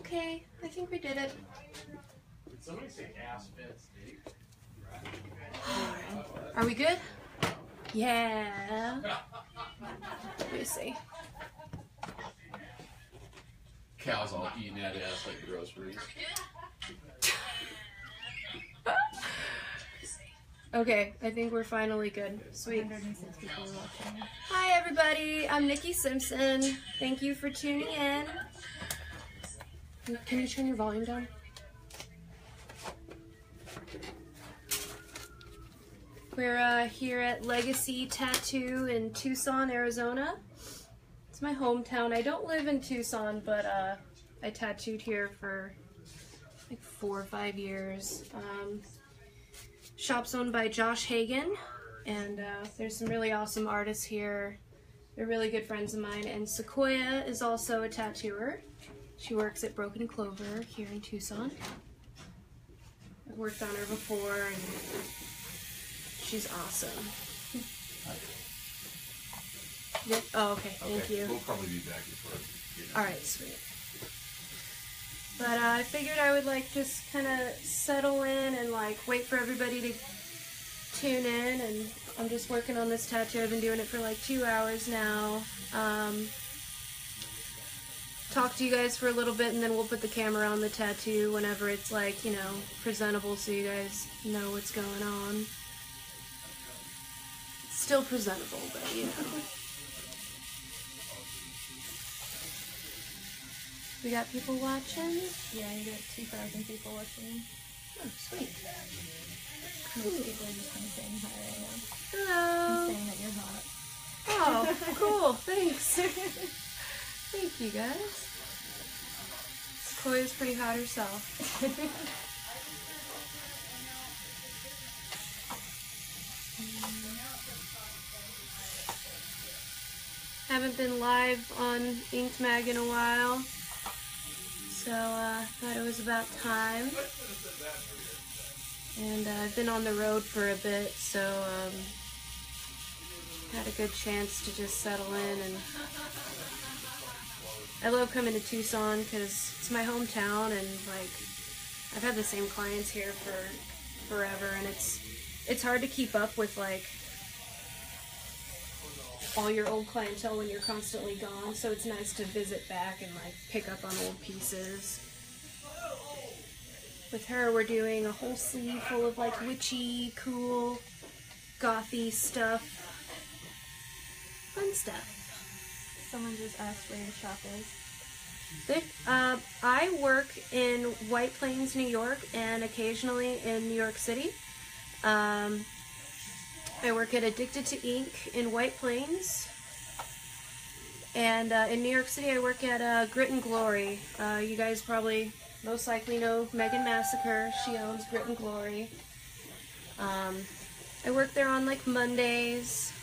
Okay, I think we did it. Did somebody say ass fit steak? Are we good? Yeah. Let me see. Cal's all eating that ass like groceries. Okay, I think we're finally good. Sweet. 106 people watching. Hi everybody, I'm Nikki Simpson. Thank you for tuning in. Can you turn your volume down? We're here at Legacy Tattoo in Tucson, Arizona. It's my hometown. I don't live in Tucson, but I tattooed here for like 4 or 5 years. Shop's owned by Josh Hagen, and there's some really awesome artists here. They're really good friends of mine, and Sequoia is also a tattooer. She works at Broken Clover here in Tucson. I've worked on her before, and she's awesome. Yep. Oh, okay. Thank you. We'll probably be back before. Alright, sweet. But I figured I would like just kind of settle in and like wait for everybody to tune in, and I'm just working on this tattoo. I've been doing it for like 2 hours now. Talk to you guys for a little bit, and then we'll put the camera on the tattoo whenever it's like, you know, presentable so you guys know what's going on. It's still presentable, but you know. We got people watching? Yeah, you got 2,000 people watching. Oh, sweet. Most people are just kind of saying hi right now. Hello. And saying that you're hot. Oh, cool. Thanks. Thank you, guys. Sequoia's pretty hot herself. Haven't been live on Inked Mag in a while, so thought it was about time. And I've been on the road for a bit, so had a good chance to just settle in. And I love coming to Tucson because it's my hometown, and like I've had the same clients here for forever, and it's hard to keep up with like all your old clientele when you're constantly gone, so it's nice to visit back and like pick up on old pieces. With her, we're doing a whole sleeve full of like witchy, cool, gothy stuff. Fun stuff. Someone just asked where your shop is. I work in White Plains, New York, and occasionally in New York City. I work at Addicted to Ink in White Plains. And in New York City, I work at Grit and Glory. You guys probably most likely know Megan Massacre. She owns Grit and Glory. I work there on like Mondays,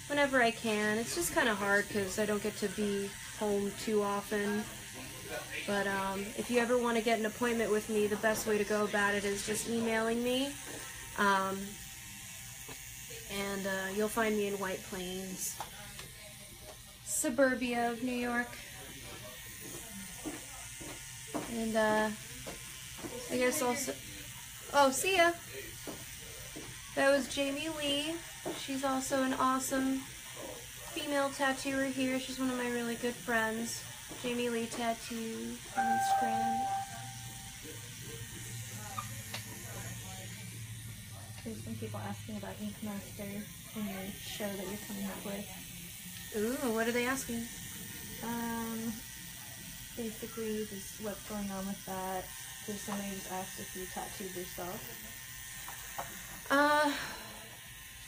whenever I can. It's just kind of hard because I don't get to be home too often. But if you ever want to get an appointment with me, the best way to go about it is just emailing me. And you'll find me in White Plains, suburbia of New York. And I guess also, oh, see ya. That was Jamie Lee. She's also an awesome female tattooer here. She's one of my really good friends. Jamie Lee Tattoo on Instagram. There's some people asking about Ink Master and your show that you're coming up with. Ooh, what are they asking? Basically, just what's going on with that. There's somebody who's asked if you tattooed yourself.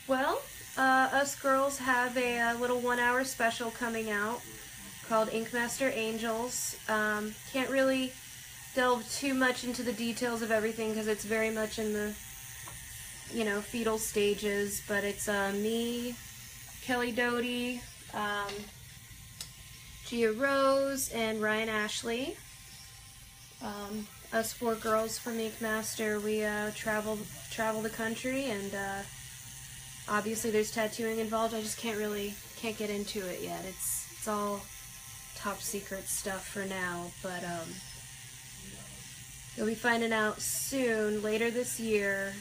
Well, us girls have a little 1-hour special coming out called Ink Master Angels. Can't really delve too much into the details of everything because it's very much in the, you know, fetal stages, but it's me, Kelly Doty, Gia Rose, and Ryan Ashley. Us 4 girls from Ink Master, we travel the country, and obviously there's tattooing involved. I just can't get into it yet. It's all top secret stuff for now, but You'll be finding out soon, later this year,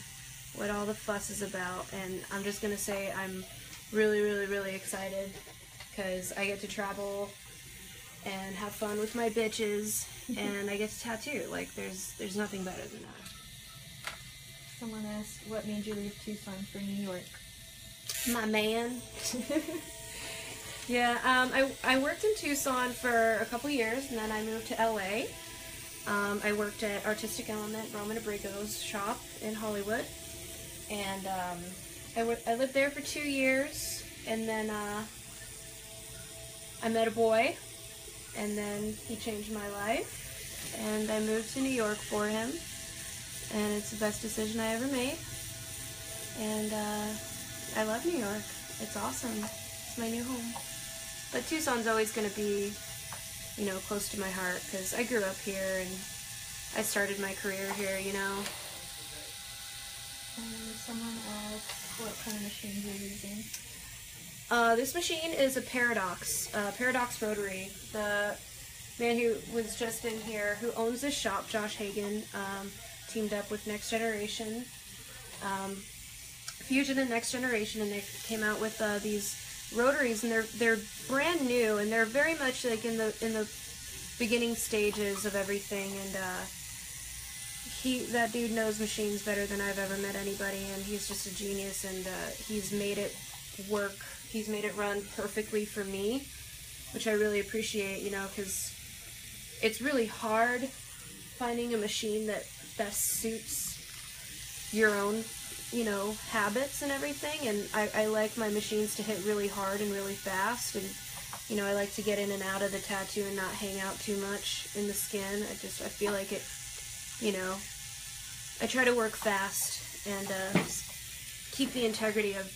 what all the fuss is about. And I'm just gonna say I'm really, really, really excited because I get to travel and have fun with my bitches, and I get to tattoo. Like, there's nothing better than that. Someone asked, what made you leave Tucson for New York? My man. Yeah, I worked in Tucson for a couple years, and then I moved to LA. I worked at Artistic Element, Roman Abrigo's shop in Hollywood, and I lived there for 2 years, and then I met a boy, and then he changed my life, and I moved to New York for him, and it's the best decision I ever made, and I love New York. It's awesome. It's my new home. But Tucson's always going to be, you know, close to my heart, because I grew up here, and I started my career here, you know. Someone asked what kind of machines you're using. This machine is a Paradox rotary. The man who was just in here, who owns this shop, Josh Hagan, teamed up with Next Generation, Fusion and Next Generation, and they came out with these rotaries, and they're brand new, and they're very much like in the beginning stages of everything. And that dude knows machines better than I've ever met anybody, and he's just a genius, and he's made it work. He's made it run perfectly for me, which I really appreciate, you know, because it's really hard finding a machine that best suits your own, you know, habits and everything. And I like my machines to hit really hard and really fast, and, you know, I like to get in and out of the tattoo and not hang out too much in the skin. I feel like it, you know, I try to work fast and keep the integrity of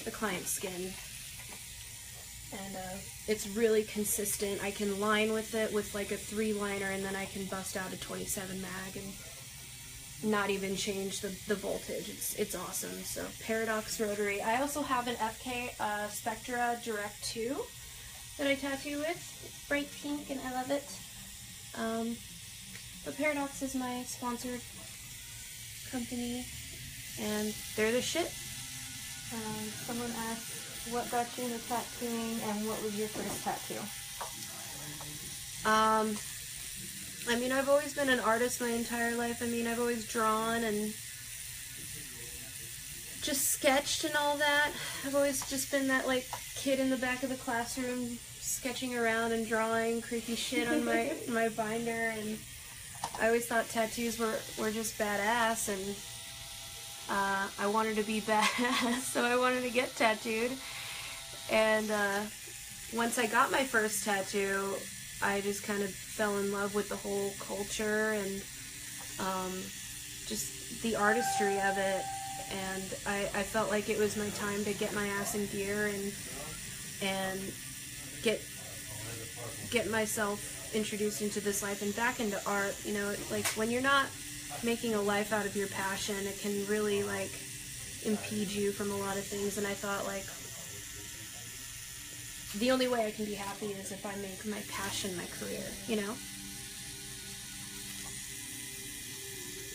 the client's skin. And it's really consistent. I can line with it with like a 3-liner, and then I can bust out a 27 mag and not even change the voltage. It's awesome. So Paradox rotary. I also have an FK Spectra Direct 2 that I tattoo with. It's bright pink, and I love it. But Paradox is my sponsored company, and they're the shit. Someone asked, what got you into tattooing, and what was your first tattoo? I mean, I've always been an artist my entire life. I mean, I've always drawn and just sketched and all that. I've always just been that, like, kid in the back of the classroom sketching around and drawing creepy shit on my binder, and I always thought tattoos were just badass, and I wanted to be badass, so I wanted to get tattooed. And once I got my first tattoo, I just kind of fell in love with the whole culture and just the artistry of it. And I felt like it was my time to get my ass in gear and get myself introduced into this life and back into art. You know, like, when you're not making a life out of your passion, it can really, like, impede you from a lot of things. And I thought, like, the only way I can be happy is if I make my passion my career, you know?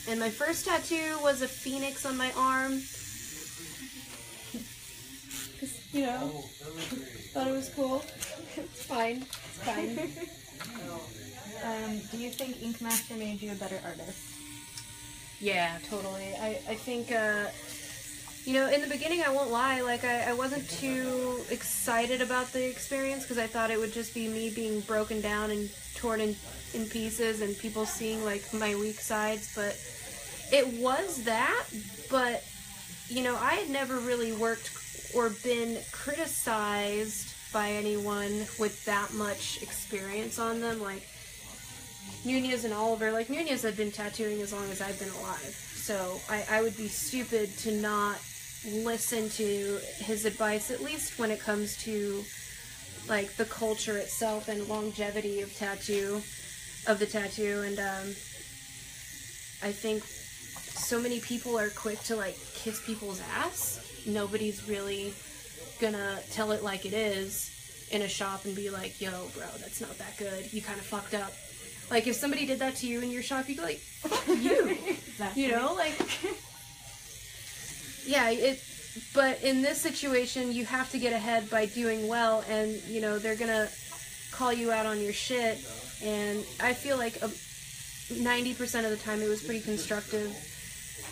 And my first tattoo was a phoenix on my arm. You know, thought it was cool. It's fine. It's fine. Do you think Inkmaster made you a better artist? Yeah, totally. I think, you know, in the beginning, I won't lie, like, I wasn't too excited about the experience, because I thought it would just be me being broken down and torn in pieces and people seeing, like, my weak sides. But it was that, but, you know, I had never really worked or been criticized by anyone with that much experience on them. Like, Nunez and Oliver, like, Nunez had been tattooing as long as I've been alive, so I would be stupid to not listen to his advice, at least when it comes to, like, the culture itself and longevity of the tattoo. And I think so many people are quick to, like, kiss people's ass. Nobody's really gonna tell it like it is in a shop and be like, yo, bro, that's not that good, you kind of fucked up. Like, if somebody did that to you in your shop, you'd be like, fuck you. Exactly. You know, like, yeah, but in this situation, you have to get ahead by doing well, and, you know, they're gonna call you out on your shit, and I feel like 90% of the time it was pretty constructive.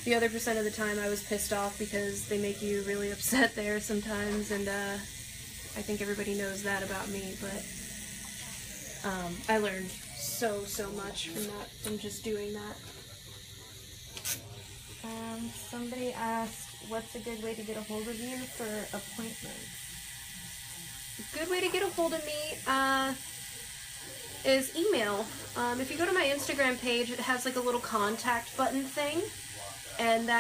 The other percent of the time I was pissed off because they make you really upset there sometimes, and I think everybody knows that about me, but I learned so much from just doing that. Somebody asked, what's a good way to get a hold of you for appointments? A good way to get a hold of me is email. If you go to my Instagram page, it has like a little contact button thing, and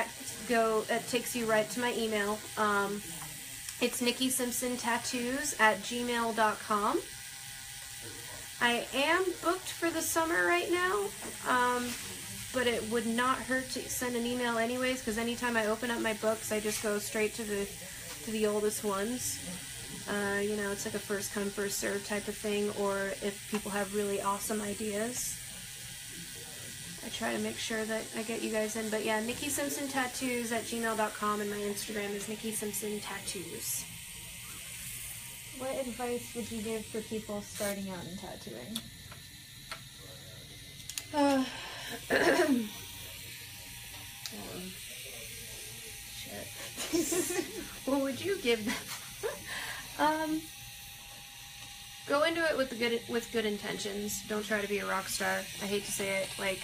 it takes you right to my email. It's Nikki Simpson Tattoos at gmail.com. I am booked for the summer right now, but it would not hurt to send an email anyways, because anytime I open up my books, I just go straight to the oldest ones. You know, it's like a first come, first serve type of thing, or if people have really awesome ideas, I try to make sure that I get you guys in. But yeah, Nikki Simpson Tattoos at gmail.com, and my Instagram is Nikki Simpson Tattoos. What advice would you give for people starting out in tattooing? Shit. What would you give them? Go into it with good intentions. Don't try to be a rock star. I hate to say it, like,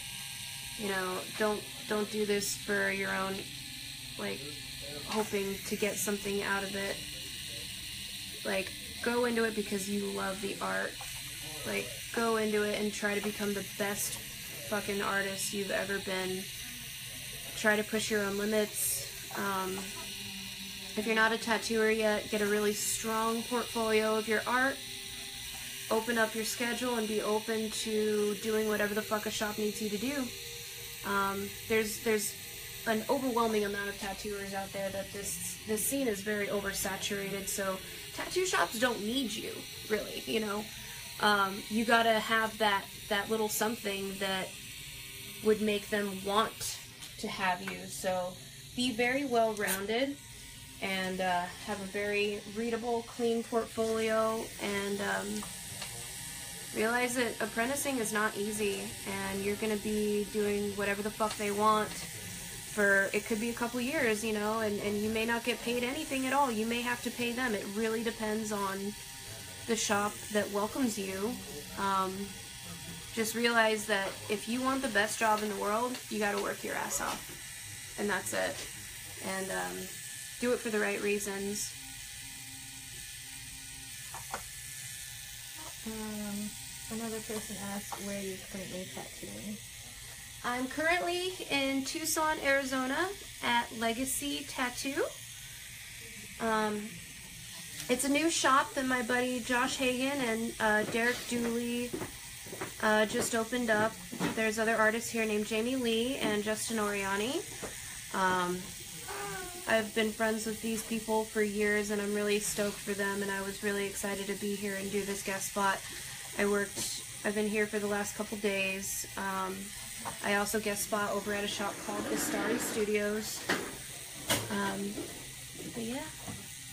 you know, don't do this for your own, like, hoping to get something out of it. Like, go into it because you love the art. Like, go into it and try to become the best fucking artist you've ever been. Try to push your own limits. If you're not a tattooer yet, get a really strong portfolio of your art. Open up your schedule and be open to doing whatever the fuck a shop needs you to do. There's an overwhelming amount of tattooers out there that this scene is very oversaturated, so tattoo shops don't need you, really, you know. You gotta have that little something that would make them want to have you, so be very well-rounded and have a very readable, clean portfolio, and realize that apprenticing is not easy, and you're gonna be doing whatever the fuck they want for, it could be a couple years, you know, and you may not get paid anything at all. You may have to pay them. It really depends on the shop that welcomes you. Just realize that if you want the best job in the world, you gotta work your ass off. And that's it. And do it for the right reasons. Another person asked where you're currently tattooing. I'm currently in Tucson, Arizona at Legacy Tattoo. It's a new shop that my buddy Josh Hagan and Derek Dooley just opened up. There's other artists here named Jamie Lee and Justin Oriani. I've been friends with these people for years, and I'm really stoked for them, and I was really excited to be here and do this guest spot. I've been here for the last couple days. I also guest spot over at a shop called Istari Studios. But yeah,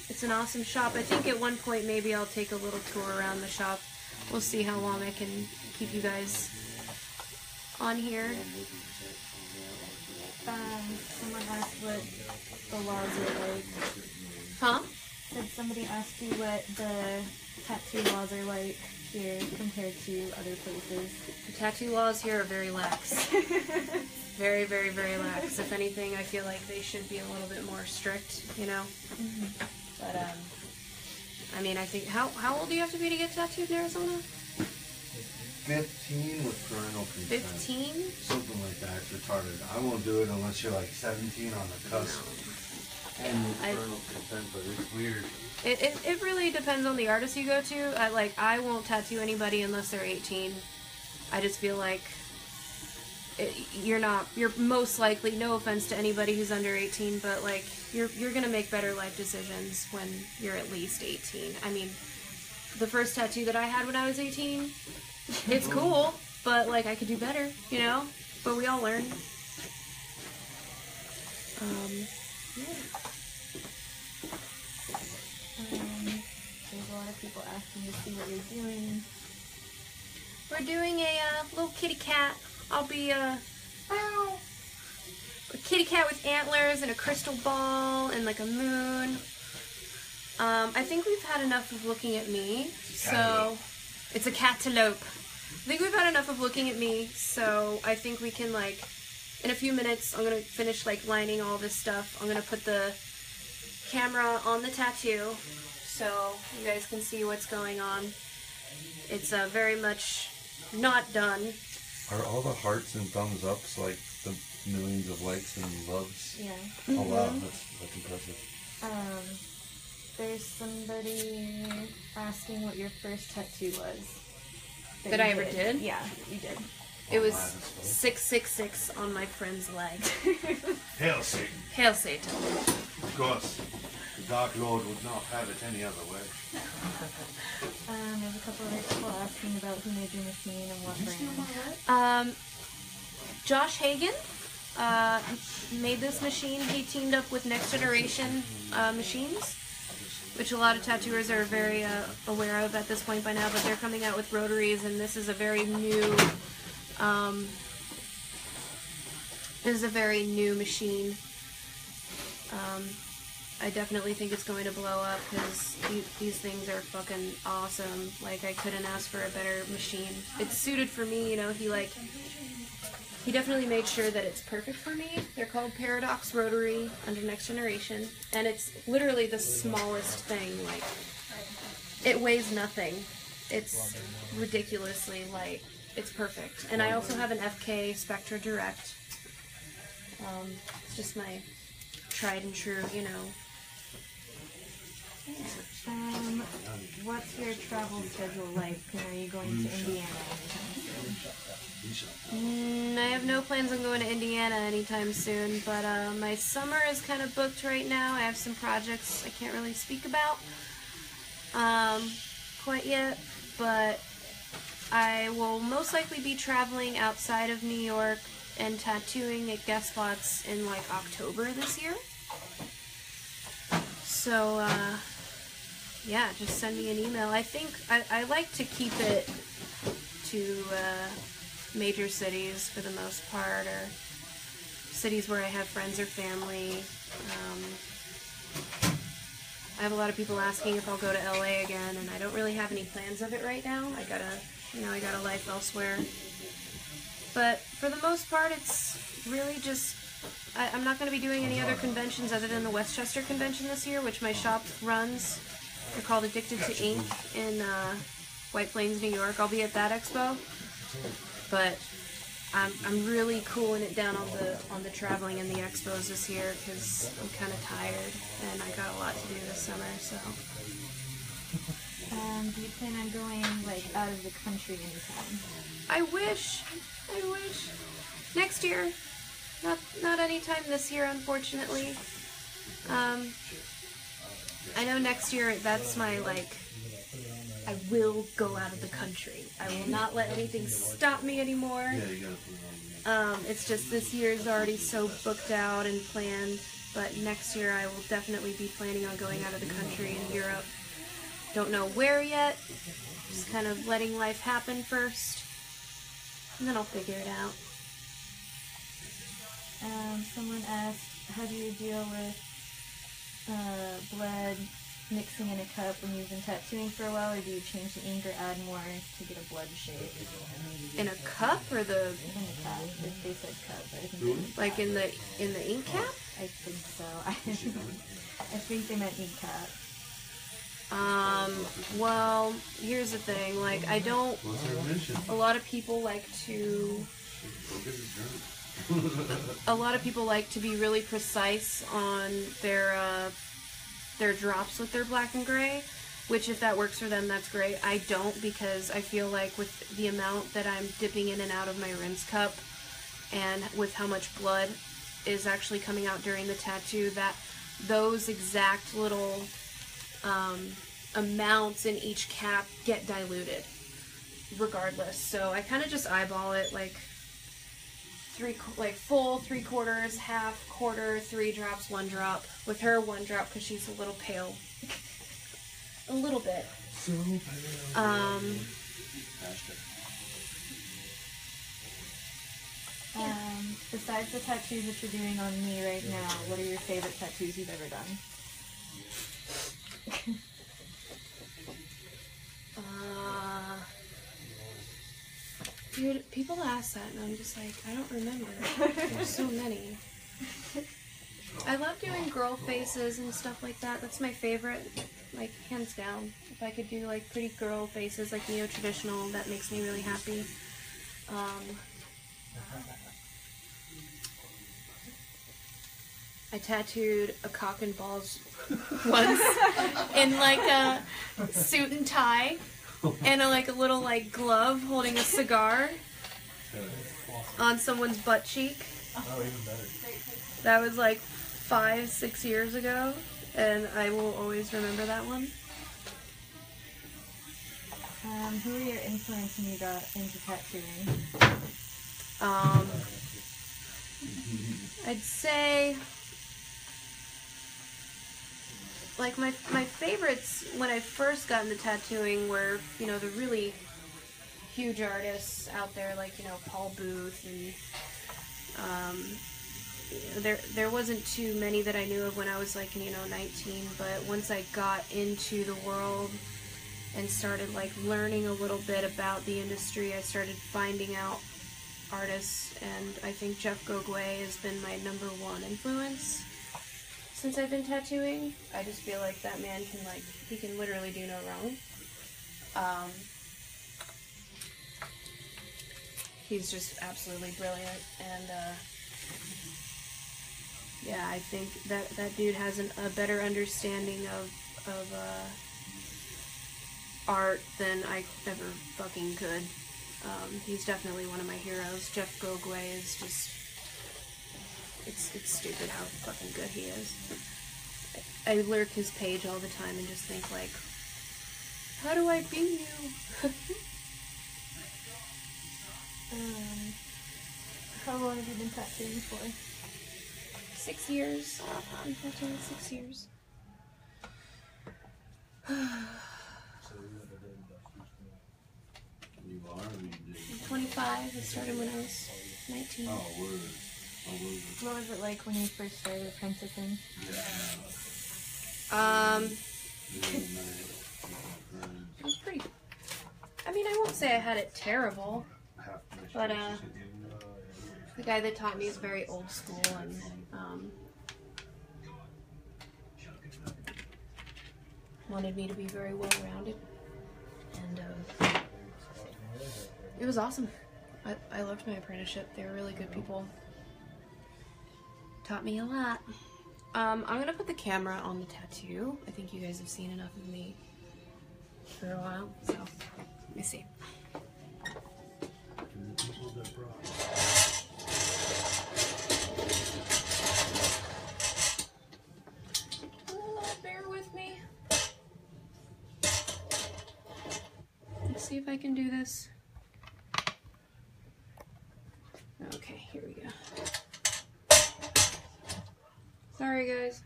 it's an awesome shop. I think at one point maybe I'll take a little tour around the shop. We'll see how long I can keep you guys on here. Someone asked what the laws are like. Huh? Said somebody asked you what the tattoo laws are like here compared to other places. The tattoo laws here are very lax. Very, very, very lax. If anything, I feel like they should be a little bit more strict, you know? Mm-hmm. But, I mean, I think, how old do you have to be to get tattooed in Arizona? 15 with parental consent. 15? Something like that. It's retarded. I won't do it unless you're like 17 on the cusp. And with parental consent, but it's weird. It really depends on the artist you go to. I won't tattoo anybody unless they're 18. I just feel like you're most likely, no offense to anybody who's under 18, but like you're gonna make better life decisions when you're at least 18. I mean, the first tattoo that I had when I was 18, it's cool. but like I could do better, you know. But we all learn. Yeah. There's a lot of people asking to see what you're doing. We're doing a little kitty cat. I'll be a kitty cat with antlers and a crystal ball and like a moon. I think we've had enough of looking at me, so it's a cantaloupe. I think we've had enough of looking at me, so I think we can, like, in a few minutes, I'm gonna finish like lining all this stuff. I'm gonna put the camera on the tattoo so you guys can see what's going on. It's very much not done. Are all the hearts and thumbs ups like the millions of likes and loves? Yeah. Oh wow, that's impressive. There's somebody asking what your first tattoo was. That I ever did? Yeah, you did. It was 666 on my friend's leg. Hail Satan. Hail Satan. Of course. The Dark Lord would not have it any other way. There's a couple other people asking about who made your machine and what brand. Josh Hagen made this machine. He teamed up with Next Generation Machines, which a lot of tattooers are very aware of at this point by now, but they're coming out with rotaries, and this is a very new machine. I definitely think it's going to blow up because these things are fucking awesome. Like, I couldn't ask for a better machine. It's suited for me, you know. He definitely made sure that it's perfect for me. They're called Paradox Rotary under Next Generation, and it's literally the smallest thing. Like, it weighs nothing. It's ridiculously light. It's perfect. And I also have an FK Spectra Direct. It's just my tried and true, you know. What's your travel schedule like? And are you going to Indiana anytime soon? I have no plans on going to Indiana anytime soon, but my summer is kind of booked right now. I have some projects I can't really speak about quite yet, but I will most likely be traveling outside of New York and tattooing at guest spots in like October this year. So, yeah, just send me an email. I think I like to keep it to major cities for the most part, or cities where I have friends or family. I have a lot of people asking if I'll go to LA again, and I don't really have any plans of it right now. I got a life elsewhere. But for the most part, it's really just, I'm not going to be doing any other conventions other than the Westchester convention this year, which my shop runs. They're called Addicted to Ink in White Plains, New York. I'll be at that expo. But I'm really cooling it down on the traveling and the expos this year because I'm kind of tired and I got a lot to do this summer. So. Do you plan on going like out of the country anytime? I wish. Next year. Not anytime this year, unfortunately. I know next year that's my, like, I will go out of the country. I will not let anything stop me anymore. Yeah, you gotta put it on. It's just this year is already so booked out and planned, but next year I will definitely be planning on going out of the country in Europe. Don't know where yet. Just kind of letting life happen first, and then I'll figure it out. Someone asked, how do you deal with blood mixing in a cup when you've been tattooing for a while, or do you change the ink or add more to get a blood shape? In a cup or the? In the cup. If they said cup, I think. Like in the ink cap? I think so. I think they meant ink cap. Well, here's the thing. Like, I don't. A lot of people like to. A lot of people like to be really precise on their drops with their black and gray, which if that works for them, that's great. I don't, because I feel like with the amount that I'm dipping in and out of my rinse cup and with how much blood is actually coming out during the tattoo, that those exact little amounts in each cap get diluted. regardless. So I kind of just eyeball it, like full, 3/4, half, quarter, 3 drops, 1 drop. With her, 1 drop because she's a little pale. A little bit. So pale. Besides the tattoos that you're doing on me right now, what are your favorite tattoos you've ever done? Dude, people ask that, and I'm just like, I don't remember. There's so many. I love doing girl faces and stuff like that. That's my favorite, like, hands down. If I could do, like, pretty girl faces, like neo-traditional, that makes me really happy. I tattooed a cock and balls once in, like, a suit and tie. And a little like glove holding a cigar on someone's butt cheek. Oh, even better. That was like 5-6 years ago, and I will always remember that one. Who are your influence when you got into tattooing? I'd say like my favorites when I first got into tattooing were, you know, the really huge artists out there, like, you know, Paul Booth, and there wasn't too many that I knew of when I was like, you know, 19, but once I got into the world and started like learning a little bit about the industry, I started finding out artists, and I think Jeff Gogwe has been my #1 influence. Since I've been tattooing, I just feel like that man can, like, he can literally do no wrong. He's just absolutely brilliant, and, yeah, I think that dude has a better understanding of art than I ever fucking could. He's definitely one of my heroes. Jeff Gogwe is just... It's stupid how fucking good he is. I lurk his page all the time and just think, like, how do I beat you? How long have you been tattooing for? 6 years. I've been tattooing 6 years. You are, or you did? I'm 25. I started when I was 19. Oh, word. What was it like when you first started apprenticing? It was pretty... I mean, I won't say I had it terrible, but, the guy that taught me is very old school, and, wanted me to be very well-rounded, and, it was awesome. I loved my apprenticeship. They were really good people. Taught me a lot. I'm gonna put the camera on the tattoo. I think you guys have seen enough of me for a while, so let me see. Bear with me. Let's see if I can do this. Okay, here we go. Sorry, guys.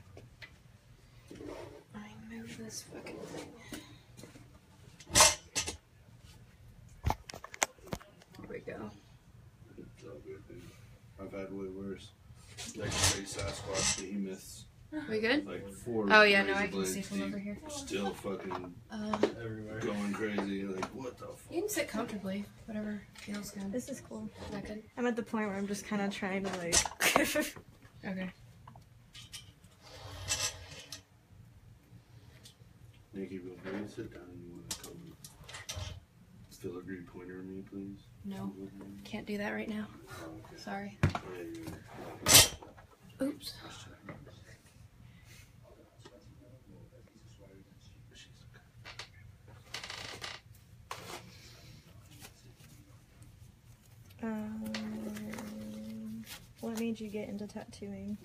I move this fucking thing. Here we go. It's all good, dude. I've had way worse. Like say Sasquatch behemoths. We good? Like 4 Oh yeah, no, I razor can see blades from deep, over here. Still fucking Everywhere. going crazy. Like, what the fuck? You can sit comfortably, whatever feels good. This is cool. Is that good? I'm at the point where I'm just kind of trying to like... Okay. Nikki, before you sit down, you want to come still agree pointer me, please? No, can't do that right now. Oh, okay. Sorry. Oh, yeah, you're Oops. What made you get into tattooing?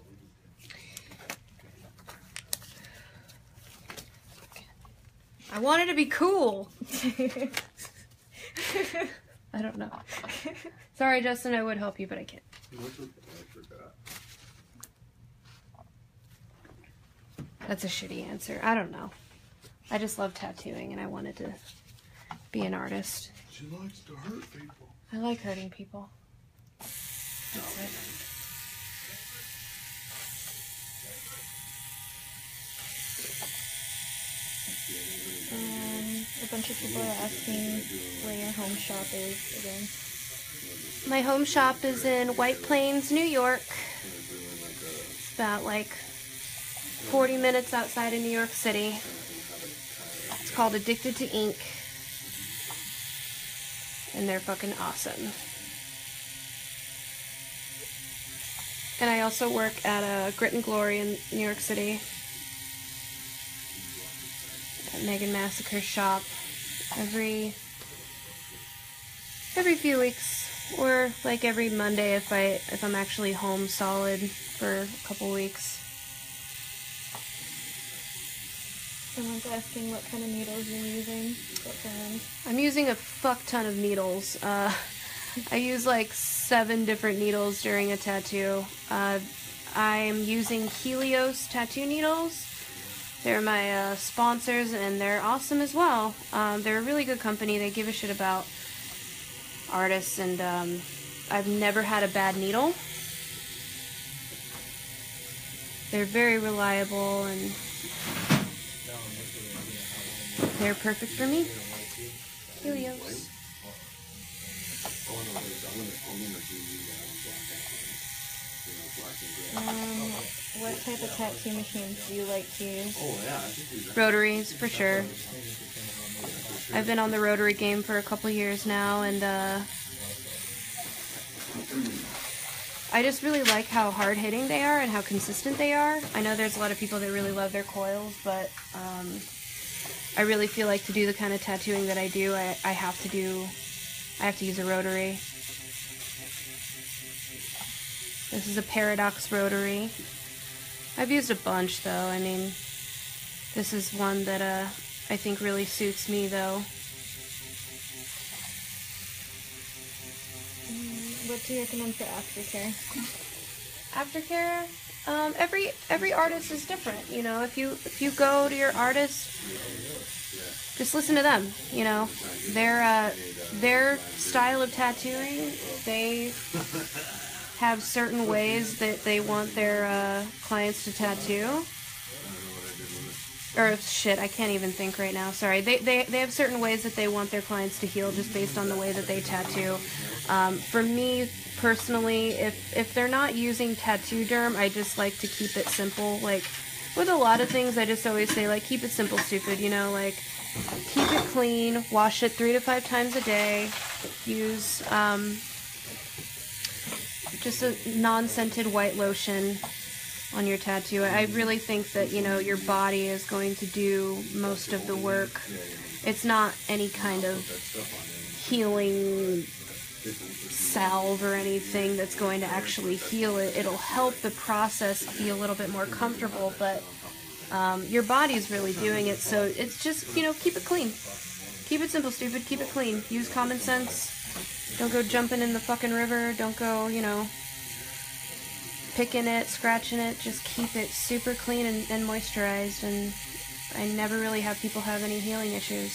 I wanted to be cool. I don't know. Sorry, Justin, I would help you, but I can't. I forgot. That's a shitty answer. I don't know. I just love tattooing and I wanted to be an artist. She likes to hurt people. I like hurting people. That's it. A bunch of people are asking where your home shop is again. My home shop is in White Plains, New York. It's about like 40 minutes outside of New York City. It's called Addicted to Ink. And they're fucking awesome. And I also work at Grit and Glory in New York City. At Megan Massacre's shop. Every few weeks, or like every Monday if I'm actually home solid for a couple weeks. Someone's asking what kind of needles you're using. What brand? I'm using a fuck ton of needles. I use like 7 different needles during a tattoo. I'm using Helios tattoo needles. They're my sponsors, and they're awesome as well. They're a really good company. They give a shit about artists, and I've never had a bad needle. They're very reliable, and they're perfect for me. Helios. What type of tattoo machines do you like to use? Rotaries, for sure. I've been on the rotary game for a couple years now, and I just really like how hard-hitting they are and how consistent they are. I know there's a lot of people that really love their coils, but I really feel like to do the kind of tattooing that I do, I have to use a rotary. This is a Paradox rotary. I've used a bunch though. I mean, this is one that I think really suits me though. What do you recommend for aftercare? Aftercare, every artist is different. You know, if you go to your artist, just listen to them. You know, their style of tattooing, they have certain ways that they want their clients to tattoo. Or shit, I can't even think right now. Sorry. They have certain ways that they want their clients to heal just based on the way that they tattoo. For me personally, if they're not using tattoo derm, I just like to keep it simple. Like with a lot of things, I just always say like keep it simple, stupid. You know, like keep it clean, wash it 3 to 5 times a day. Use just a non-scented white lotion on your tattoo. I really think that, you know, your body is going to do most of the work. It's not any kind of healing salve or anything that's going to actually heal it. It'll help the process be a little bit more comfortable, but your body's really doing it, so it's just, you know, keep it clean. Keep it simple, stupid. Keep it clean. Use common sense. Don't go jumping in the fucking river. Don't go, you know, picking it, scratching it. Just keep it super clean and moisturized, and I never really have people have any healing issues.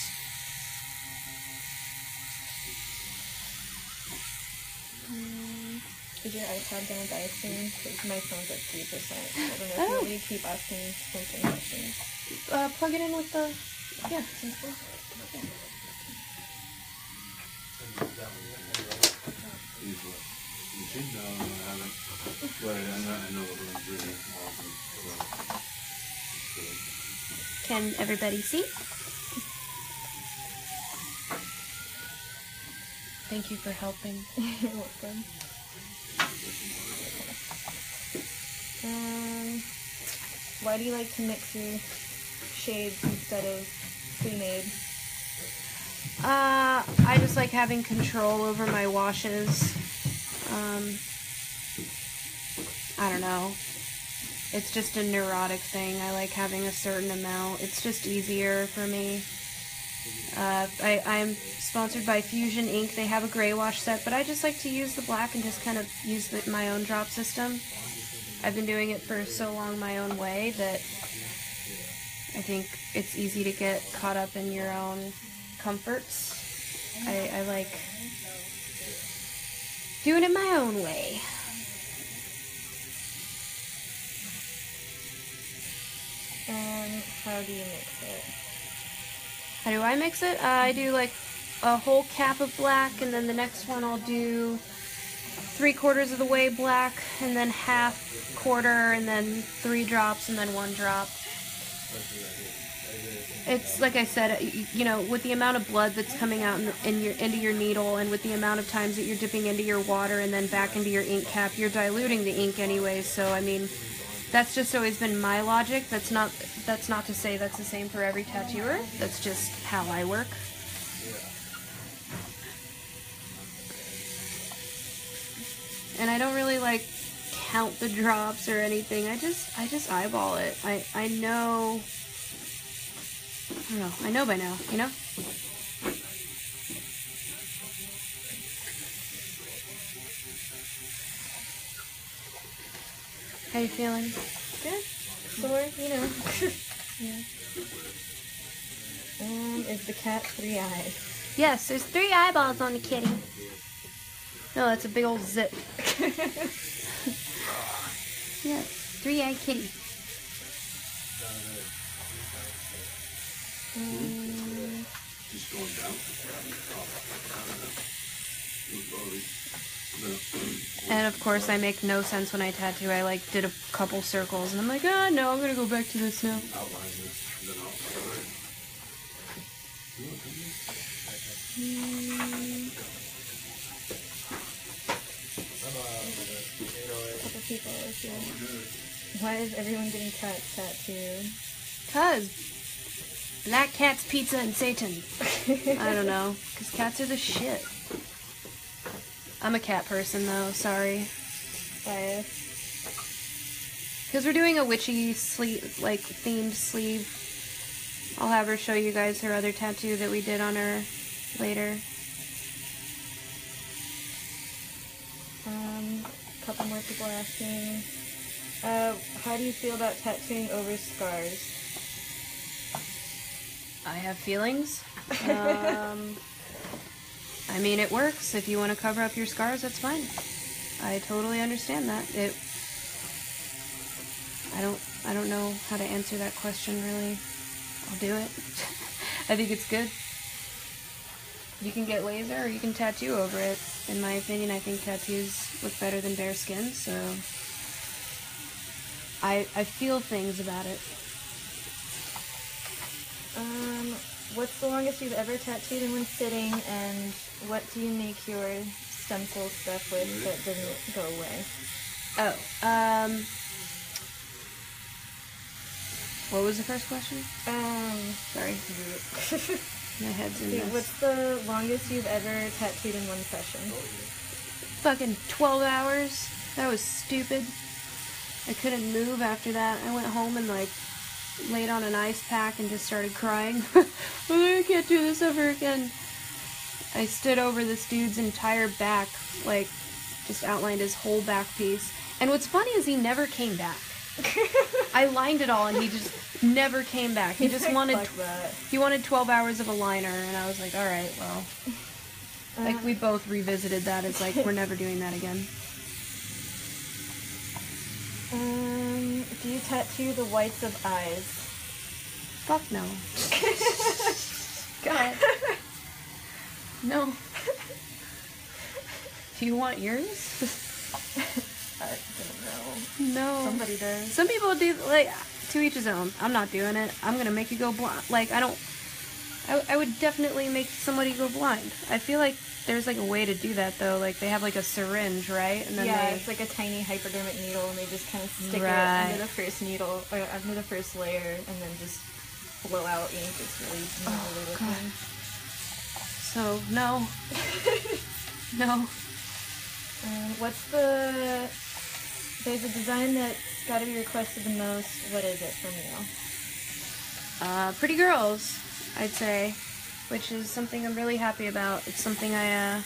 Is your iPad gonna die soon? Because my phone's at 3%. I don't know if you keep asking Simpson questions. Plug it in with the... Yeah, Simpson. No, I haven't. But I know the room's really awesome. Can everybody see? Thank you for helping. You're welcome. Why do you like to mix your shades instead of pre-made? I just like having control over my washes. I don't know. It's just a neurotic thing. I like having a certain amount. It's just easier for me. I'm sponsored by Fusion Ink. They have a gray wash set, but I just like to use the black and just kind of use my own drop system. I've been doing it for so long my own way that I think it's easy to get caught up in your own comforts. I like doing it my own way. And how do you mix it? How do I mix it? I do like a whole cap of black, and then the next one I'll do 3/4 of the way black, and then half, quarter, and then 3 drops, and then 1 drop. It's like I said, you know, with the amount of blood that's coming out into your needle, and with the amount of times that you're dipping into your water and then back into your ink cap, you're diluting the ink anyways. So I mean, that's just always been my logic. That's not to say that's the same for every tattooer. That's just how I work. And I don't really like count the drops or anything. I just eyeball it. I know. I don't know. I know by now, you know? How you feeling? Good. Sore, you know. Yeah. And is the cat 3 eyes? Yes, there's 3 eyeballs on the kitty. No, that's a big old zip. Yes, 3-eyed kitty. Just going down. And of course, I make no sense when I tattoo. I like did a couple circles, and I'm like, ah, no, I'm gonna go back to this now. Outline this, then outline it. Couple people are here. Why is everyone getting cats tattooed? 'Cause black cats, pizza, and Satan. I don't know. 'Cause cats are the shit. I'm a cat person, though. Sorry. Bias. Because we're doing a witchy sleeve, like themed sleeve. I'll have her show you guys her other tattoo that we did on her later. A couple more people asking. How do you feel about tattooing over scars? I have feelings. I mean, it works. If you want to cover up your scars, that's fine. I totally understand that. I don't know how to answer that question, really. I'll do it. I think it's good. You can get laser or you can tattoo over it. In my opinion, I think tattoos look better than bare skin, so I feel things about it. What's the longest you've ever tattooed in one sitting, and what do you make your stencil stuff with that didn't go away? Oh, what was the first question? Sorry. My head's in this. What's the longest you've ever tattooed in one session? Fucking 12 hours. That was stupid. I couldn't move after that. I went home and like laid on an ice pack and just started crying. I can't do this ever again. I stood over this dude's entire back, like just outlined his whole back piece. And what's funny is he never came back. I lined it all and he just never came back. He just wanted he wanted 12 hours of a liner, and I was like, all right, well. Like we both revisited that as like we're never doing that again. Do you tattoo the whites of eyes? Fuck no. God. No. Do you want yours? I don't know. No. Somebody does. Some people do, like, to each his own. I'm not doing it. I'm gonna make you go blind. Like, I would definitely make somebody go blind. I feel like there's, like, a way to do that, though. Like, they have, like, a syringe, right? And then it's like a tiny hypodermic needle, and they just kind of stick it under the first needle, or under the first layer, and then just blow out ink. It's really gnarly looking. So, no. No. What's there's a design that's got to be requested the most. What is it from you? Pretty girls, I'd say. which is something I'm really happy about. It's something I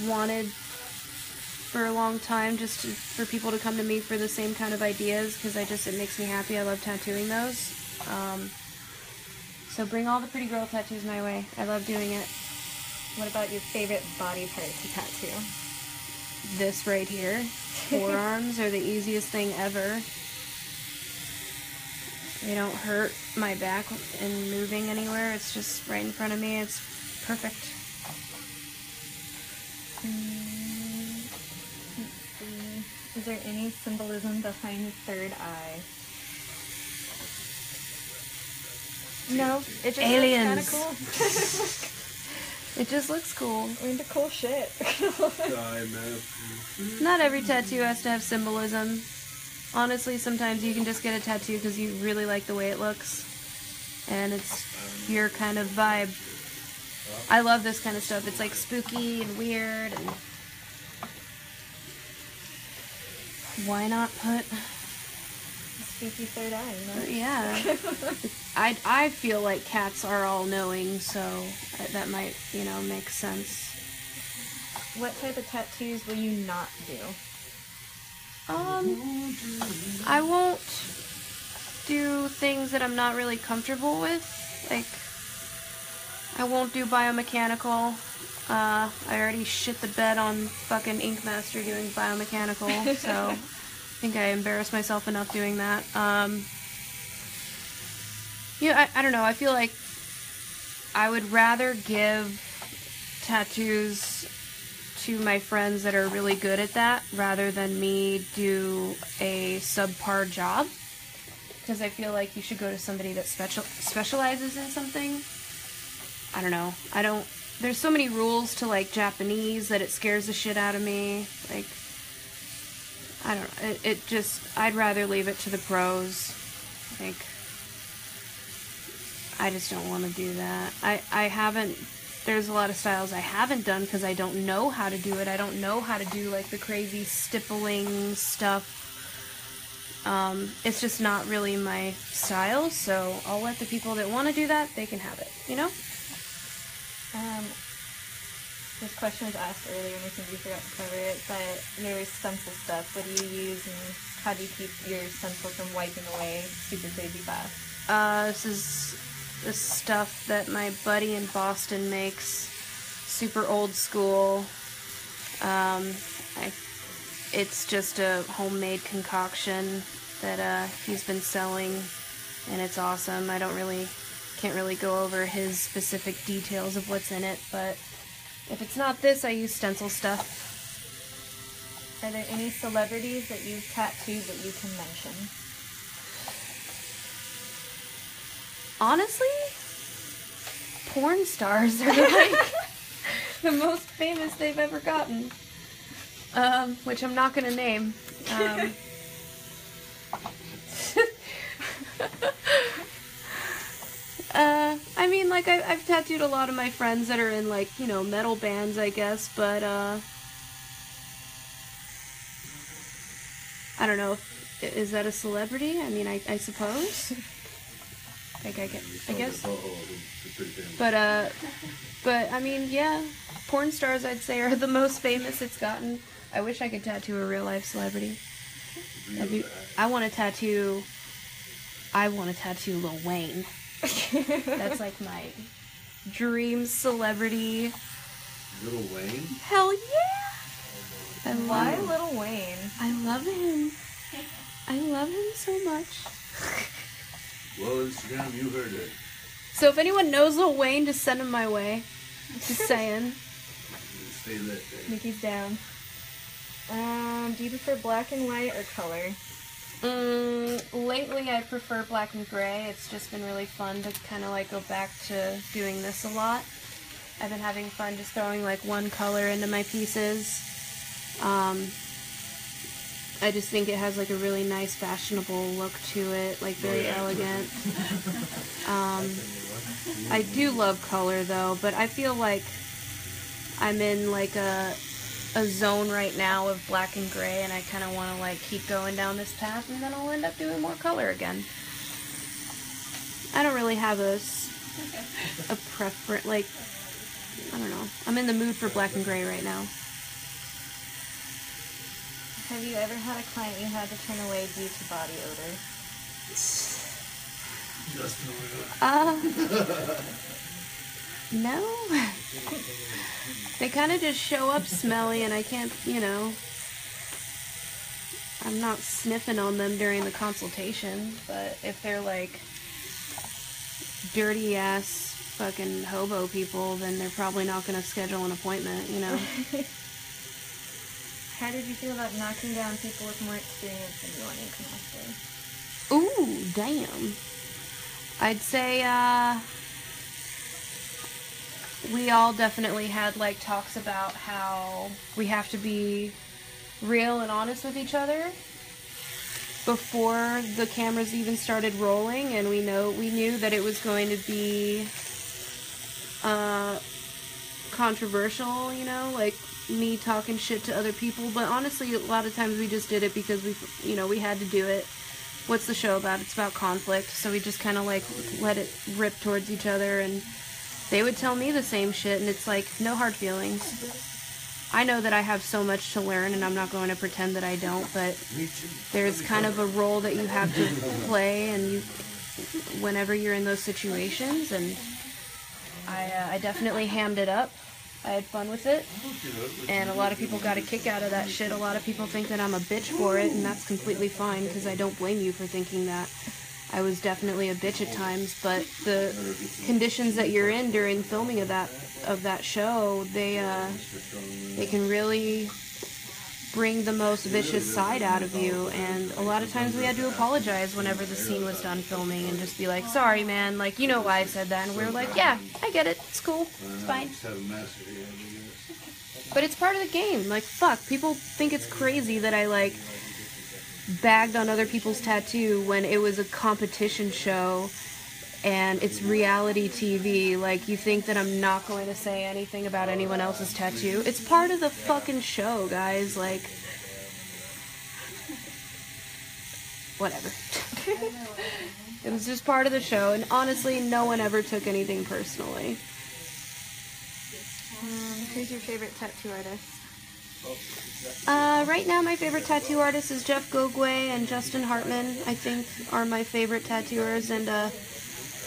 wanted for a long time, just for people to come to me for the same kind of ideas, because it makes me happy. I love tattooing those. So bring all the pretty girl tattoos my way. I love doing it. What about your favorite body part to tattoo? This right here. Forearms are the easiest thing ever. They don't hurt my back in moving anywhere. It's just right in front of me. It's perfect. Let's see. Is there any symbolism behind the third eye? No, it just Aliens. looks kind of cool. It just looks cool. We're into cool shit. Die, man. Not every tattoo has to have symbolism. Honestly, sometimes you can just get a tattoo because you really like the way it looks. And it's your kind of vibe. I love this kind of stuff. It's like spooky and weird. And why not put... Spooky third eye, you know? Yeah. I feel like cats are all knowing, so that might, make sense. What type of tattoos will you not do? I won't do things that I'm not really comfortable with. Like, I won't do biomechanical. I already shit the bed on fucking Ink Master doing biomechanical, so I think I embarrassed myself enough doing that. I don't know. I feel like I would rather give tattoos to my friends that are really good at that rather than me do a subpar job. Because I feel like you should go to somebody that specializes in something. I don't know. There's so many rules to, like, Japanese that it scares the shit out of me. Like, I don't know. I'd rather leave it to the pros. Like, I just don't want to do that. There's a lot of styles I haven't done because I don't know how to do it. I don't know how to do, like, the crazy stippling stuff. It's just not really my style, so I'll let the people that want to do that, they can have it, This question was asked earlier and I think we forgot to cover it, but your stencil stuff, what do you use and how do you keep your stencil from wiping away super crazy fast? This is the stuff that my buddy in Boston makes. Super old school. It's just a homemade concoction that he's been selling, and it's awesome. Can't really go over his specific details of what's in it, but if it's not this, I use stencil stuff. Are there any celebrities that you've tattooed that you can mention? Honestly, porn stars are like the most famous they've ever gotten. Which I'm not gonna name. I mean, like, I've tattooed a lot of my friends that are in, like, metal bands, I guess, but, I don't know, is that a celebrity? I mean, I suppose? Like, I guess. But, I mean, yeah, porn stars, I'd say, are the most famous it's gotten. I wish I could tattoo a real-life celebrity. I want to tattoo Lil Wayne. That's like my dream celebrity. Lil Wayne? Hell yeah! Why Lil Wayne? I love him. I love him so much. Well, Instagram, you heard it. So if anyone knows Lil Wayne, just send him my way. Just saying. Stay lit, babe. Nikki's down. Do you prefer black and white or color? Lately I prefer black and gray. It's just been really fun to kind of like go back to doing this a lot. I've been having fun just throwing like one color into my pieces. I just think it has like a really nice fashionable look to it, like very elegant. I do love color though, but I feel like I'm in like a zone right now of black and gray, and I kind of want to like keep going down this path, and then I'll end up doing more color again. I don't really have a a preference. Like, I don't know. I'm in the mood for black and gray right now. Have you ever had a client you had to turn away due to body odor? No. They kind of just show up smelly, and I can't, you know, I'm not sniffing on them during the consultation, but if they're like dirty ass fucking hobo people, then they're probably not going to schedule an appointment, you know. How did you feel about knocking down people with more experience than you on Ink Master? Ooh, damn. I'd say, we all definitely had, like, talks about how we have to be real and honest with each other before the cameras even started rolling, and we knew that it was going to be, controversial, you know, like, me talking shit to other people, but honestly, a lot of times we just did it because we had to do it. What's the show about? It's about conflict, so we just kind of, like, let it rip towards each other, and they would tell me the same shit, and it's like, no hard feelings. I know that I have so much to learn, and I'm not going to pretend that I don't, but there's kind of a role that you have to play, and whenever you're in those situations, and I definitely hammed it up. I had fun with it, and a lot of people got a kick out of that shit. A lot of people think that I'm a bitch for it, and that's completely fine, because I don't blame you for thinking that. I was definitely a bitch at times, but the conditions that you're in during filming of that show, they can really bring the most vicious side out of you, and a lot of times we had to apologize whenever the scene was done filming and just be like, sorry man, like, you know why I said that, and we were like, yeah, I get it, it's cool, it's fine. But it's part of the game, like, fuck, people think it's crazy that I, like, bagged on other people's tattoo when it was a competition show and it's reality TV. Like, you think that I'm not going to say anything about anyone else's tattoo? It's part of the fucking show, guys. Like, whatever. It was just part of the show, and honestly, no one ever took anything personally. Who's your favorite tattoo artist? Right now my favorite tattoo artist is Jeff Gogwe and Justin Hartman, I think, are my favorite tattooers, and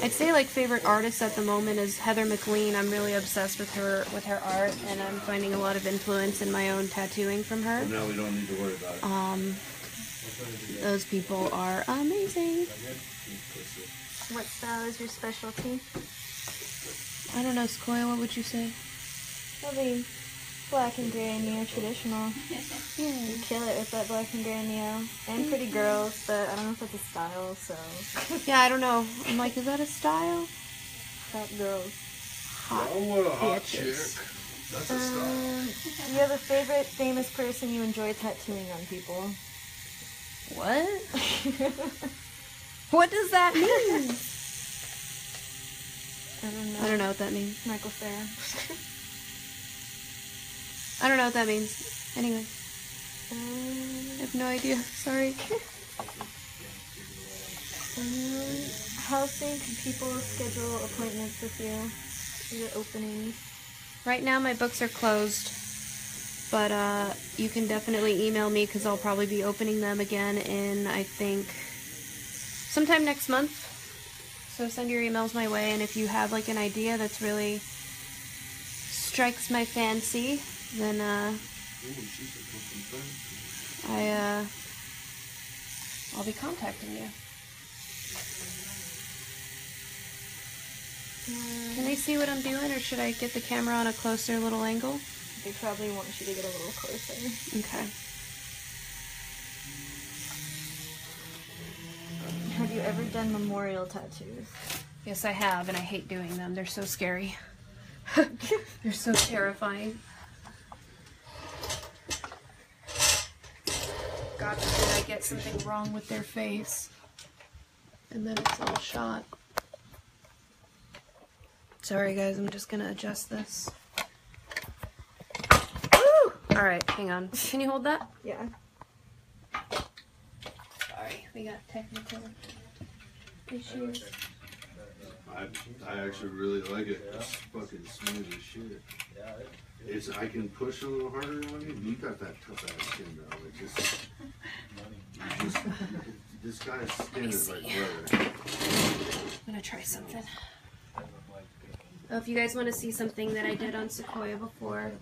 I'd say, like, favorite artist at the moment is Heather McLean. I'm really obsessed with her art, and I'm finding a lot of influence in my own tattooing from her. Well, now we don't need to worry about it. Those people are amazing. What style is your specialty? I don't know, Sequoia, what would you say? Probably black and gray neo-traditional. Yeah. You kill it with that black and gray neo. And pretty girls, but I don't know if that's a style, so... Yeah, I don't know. I'm like, is that a style? Hot girls. Hot Oh, what a hot bitches. chick. That's a style. You have a favorite famous person you enjoy tattooing on people? What? What does that mean? I don't know. I don't know what that means. Michael Cera. I don't know what that means. Anyway, I have no idea. Sorry. How soon can people schedule appointments with you? Your openings? Right now my books are closed, but you can definitely email me because I'll probably be opening them again in, I think, sometime next month. So send your emails my way, and if you have, like, an idea that's really strikes my fancy, then I'll be contacting you. Can they see what I'm doing, or should I get the camera on a closer little angle? They probably want you to get a little closer. Okay. Have you ever done memorial tattoos? Yes, I have, and I hate doing them. They're so scary. They're so terrifying. God forbid I get something wrong with their face, and then it's all shot. Sorry guys, I'm just gonna adjust this. Woo! Alright, hang on. Can you hold that? Yeah. Sorry, we got technical issues. I actually really like it. It's fucking smooth as shit. Yeah, It's I can push a little harder on you. You got that tough ass skin though. It just this guy's skin is like butter. I'm gonna try something. Oh, if you guys want to see something that I did on Sequoia before,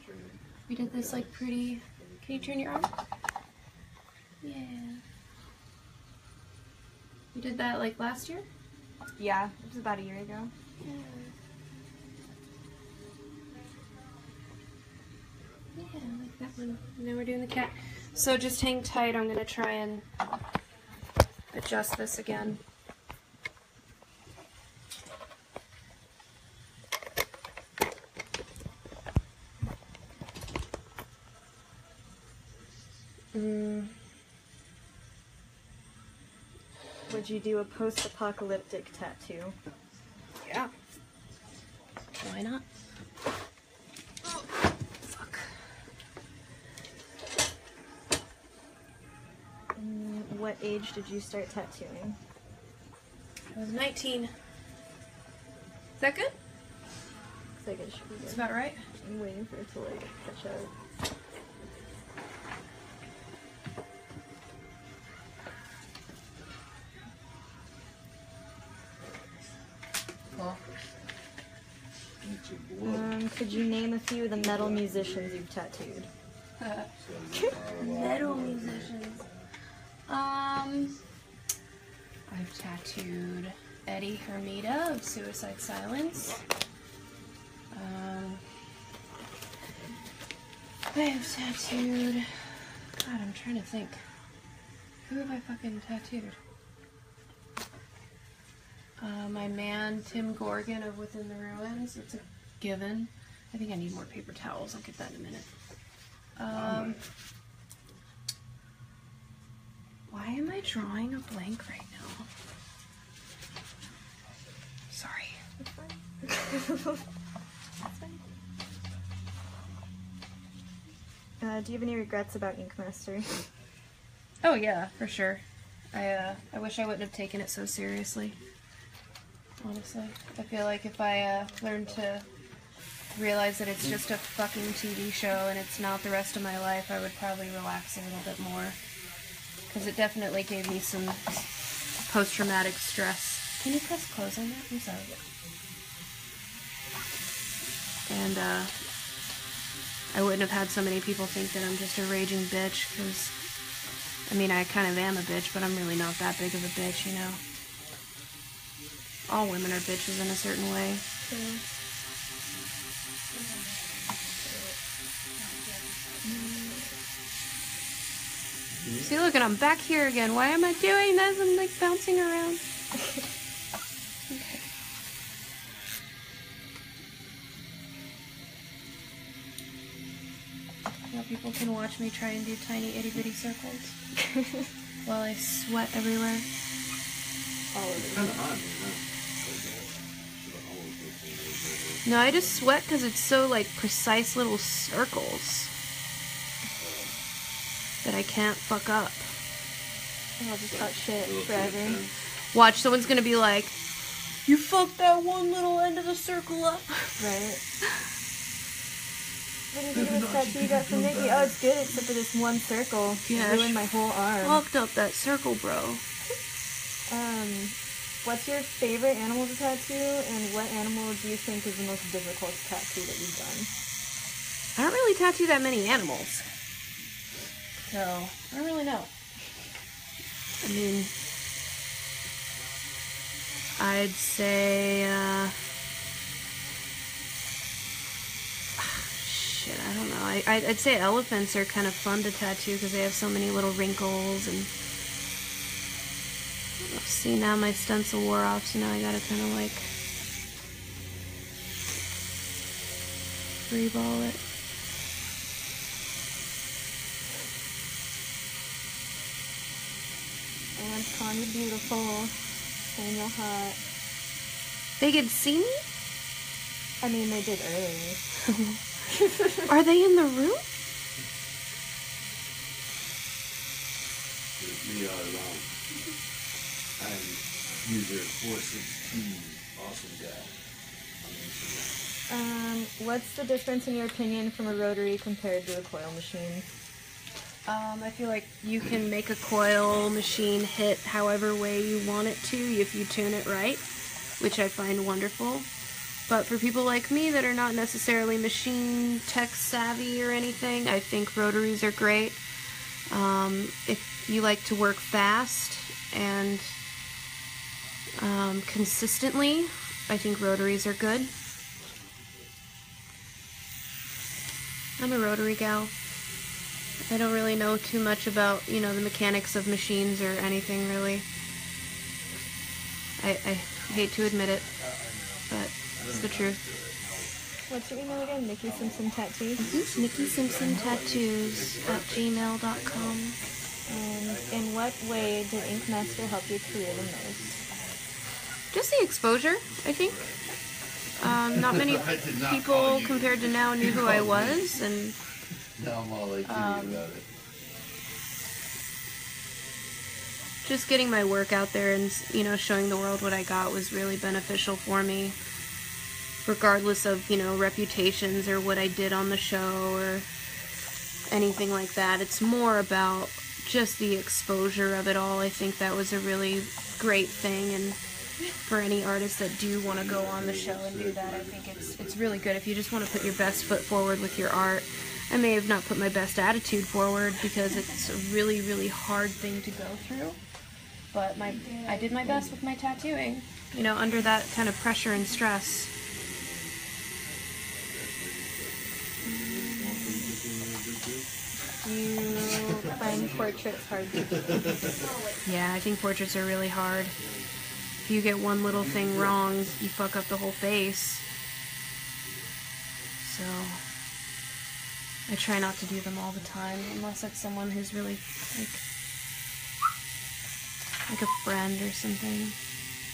we did this like pretty. Can you turn your arm? Yeah. We did that like last year? Yeah, it was about a year ago. Yeah. Yeah, like that one. And then we're doing the cat. So just hang tight. I'm going to try and adjust this again. Would you do a post-apocalyptic tattoo? Yeah. Why not? Oh, fuck. What age did you start tattooing? I was 19. Is that good? Looks like it should be That's good. about right. I'm waiting for it to like catch up. Could you name a few of the metal musicians you've tattooed? Metal musicians. I've tattooed Eddie Hermida of Suicide Silence. I have tattooed. God, I'm trying to think. Who have I fucking tattooed? My man Tim Gorgon of Within the Ruins. It's a given. I think I need more paper towels. I'll get that in a minute. Why am I drawing a blank right now? Sorry. That's fine. That's fine. Do you have any regrets about Ink Master? Oh yeah, for sure. I wish I wouldn't have taken it so seriously. Honestly, I feel like if I learned to realize that it's just a fucking TV show and it's not the rest of my life, I would probably relax a little bit more. Because it definitely gave me some post-traumatic stress. Can you press close on that? I'm sorry. And I wouldn't have had so many people think that I'm just a raging bitch, because, I mean, I kind of am a bitch, but I'm really not that big of a bitch, you know? All women are bitches in a certain way. See, look, and I'm back here again. Why am I doing this? I'm like bouncing around. Okay. Now people can watch me try and do tiny itty bitty circles while I sweat everywhere. Kind of hot, No, I just sweat because it's so like precise little circles that I can't fuck up. I'll just talk shit forever. Watch, someone's gonna be like, "You fucked that one little end of the circle up." Right. What do you think of this tattoo you got from Nikki? Oh, it's good except for this one circle. Yeah, It ruined my whole arm. Fucked up that circle, bro. What's your favorite animal to tattoo, and what animal do you think is the most difficult tattoo that you've done? I don't really tattoo that many animals, so I don't really know. I mean, I'd say, shit, I don't know. I'd say elephants are kind of fun to tattoo because they have so many little wrinkles and. See, now my stencil wore off, so now I gotta kind of like free-ball it. And Tanya beautiful, Daniel hot. They could see me? I mean, they did earlier. Are they in the room? We are user 416, awesome gal on Instagram. What's the difference in your opinion from a rotary compared to a coil machine? I feel like you can make a coil machine hit however way you want it to if you tune it right, which I find wonderful. But for people like me that are not necessarily machine tech savvy or anything, I think rotaries are great. If you like to work fast and consistently, I think rotaries are good. I'm a rotary gal. I don't really know too much about, the mechanics of machines or anything, really. I hate to admit it, but it's the truth. What's your email again? Nikki Simpson Tattoos? Nikki Simpson Tattoos at gmail.com. And in what way did Ink Master help your career the most? Just the exposure, I think. Not many people compared to now knew who I was, and Now I'm all like about it. just getting my work out there and, showing the world what I got was really beneficial for me, regardless of, reputations or what I did on the show or anything like that. It's more about just the exposure of it all. I think that was a really great thing, and for any artists that do want to go on the show and do that, I think it's really good if you just want to put your best foot forward with your art. I may have not put my best attitude forward because it's a really, really hard thing to go through, but I did my best with my tattooing, under that kind of pressure and stress. Do you find portraits hard to do? Yeah, I think portraits are really hard. If you get one little thing wrong, you fuck up the whole face. So I try not to do them all the time, unless it's someone who's really like a friend or something.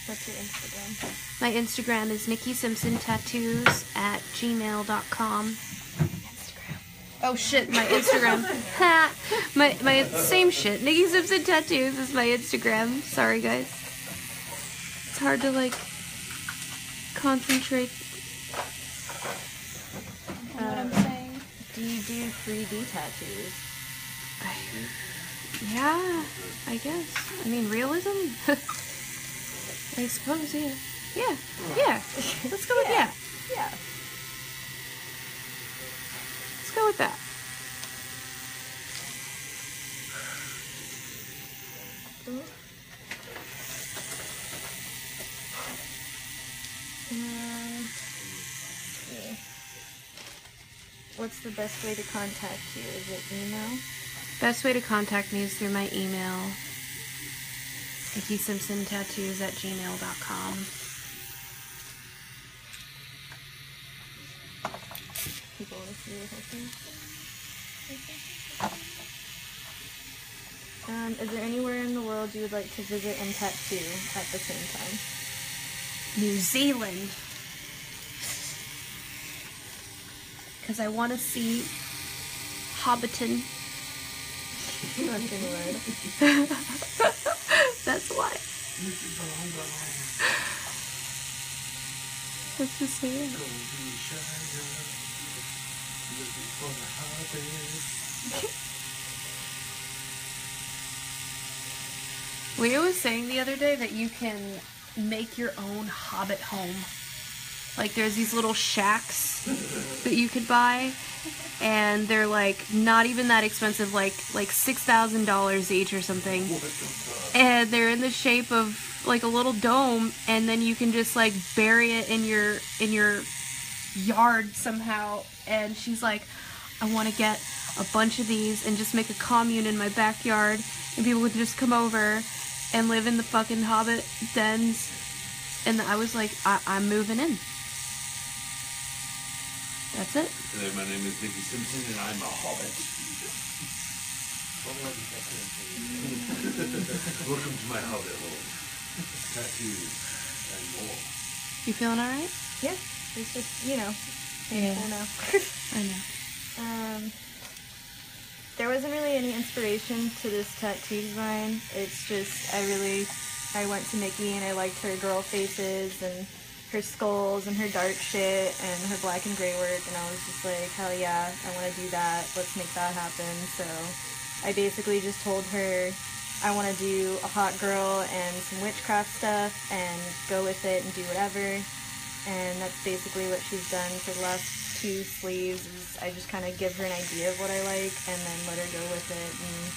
What's your Instagram? My Instagram is Nikki Simpson Tattoos at gmail.com. Oh shit, my Instagram. Ha! My same shit. Nikki Simpson Tattoos is my Instagram. Sorry guys. It's hard to concentrate on what I'm saying. Do you do 3D tattoos? Yeah, I guess. I mean, realism? I suppose, yeah. Yeah. Let's go with yeah. Yeah. Let's go with that. What's the best way to contact you? Is it email? Best way to contact me is through my email, NikkiSimpsonTattoos at gmail.com. People want to see your whole thing. Is there anywhere in the world you would like to visit and tattoo at the same time? New Zealand. Because I want to see Hobbiton. That's in word. That's why. Let's just say it. Leah was saying the other day that you can make your own hobbit home. Like, there's these little shacks that you could buy, and they're not even that expensive, like $6,000 each or something. And they're in the shape of a little dome, and then you can just bury it in your yard somehow. And she's like, I want to get a bunch of these and just make a commune in my backyard, and people would just come over and live in the fucking hobbit dens. And I was like, I'm moving in. That's it. Hello, my name is Nikki Simpson, and I'm a hobbit. Welcome to my hobbit home. Tattoos and more. You feeling alright? Yeah. It's just, Yeah. I know. I know. There wasn't really any inspiration to this tattoo design. It's just, I went to Nikki and I liked her girl faces and her skulls and her dark shit and her black and gray work, and I was just like, hell yeah, I want to do that. Let's make that happen. So I basically just told her I want to do a hot girl and some witchcraft stuff and go with it and do whatever. And that's basically what she's done for the last 2 sleeves. Is I just kind of give her an idea of what I like and then let her go with it. And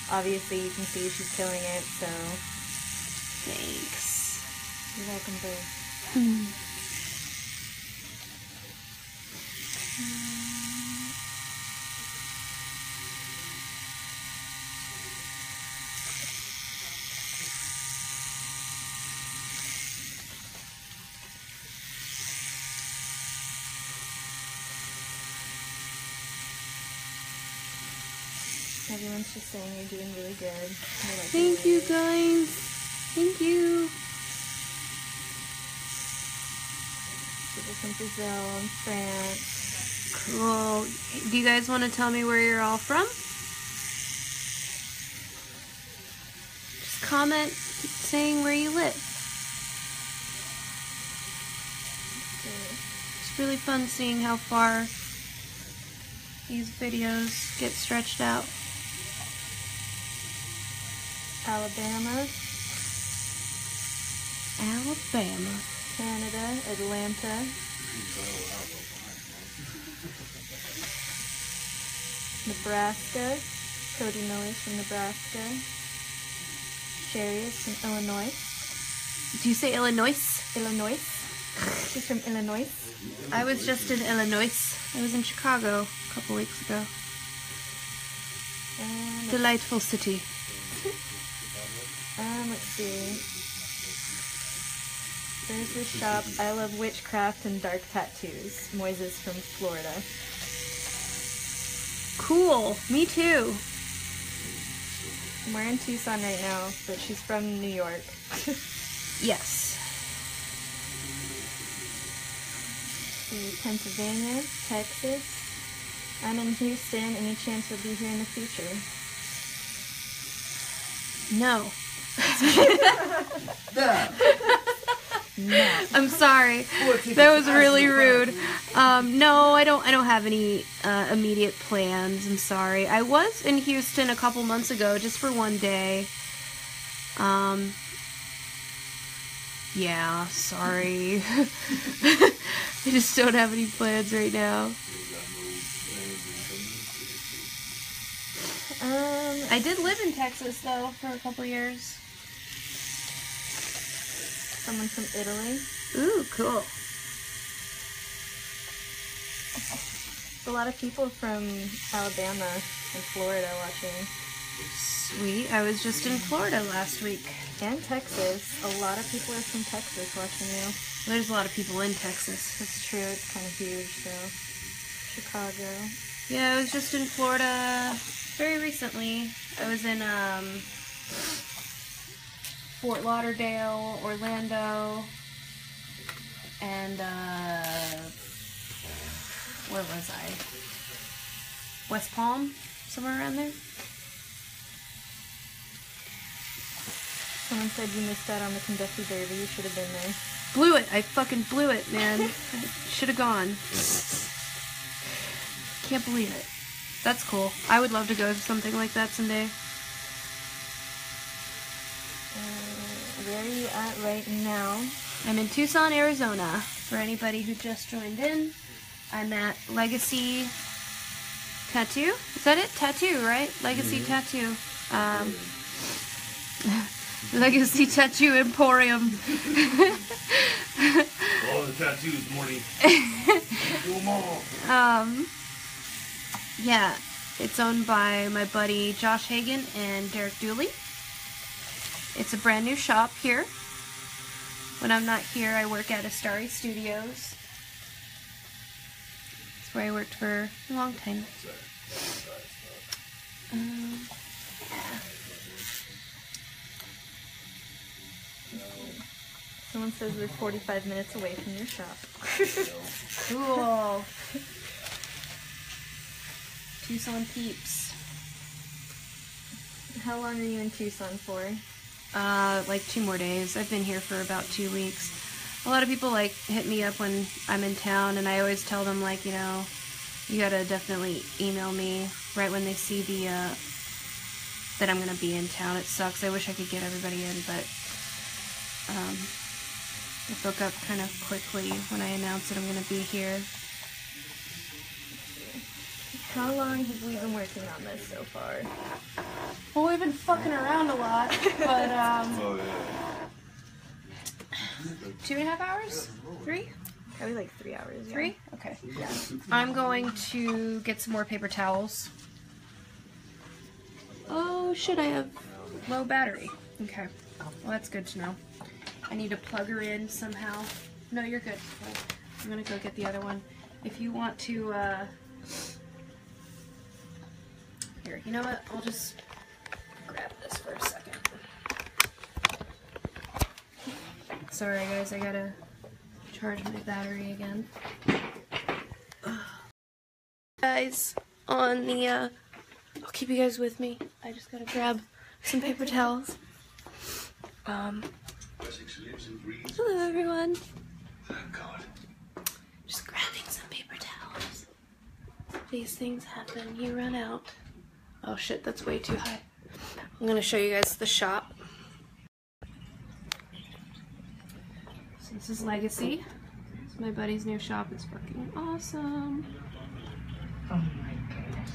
obviously you can see she's killing it, so Thanks. you're welcome, boo. Everyone's just saying you're doing really good. They like Thank your you, ways. guys. Thank you. People from Brazil and France. Cool. Do you guys want to tell me where you're all from? Just comment saying where you live. It's really fun seeing how far these videos get stretched out. Alabama, Alabama. Canada, Atlanta, Nebraska. Cody Miller's from Nebraska. Sherry is from Illinois. Do you say Illinois? Illinois. She's from Illinois. I was just in Illinois. I was in Chicago a couple weeks ago. And Delightful city. let's see. There's this shop. I love witchcraft and dark tattoos. Moises from Florida. Cool. Me too. We're in Tucson right now, but she's from New York. Yes. Pennsylvania, Texas. I'm in Houston. Any chance you'll be here in the future? No. Yeah. No. I'm sorry. That was really rude. No, I don't have any immediate plans. I'm sorry. I was in Houston a couple months ago just for one day. Yeah, sorry. I just don't have any plans right now. I did live in Texas though for a couple years. Someone from Italy. Ooh, cool. A lot of people from Alabama and Florida watching. Sweet. I was just in Florida last week. And Texas. A lot of people are from Texas watching you. There's a lot of people in Texas. It's true, it's kind of huge, so. Chicago. Yeah, I was just in Florida very recently. I was in Fort Lauderdale, Orlando, and where was I? West Palm, somewhere around there. Someone said you missed out on the Kentucky Derby. You should have been there. Blew it. I fucking blew it, man. Should have gone. Can't believe it. That's cool. I would love to go to something like that someday. Where are you at right now? I'm in Tucson, Arizona. For anybody who just joined in, I'm at Legacy Tattoo. Is that it? Tattoo, right? Legacy Tattoo. Legacy Tattoo Emporium. All the tattoos, Morty. Do them all. Yeah, it's owned by my buddy Josh Hagan and Derek Dooley. It's a brand new shop here. When I'm not here, I work at Astari Studios. That's where I worked for a long time. Yeah. Someone says we're 45 minutes away from your shop. Cool. Tucson peeps. How long are you in Tucson for? Like 2 more days. I've been here for about 2 weeks. A lot of people like hit me up when I'm in town, and I always tell them, like, you know, you gotta definitely email me right when they see the that I'm gonna be in town. It sucks. I wish I could get everybody in, but I book up kind of quickly when I announce that I'm gonna be here. How long have we been working on this so far? Well, we've been fucking around a lot, but Oh, yeah. 2.5 hours? 3? Probably like 3 hours. Yeah. 3? Okay. Yeah. I'm going to get some more paper towels. Oh shit, I have low battery. Okay. Well, that's good to know. I need to plug her in somehow. No, you're good. I'm gonna go get the other one. If you want to, here, you know what? I'll just grab this for a second. Sorry guys, I gotta charge my battery again. Guys, on the, I'll keep you guys with me. I just gotta grab some paper towels. Hello everyone. Just grabbing some paper towels. These things happen, you run out. Oh shit, that's way too high. I'm gonna show you guys the shop. So this is Legacy. It's my buddy's new shop. It's fucking awesome. Oh my goodness.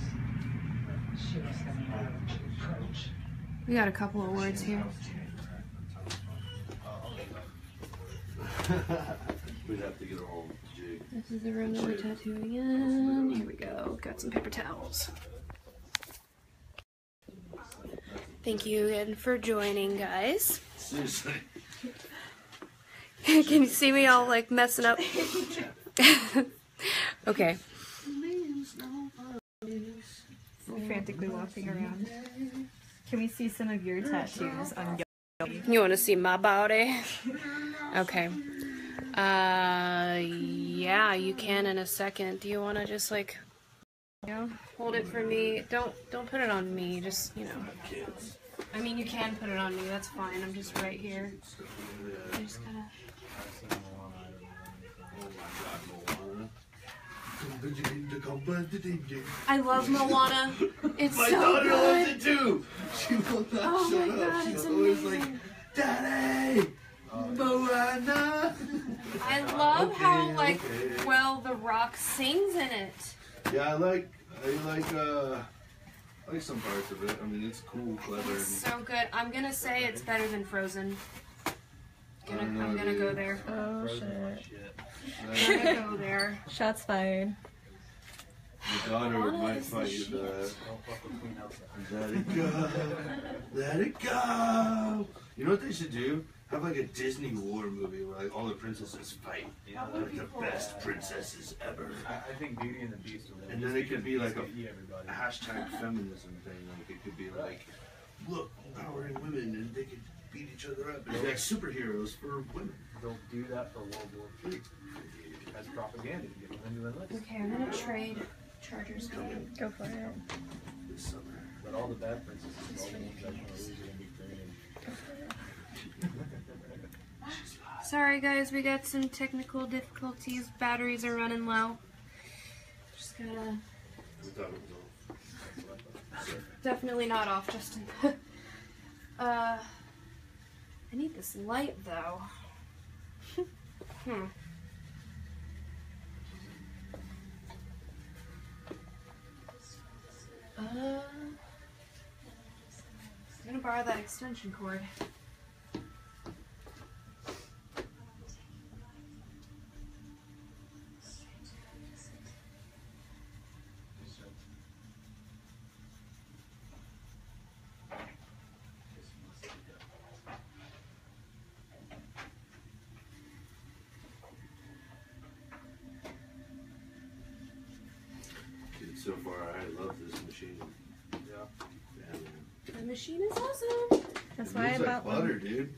She was the man to approach. We got a couple of words here. We'd have to get a whole jig. This is the room that we're tattooing in. Here we go. Got some paper towels. Thank you again for joining, guys. Seriously. Can you see me all like messing up? Okay. Frantically walking around. Can we see some of your tattoos on your? You want to see my body? Okay. Yeah, you can in a second. Do you want to just like, you know, hold it for me? Don't put it on me. Just, you know. I mean, you can put it on me. That's fine. I'm just right here. I just gotta. I love Moana. It's My so daughter good. loves it too. She will not Oh shut my up. God, She's it's always like, amazing. Daddy, Moana. I love how Okay, like okay. well The Rock sings in it. Yeah, I like some parts of it. I mean, it's cool, clever. It's so good. I'm gonna say it's better than Frozen. I don't know, I'm gonna go dude. there. Oh Frozen was shit! shit. I'm gonna go there. Shots fired. My daughter might fight you for that. Don't fuck with Queen Elsa. Let it go. Let it go. You know what they should do? Have like a Disney war movie where like all the princesses fight. Yeah, Like the best princesses ever. I think Beauty and the Beast will win. And then it could be like a eat everybody. hashtag feminism thing. Like it could be like, look, empowering women and they could beat each other up. It's like superheroes for women. They'll do that for World War III as propaganda to get women to enlist. Okay, I'm gonna trade chargers. Go for it. This summer. But all the bad princesses, all the ones that want to lose are gonna be created. Sorry guys, we got some technical difficulties. Batteries are running low. Just gotta. We thought it was all. Definitely not off, Justin. I need this light though. I'm gonna borrow that extension cord. Dude, so far I love this machine. Yeah. Yeah, man. The machine is awesome. That's It why I moves like bought butter, one. dude.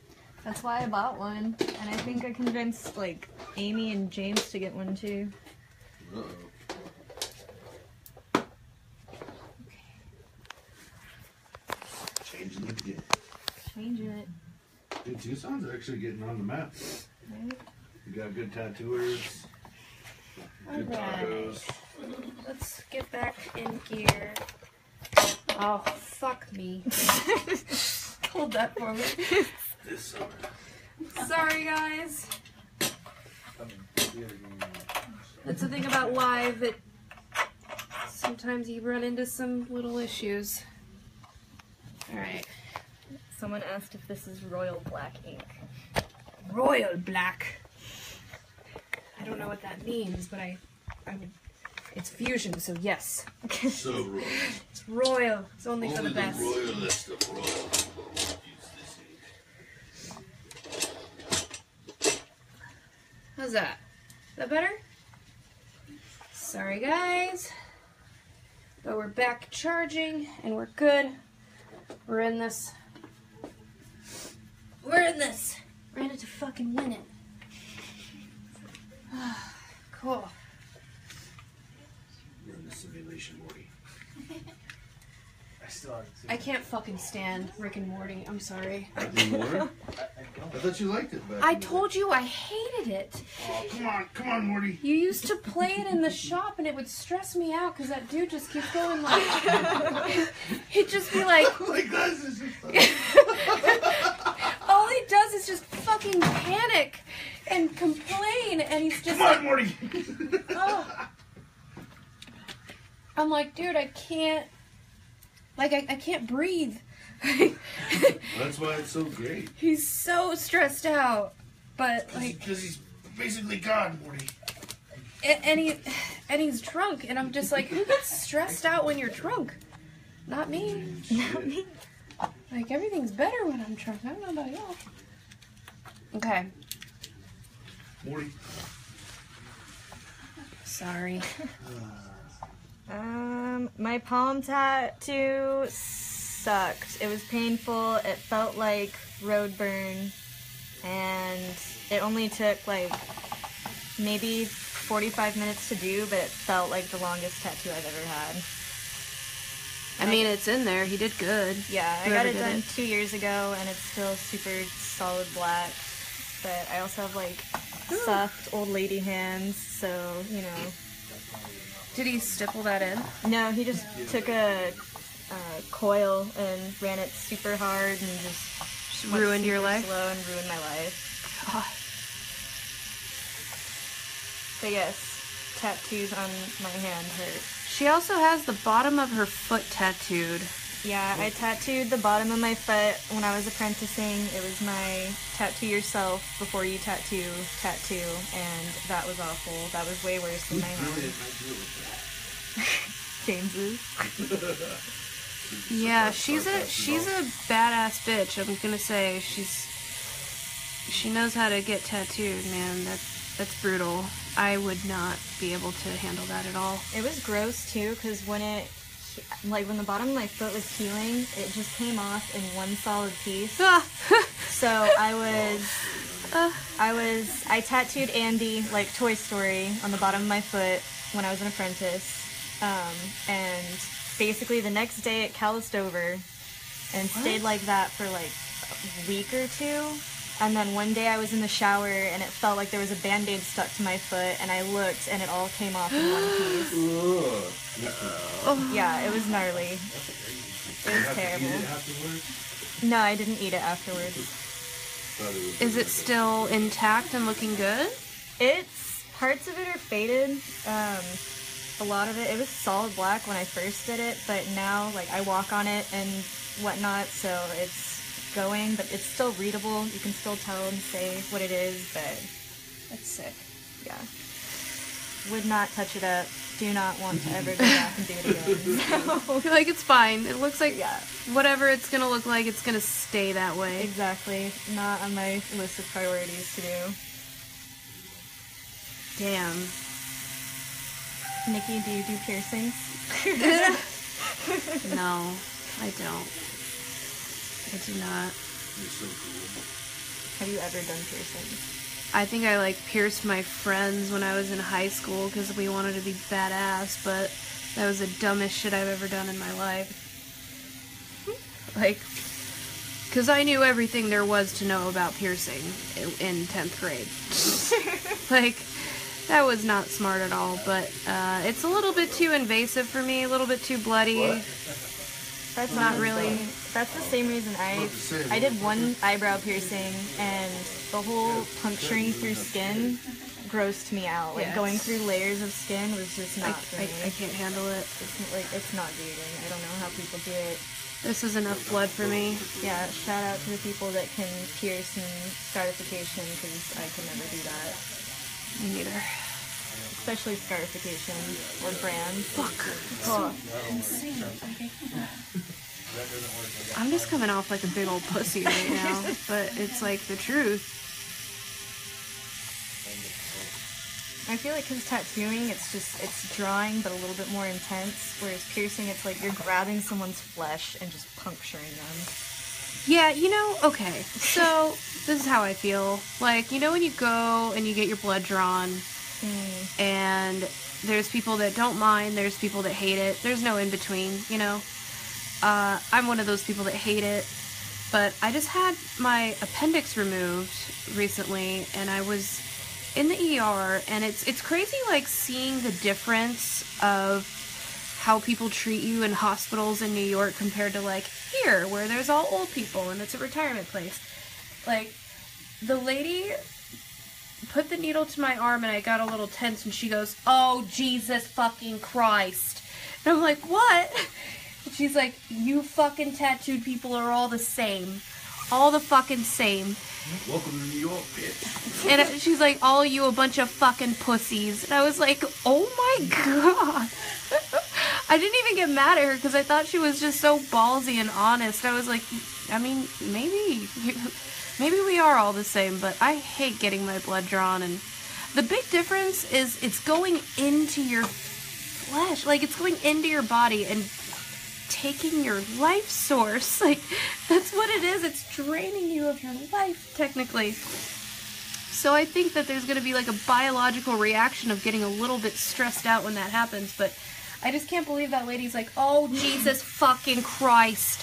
That's why I bought one, and I think I convinced like Amy and James to get one too. Uh-oh. Changing it again. Changing it. Dude, Tucson's actually getting on the map. Right? You got good tattooers. Good Alright. tacos. Let's get back in gear. Oh, fuck me. Hold that for me. This summer. Sorry, guys. That's the thing about live, that sometimes you run into some little issues. Alright. Someone asked if this is royal black ink. Royal black. I don't know what that means, but I would. It's fusion, so yes. So royal. It's royal. It's only for Only the the best. royalist of royal people use this ink. How's that? Is that better? Sorry, guys. But we're back charging, and we're good. We're in this. We're in this. We're in it to fucking win it. Cool. We're in the simulation, Morty. I still haven't seen I can't fucking stand Rick and Morty. I'm sorry. Anymore? I I thought you liked it back I in the told you I hated it. day. Oh, come on, Morty. You used to play it in the shop, and it would stress me out because that dude just keeps going like. He'd just be like. Like this is just All he does is just fucking panic and complain, and he's just Come like. on, Morty. Oh. I'm like, dude, I can't. Like, I can't breathe. That's why it's so great. He's so stressed out, but like, Because he's basically God, Morty. and he's drunk, and I'm just like, who gets stressed out when you're drunk? Not me. Not me. Like, everything's better when I'm drunk. I don't know about y'all. Okay. Morty. Sorry. My palm tattoo sucked. It was painful. It felt like road burn, and it only took like maybe 45 minutes to do, but it felt like the longest tattoo I've ever had. I mean, it's in there. He did good. Yeah, I Whoever got it did done it. 2 years ago, and it's still super solid black. But I also have like soft old lady hands, so you know. Did he stipple that in? No, he just took a coil and ran it super hard and just went Ruined your super life? slow and ruined my life. God. But yes, tattoos on my hand hurt. She also has the bottom of her foot tattooed. Yeah, I tattooed the bottom of my foot when I was apprenticing. It was my tattoo yourself before you tattoo, and that was awful. That was way worse than my hand. James's. Yeah, she's a badass bitch. I'm gonna say she knows how to get tattooed, man. That's brutal. I would not be able to handle that at all. It was gross too, because when when the bottom of my foot was healing, it just came off in one solid piece. Ah. So I tattooed Andy, like Toy Story, on the bottom of my foot when I was an apprentice. And basically the next day it calloused over and stayed like that for like a week or two. And then one day I was in the shower and it felt like there was a Band-Aid stuck to my foot, and I looked and it all came off in one piece. Yeah, it was gnarly. It was terrible. No, I didn't eat it afterwards. Is it still intact and looking good? It's parts of it are faded. A lot of it was solid black when I first did it, but now like I walk on it and whatnot, so it's going, but it's still readable. You can still tell and say what it is, but That's sick. yeah. Would not touch it up. Do not want to ever go back and do it again. I feel like it's fine. It looks like Yeah. whatever it's gonna look like, it's gonna stay that way. Exactly. Not on my list of priorities to do. Damn. Nikki, do you do piercings? No, I don't. I do not. You're so cool. Have you ever done piercings? I think I like pierced my friends when I was in high school because we wanted to be badass, but that was the dumbest shit I've ever done in my life. Like, Because I knew everything there was to know about piercing in 10th grade. Like, that was not smart at all, but it's a little bit too invasive for me, a little bit too bloody. That's not really. That's the same reason I did one eyebrow piercing, and the whole puncturing through skin grossed me out. Like, going through layers of skin was just not for me. I can't handle it. It's not breathing. I don't know how people do it. This is enough blood for me. Yeah, shout out to the people that can pierce and scarification, because I could never do that. Me neither. Especially scarification or brands. Fuck. Oh. I'm just coming off like a big old pussy right now, but it's like the truth. I feel like because tattooing, it's drawing but a little bit more intense, whereas piercing, it's like you're grabbing someone's flesh and just puncturing them. Yeah, you know, okay, so this is how I feel. Like, you know when you go and you get your blood drawn, and there's people that don't mind, there's people that hate it, there's no in-between, you know? I'm one of those people that hate it, but I just had my appendix removed recently, and I was in the ER, and it's crazy, like, seeing the difference of how people treat you in hospitals in New York compared to, like, here, where there's all old people, and it's a retirement place. Like, the lady put the needle to my arm, and I got a little tense, and she goes, "Oh, Jesus fucking Christ." And I'm like, "What?" And she's like, "You fucking tattooed people are all the same. All the fucking same." Welcome to New York, bitch. And she's like, "All you a bunch of fucking pussies." And I was like, oh my god. I didn't even get mad at her because I thought she was just so ballsy and honest. I was like, I mean, maybe we are all the same, but I hate getting my blood drawn. And the big difference is it's going into your flesh. Like, it's going into your body and taking your life source. Like, that's what it is. It's draining you of your life, technically. So I think that there's going to be like a biological reaction of getting a little bit stressed out when that happens, but I just can't believe that lady's like, "Oh, Jesus fucking Christ.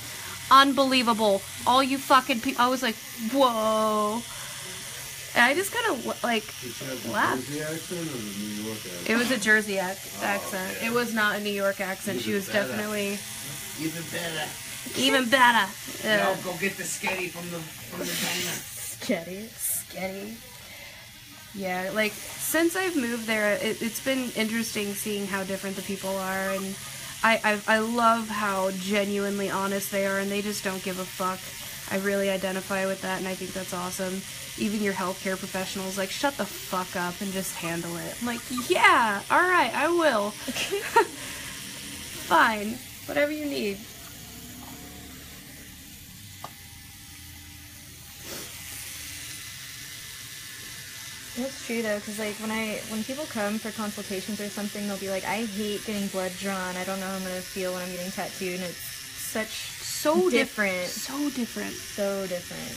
Unbelievable. All you fucking people." I was like, whoa. And I just kind of, like, laughed. Jersey accent or the New York accent? It was a Jersey accent. It was not a New York accent. She was definitely... Even better. Even better. Yo, go get the sketty from the diner. Sketty. Yeah, like, since I've moved there, it's been interesting seeing how different the people are, and I love how genuinely honest they are, and they just don't give a fuck. I really identify with that, and I think that's awesome. Even your healthcare professionals, like, shut the fuck up and just handle it. I'm like, yeah, alright, I will. Fine. Whatever you need. That's true though, because like when people come for consultations or something, they'll be like, "I hate getting blood drawn. I don't know how I'm gonna feel when I'm getting tattooed," and it's so different. So different. So different.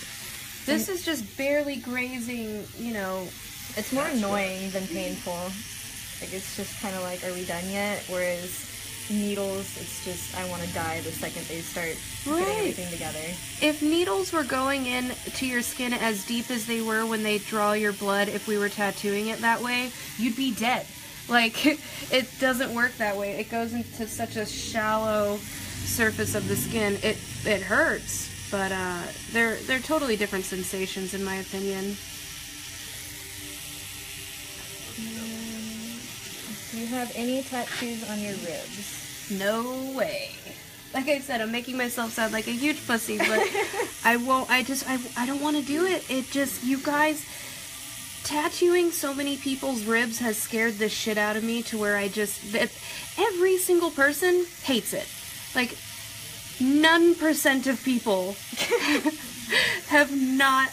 This is just barely grazing, you know. It's more annoying than painful. Like, it's just kind of like, are we done yet? Whereas needles, it's just, I want to die the second they start getting everything together. If needles were going in to your skin as deep as they were when they draw your blood, if we were tattooing it that way, you'd be dead. Like, it doesn't work that way. It goes into such a shallow surface of the skin. It hurts, but they're totally different sensations in my opinion. Do you have any tattoos on your ribs? No way. Like I said, I'm making myself sound like a huge pussy, but I won't. I don't want to do it. It just, you guys, tattooing so many people's ribs has scared the shit out of me to where every single person hates it. Like, 9% of people have not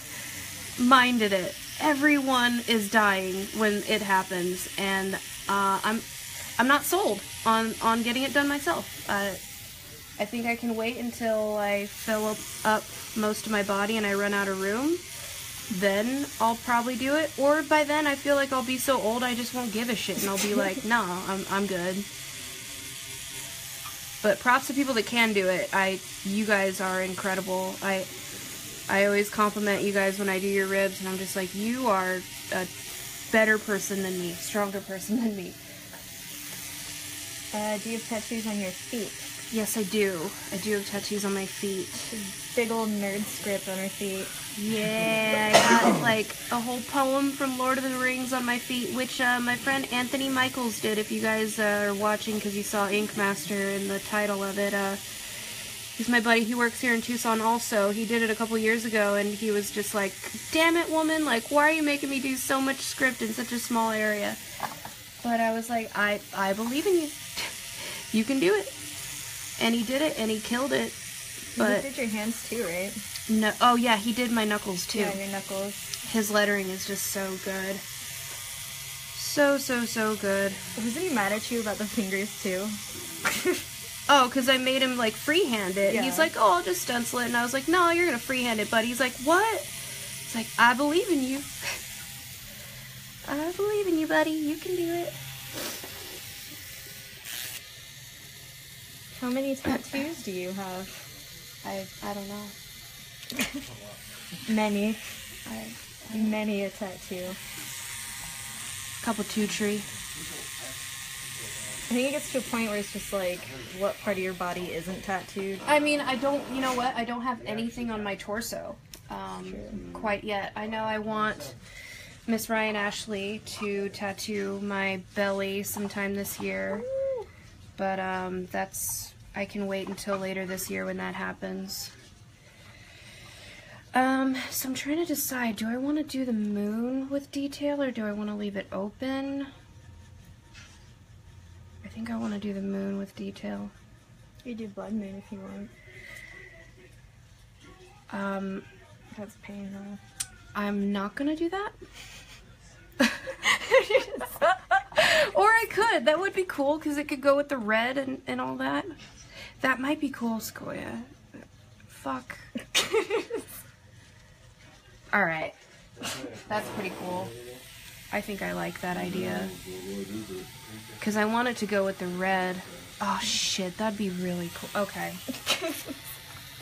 minded it. Everyone is dying when it happens, and I'm not sold on getting it done myself. I think I can wait until I fill up most of my body and I run out of room. Then I'll probably do it. Or by then I feel like I'll be so old I just won't give a shit and I'll be like, no, I'm good. But props to people that can do it. You guys are incredible. I always compliment you guys when I do your ribs, and I'm just like, you are a better person than me, stronger person than me. Do you have tattoos on your feet? Yes, I do. I do have tattoos on my feet. Big old nerd script on her feet. Yeah, I got like a whole poem from Lord of the Rings on my feet, which my friend Anthony Michaels did. If you guys are watching because you saw Ink Master in the title of it, he's my buddy. He works here in Tucson also. He did it a couple years ago, and he was just like, damn it, woman, like, why are you making me do so much script in such a small area? But I was like, I believe in you. You can do it. And he did it, and he killed it. But You did your hands too, right? no, oh yeah, he did my knuckles too. Yeah, your knuckles. His lettering is just so good. So good. Wasn't he mad at you about the fingers too? Oh, because I made him like freehand it. Yeah. He's like, oh, I'll just stencil it. And I was like, no, you're going to freehand it, buddy. He's like, what? It's like, I believe in you. I believe in you, buddy. You can do it. How many tattoos do you have? I don't know. Many. I Many a tattoo. couple 2 tree. I think it gets to a point where it's just like, what part of your body isn't tattooed? I mean, I don't, you know what? I don't have anything on my torso quite yet. I know I want Miss Ryan Ashley to tattoo my belly sometime this year, but I can wait until later this year when that happens. So I'm trying to decide, do I want to do the moon with detail or do I want to leave it open? I think I want to do the moon with detail. You do blood moon if you want. That's pain though. I'm not gonna do that. Or I could. That would be cool because it could go with the red and all that. That might be cool, Sequoia. Fuck. Alright. That's pretty cool. I think I like that idea. Because I want it to go with the red. Oh shit, that'd be really cool. Okay.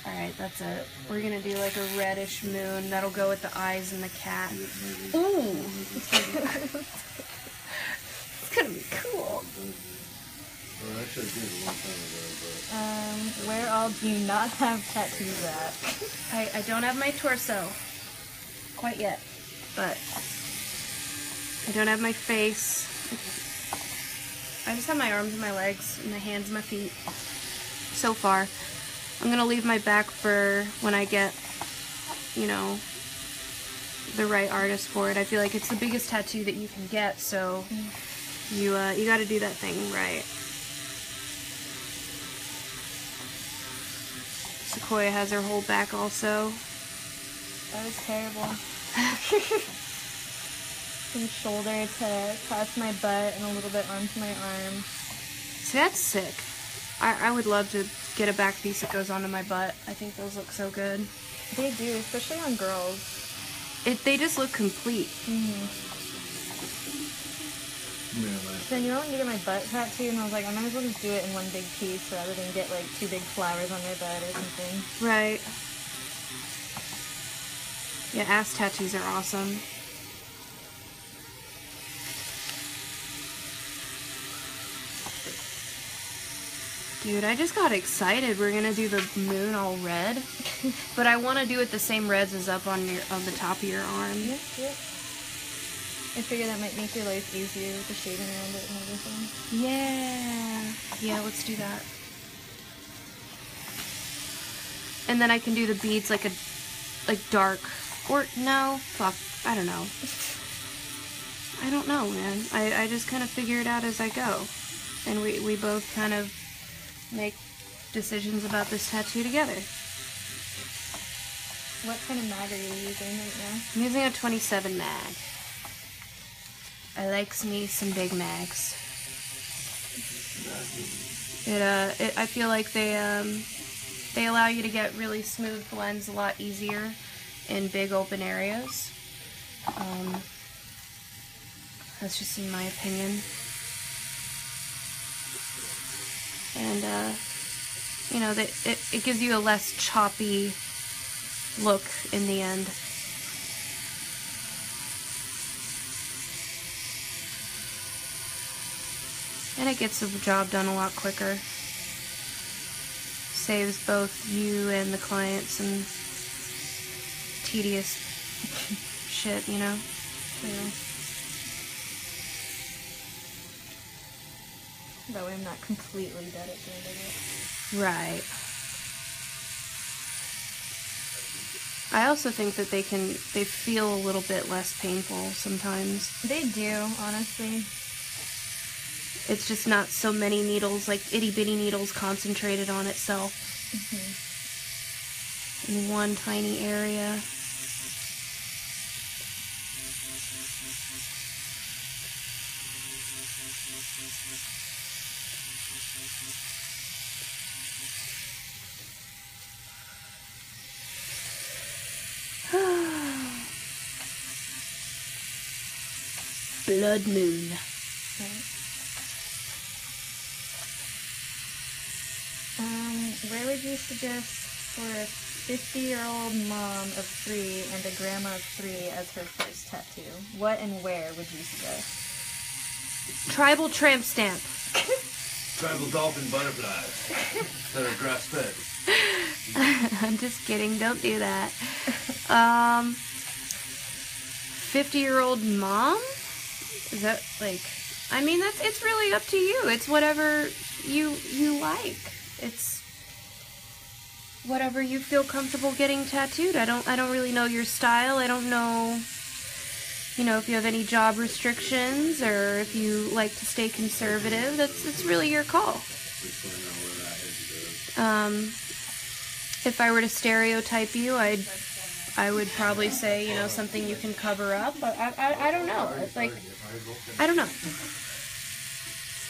Alright, that's it. We're gonna do like a reddish moon. That'll go with the eyes and the cat. Ooh! It's gonna be cool. Well, actually, I did a long time ago, but... Where all do you not have tattoos at? I don't have my torso quite yet, but I don't have my face. I just have my arms and my legs and my hands and my feet so far. I'm gonna leave my back for when I get, you know, the right artist for it. I feel like it's the biggest tattoo that you can get, so you gotta do that thing right. Sequoia has her whole back also. That was terrible. From shoulder to across my butt and a little bit onto my arm. See, that's sick. I would love to get a back piece that goes onto my butt. I think those look so good. They do, especially on girls. They just look complete. Yeah, like, Then you know when you get my butt tattooed, and I was like, I might as well just do it in one big piece rather than get like 2 big flowers on my butt or something. Right. Yeah, ass tattoos are awesome. Dude, I just got excited. We're gonna do the moon all red, but I want to do it the same reds as up on the top of your arm. Yep, yep. I figure that might make your life easier with the shading around it and everything. Yeah. Yeah, let's do that. And then I can do the beads like dark. Or, no, fuck, I don't know. I don't know, man. I just kind of figure it out as I go. And we both kind of make decisions about this tattoo together. What kind of mag are you using right now? I'm using a 27 mag. I likes me some big mags. I feel like they allow you to get really smooth blends a lot easier in big open areas. That's just in my opinion. And, you know, it gives you a less choppy look in the end. And it gets the job done a lot quicker. Saves both you and the client some tedious shit, you know? True. That way I'm not completely dead at the end of it. Right. I also think that they feel a little bit less painful sometimes. They do, honestly. It's just not so many needles, like itty bitty needles concentrated on itself. In one tiny area. Blood moon. Where would you suggest for a 50-year-old mom of 3 and a grandma of 3 as her first tattoo? What and where would you suggest? Tribal tramp stamp. Tribal dolphin butterflies that are grass fed. I'm just kidding, don't do that. 50-year-old mom? Is that like, I mean, it's really up to you. It's whatever you like. It's whatever you feel comfortable getting tattooed. I don't really know your style. I don't know, you know, if you have any job restrictions or if you like to stay conservative. It's really your call. If I were to stereotype you, I would probably say, you know, something you can cover up, but I don't know. It's like, I don't know.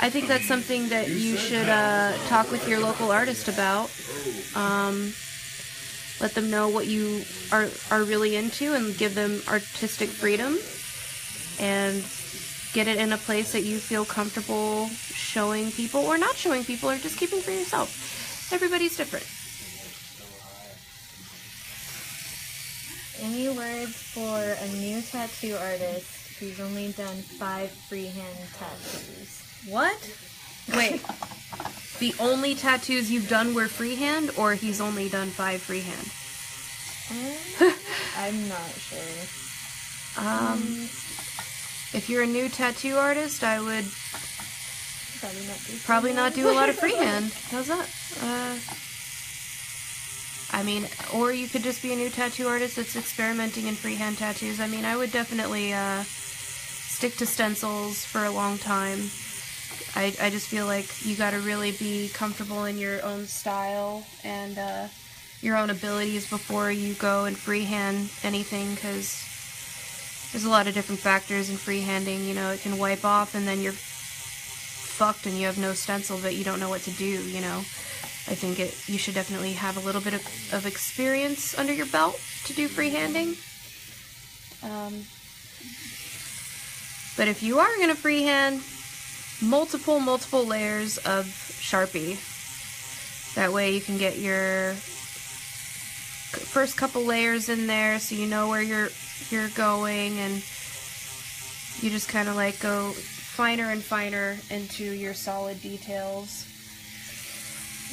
I think that's something that you should talk with your local artist about. Let them know what you are really into and give them artistic freedom. And get it in a place that you feel comfortable showing people or not showing people or just keeping for yourself. Everybody's different. Any words for a new tattoo artist who's only done 5 freehand tattoos? What? Wait. The only tattoos you've done were freehand, or he's only done 5 freehand? I'm not sure. If you're a new tattoo artist, I would Probably not do a lot of freehand. How's that? I mean, or you could just be a new tattoo artist that's experimenting in freehand tattoos. I mean, I would definitely stick to stencils for a long time. I just feel like you gotta really be comfortable in your own style and your own abilities before you go and freehand anything, because there's a lot of different factors in freehanding. You know, it can wipe off and then you're fucked and you have no stencil, but you don't know what to do, you know. I think you should definitely have a little bit of experience under your belt to do freehanding. But if you are going to freehand, multiple layers of Sharpie. That way you can get your first couple layers in there so you know where you're going, and you just kind of like go finer and finer into your solid details.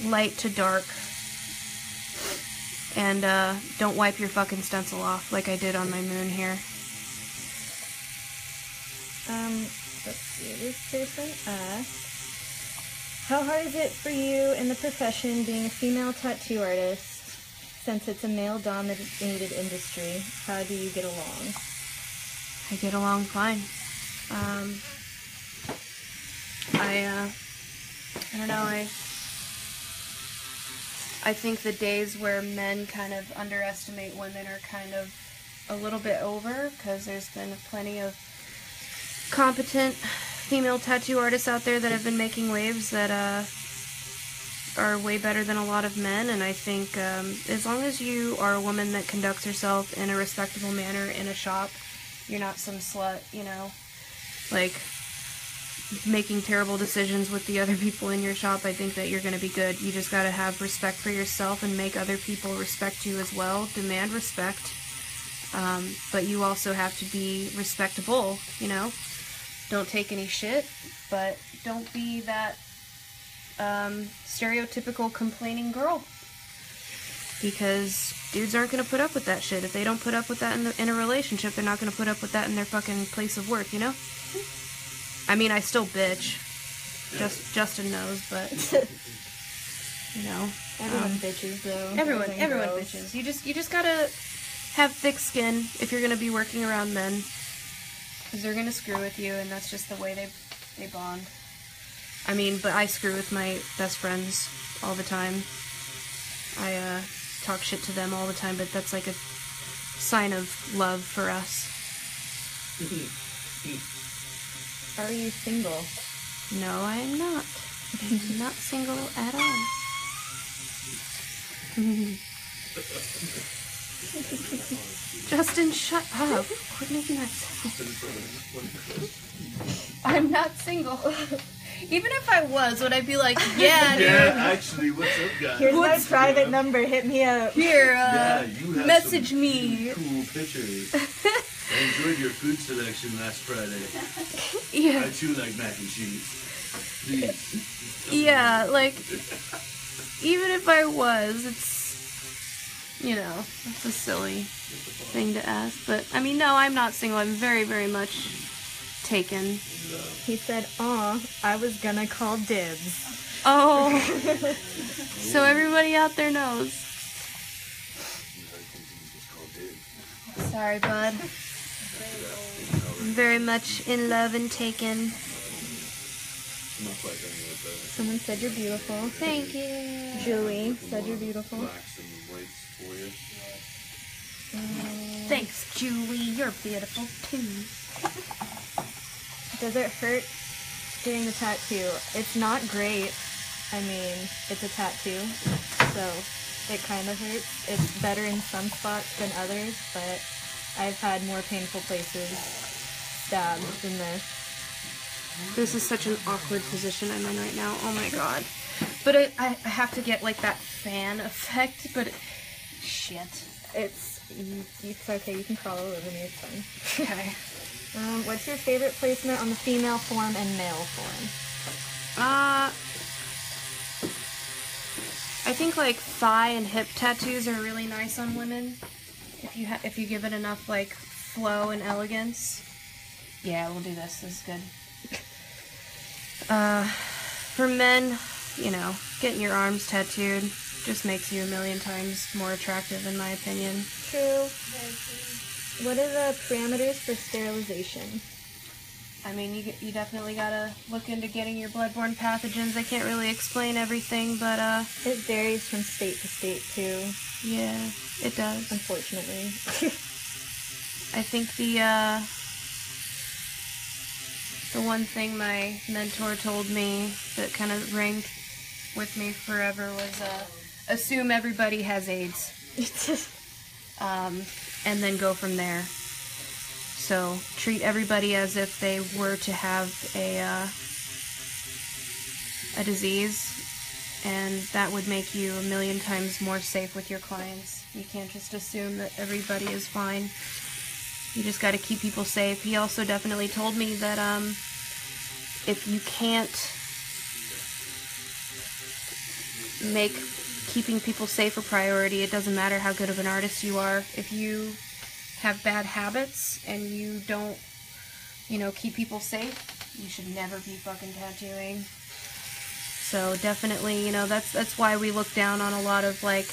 Light to dark. And don't wipe your fucking stencil off like I did on my moon here. Let's see, this person asked, how hard is it for you in the profession being a female tattoo artist, since it's a male-dominated industry? How do you get along? I get along fine. I don't know, I think the days where men kind of underestimate women are kind of a little bit over, because there's been plenty of competent female tattoo artists out there that have been making waves that are way better than a lot of men. And I think as long as you are a woman that conducts herself in a respectable manner in a shop, you're not some slut, you know. Like, making terrible decisions with the other people in your shop, I think that you're going to be good. You just got to have respect for yourself and make other people respect you as well. Demand respect. But you also have to be respectable, you know? Don't take any shit, but don't be that stereotypical complaining girl. Because dudes aren't going to put up with that shit. If they don't put up with that in a relationship, they're not going to put up with that in their fucking place of work, you know? I mean, I still bitch. Justin knows, but you know, Everyone bitches though. everyone Girls. bitches. You just gotta have thick skin if you're gonna be working around men, because they're gonna screw with you, and that's just the way they bond. I mean, but I screw with my best friends all the time. I talk shit to them all the time, but that's like a sign of love for us. Are you single? No, I am not. I'm not single at all. Justin, shut up. Quit making that sound. I'm not single. Even if I was, would I be like, yeah, dude, Yeah, actually, what's up, guys? Here's my private number. Hit me up. here, Yeah, you have message some me. Cool pictures. I enjoyed your food selection last Friday. Yeah, I too like mac and cheese. Please. yeah, like, even if I was, it's, you know, it's a silly thing to ask. But, I mean, no, I'm not single. I'm very, very much taken. He said, "Aw, I was gonna call dibs." Oh, so everybody out there knows. Sorry, bud. I'm very much in love and taken. Someone said you're beautiful. Thank you. Julie said you're beautiful. Blacks and whites for you. Thanks, Julie. You're beautiful too. Does it hurt getting the tattoo? It's not great. I mean, it's a tattoo, so it kind of hurts. It's better in some spots than others, but I've had more painful places stabbed than this. This is such an awkward position I'm in right now. Oh my god. But I have to get like that fan effect, but shit. It's okay. You can crawl all over me. It's fine. Okay. What's your favorite placement on the female form and male form? I think like thigh and hip tattoos are really nice on women if you give it enough like flow and elegance. Yeah, we'll do this. This is good. For men, you know, getting your arms tattooed just makes you a million times more attractive, in my opinion. True. What are the parameters for sterilization? I mean, you definitely gotta look into getting your bloodborne pathogens. I can't really explain everything, but It varies from state to state too, yeah, it does. unfortunately. I think the one thing my mentor told me that kind of rang with me forever was assume everybody has AIDS, and then go from there. So treat everybody as if they were to have a disease, and that would make you a million times more safe with your clients. You can't just assume that everybody is fine. You just got to keep people safe. He also definitely told me that if you can't make keeping people safe a priority, it doesn't matter how good of an artist you are. If you have bad habits and you don't, you know, keep people safe, you should never be fucking tattooing. So definitely, you know, that's why we look down on a lot of like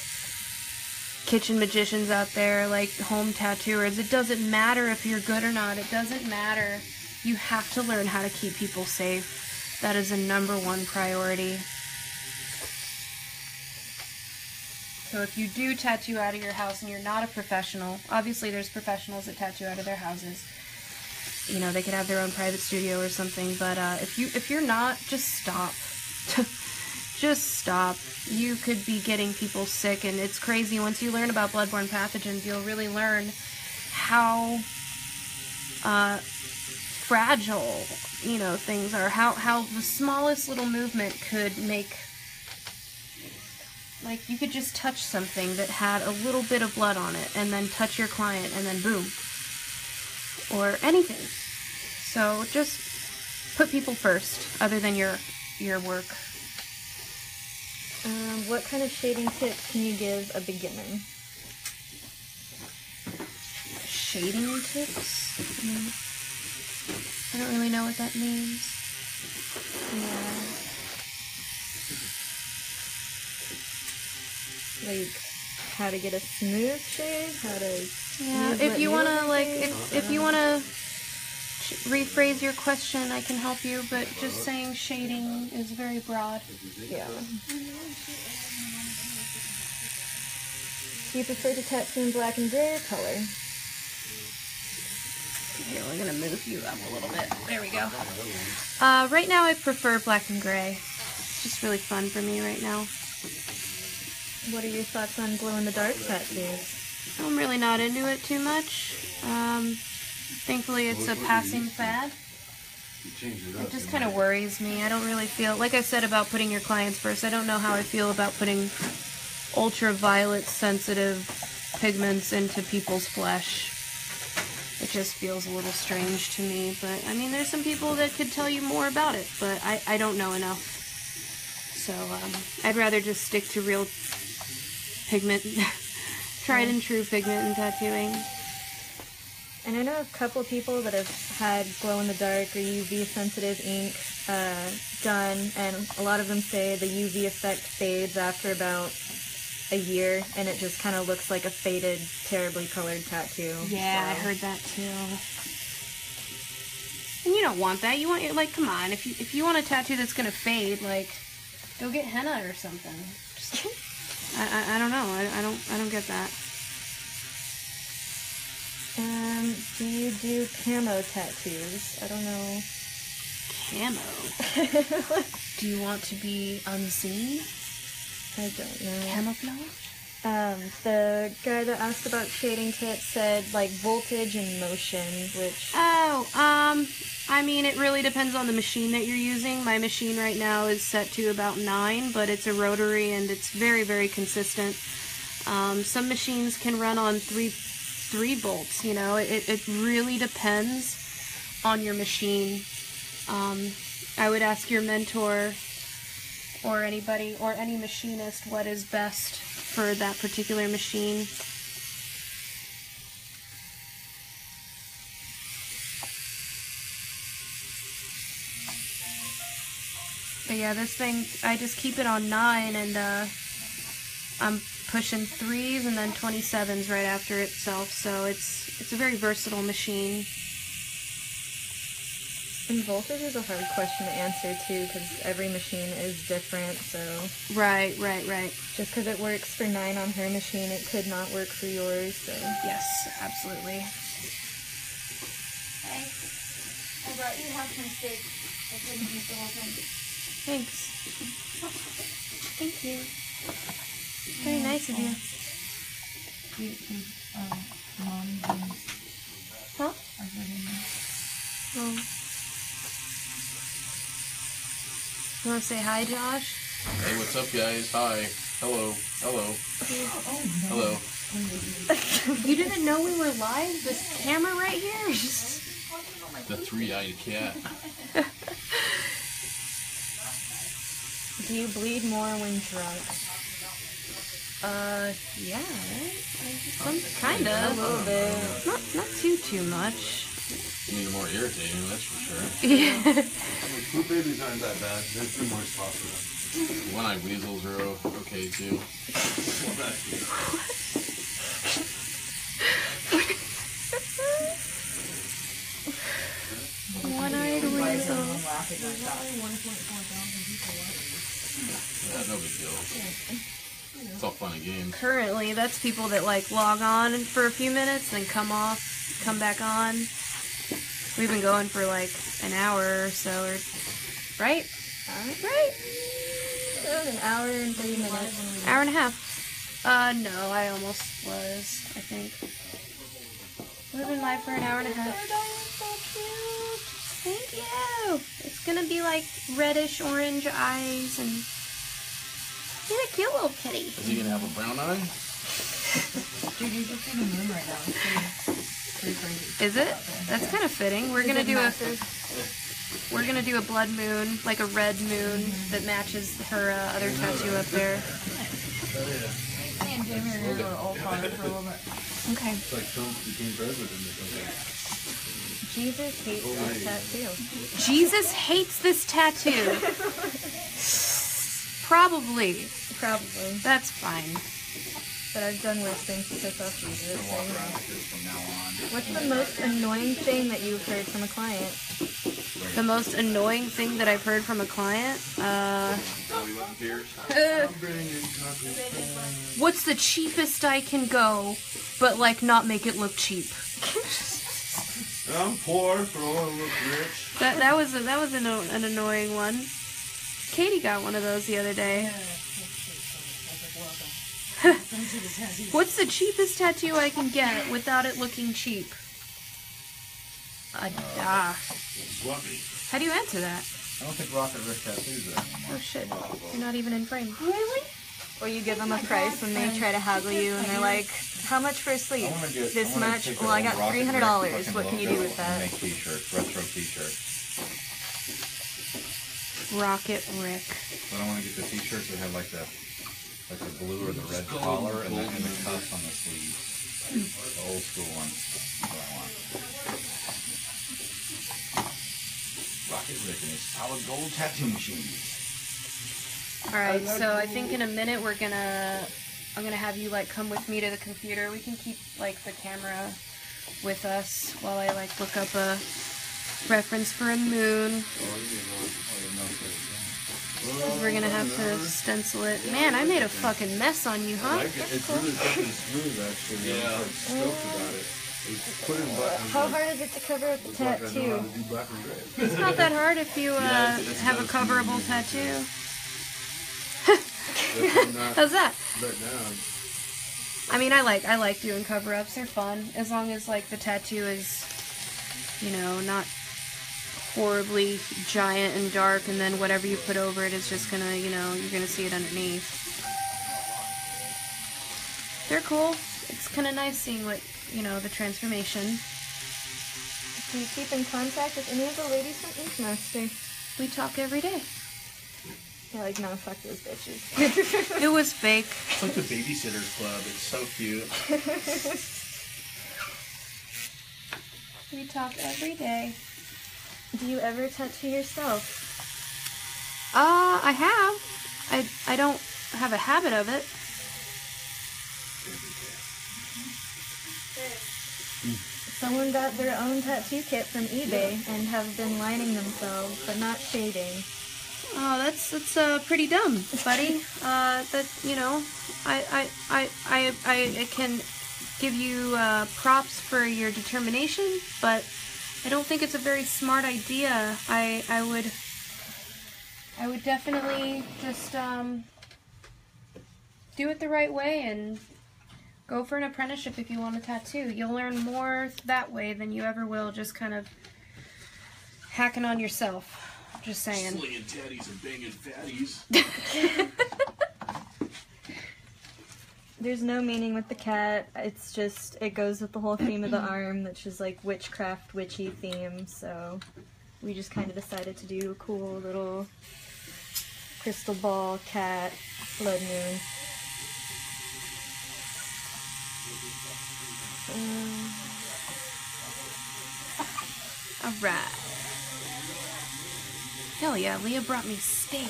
kitchen magicians out there, like home tattooers. It doesn't matter if you're good or not. It doesn't matter. You have to learn how to keep people safe. That is a #1 priority. So if you do tattoo out of your house and you're not a professional, obviously there's professionals that tattoo out of their houses. You know, they could have their own private studio or something, but if you're not, just stop. Just stop. You could be getting people sick, and it's crazy. Once you learn about bloodborne pathogens, you'll really learn how fragile you know, things are. How the smallest little movement could make, like, you could just touch something that had a little bit of blood on it, and then touch your client, and then boom. Or anything. So just put people first, other than your work. What kind of shading tips can you give a beginner? Shading tips? I don't really know what that means. Yeah. Like, how to get a smooth shade? How to... Yeah, if you want to, like, if you want to rephrase your question, I can help you, but just saying shading is very broad. Yeah. Do you prefer to tattoo in black and gray or color? Here, we're going to move you up a little bit. There we go. Right now I prefer black and gray. It's just really fun for me right now. What are your thoughts on glow-in-the-dark tattoos? I'm really not into it too much. Thankfully it's a passing fad. It just kind of worries me. I don't really feel, like I said about putting your clients first, I don't know how I feel about putting ultraviolet sensitive pigments into people's flesh. It just feels a little strange to me, but I mean, there's some people that could tell you more about it, but I don't know enough. So I'd rather just stick to real pigment, tried and true pigment in tattooing. And I know a couple of people that have had glow-in-the-dark or UV-sensitive ink done, and a lot of them say the UV effect fades after about a year, and it just kind of looks like a faded, terribly colored tattoo. Yeah, I heard that too. And you don't want that. You want, like, come on, if you want a tattoo that's gonna fade, like, go get henna or something. Just, I don't know. I don't get that. Do you do camo tattoos? I don't know. Camo? Do you want to be unseen? I don't know. Camouflage? The guy that asked about shading tips said, like, voltage and motion, which... Oh, I mean, it really depends on the machine that you're using. My machine right now is set to about 9, but it's a rotary and it's very, very consistent. Some machines can run on 3 volts, you know. It really depends on your machine. I would ask your mentor or anybody or any machinist what is best for that particular machine. But yeah, this thing, I just keep it on 9, and I'm pushing 3s and then 27s right after itself, so it's a very versatile machine. And voltage is a hard question to answer too, because every machine is different, so... Right. Just because it works for 9 on her machine, it could not work for yours, so... Yes, absolutely. Hey, I brought you some steak. I couldn't eat the whole thing. Thanks. Thank you. Very nice of you. Huh? Oh. You want to say hi, Josh? Hey, what's up, guys? Hi. Hello. Hello. You didn't know we were live? This camera right here? The three-eyed cat. Do you bleed more when drunk? Yeah, right? Kind of. A little bit. Not too much. You need more irritating, that's for sure. Yeah. Blue babies aren't that bad. They're too more possible. One-eyed weasels are okay, too. One-eyed weasel. Yeah, no big deal. It's all fun and games. Currently, that's people that, like, log on for a few minutes, then come off, come back on. We've been going for, like, an hour or so, right? Right? An hour and 30 minutes. Hour and a half. No, I almost was, I think. We've been live for an hour and a half. Thank you. It's gonna be like reddish orange eyes and he's a cute little kitty. Is he gonna have a brown eye? Dude, you just see the moon right now. It's pretty crazy. Is it? That's kind of fitting. We're gonna do a blood moon, like a red moon that matches her other tattoo up there. Me and Jamie are gonna go to Old Father for a little bit. Okay. It's like Trump became president or something. Jesus hates this tattoo. Jesus hates this tattoo. Probably. Probably. That's fine. But I've done worse things to piss off Jesus. Walk around with this from now on. What's the most annoying thing that you've heard from a client? The most annoying thing that I've heard from a client, what's the cheapest I can go, but like not make it look cheap? I'm poor, but I want to look rich. That was an annoying one. Katie got one of those the other day. What's the cheapest tattoo I can get without it looking cheap? How do you answer that? I don't think Rocket Rick tattoos it anymore. Oh shit, you're not even in frame. Really? Or you give them a price when they try to haggle you and they're like, how much for a sleeve? This much? Well, I got $300. What can you do with that? Make t-shirts, retro t-shirts. Rocket Rick. But I want to get the t-shirts that have like the blue or the red collar and the cuffs on the sleeves. The old school ones. That's what I want. Rocket Rick and his solid gold tattoo machines. Alright, so I think in a minute I'm gonna have you like come with me to the computer. We can keep like the camera with us while I like look up a reference for a moon. We're gonna have to stencil it. Man, I made a fucking mess on you, huh? It's really fucking smooth, actually. Yeah. I'm quite stoked about it. How hard is it to cover up the tattoo? It's not that hard if you have a coverable tattoo. How's that? I mean, I like doing cover-ups. They're fun as long as like the tattoo is, you know, not horribly giant and dark, and then whatever you put over it is just gonna, you know, you're gonna see it underneath. They're cool. It's kind of nice seeing what, you know, the transformation. Do you keep in contact with any of the ladies from Ink Master? We talk every day. Yeah, like, no, fuck those bitches. It was fake. It's like the Babysitter's Club. It's so cute. We talk every day. Do you ever tattoo yourself? I have. I don't have a habit of it. Someone got their own tattoo kit from eBay and have been lining themselves, but not shading. Oh, that's pretty dumb, buddy. That, you know, I can give you props for your determination, but I don't think it's a very smart idea. I would definitely just do it the right way and go for an apprenticeship if you want a tattoo. You'll learn more that way than you ever will just kind of hacking on yourself. Just saying. Slinging tatties and banging fatties. There's no meaning with the cat. It's just, it goes with the whole theme of the arm, which is like witchcraft, witchy theme. So we just kind of decided to do a cool little crystal ball cat blood moon. Alright. Hell yeah, Leah brought me steak.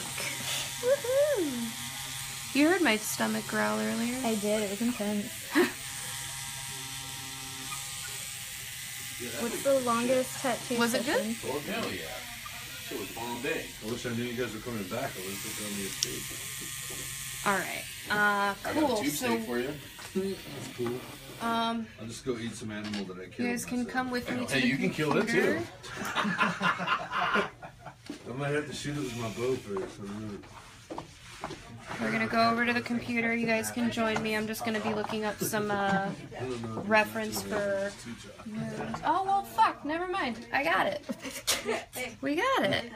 Woohoo! You heard my stomach growl earlier. I did, it was intense. What's the longest tattoo Was it session? good? Hell yeah. It was a long day. I wish I knew you guys were coming back. I wish you told me a steak. Alright. I got a Cool. tube steak for you. That's cool. I'll just go eat some animal that I killed. You guys can come with me to Hey, the you can kill it computer. too. I might have to shoot it with my bow first. We're gonna go over to the computer. You guys can join me. I'm just gonna be looking up some reference for. Oh well, fuck. Never mind. I got it. We got it.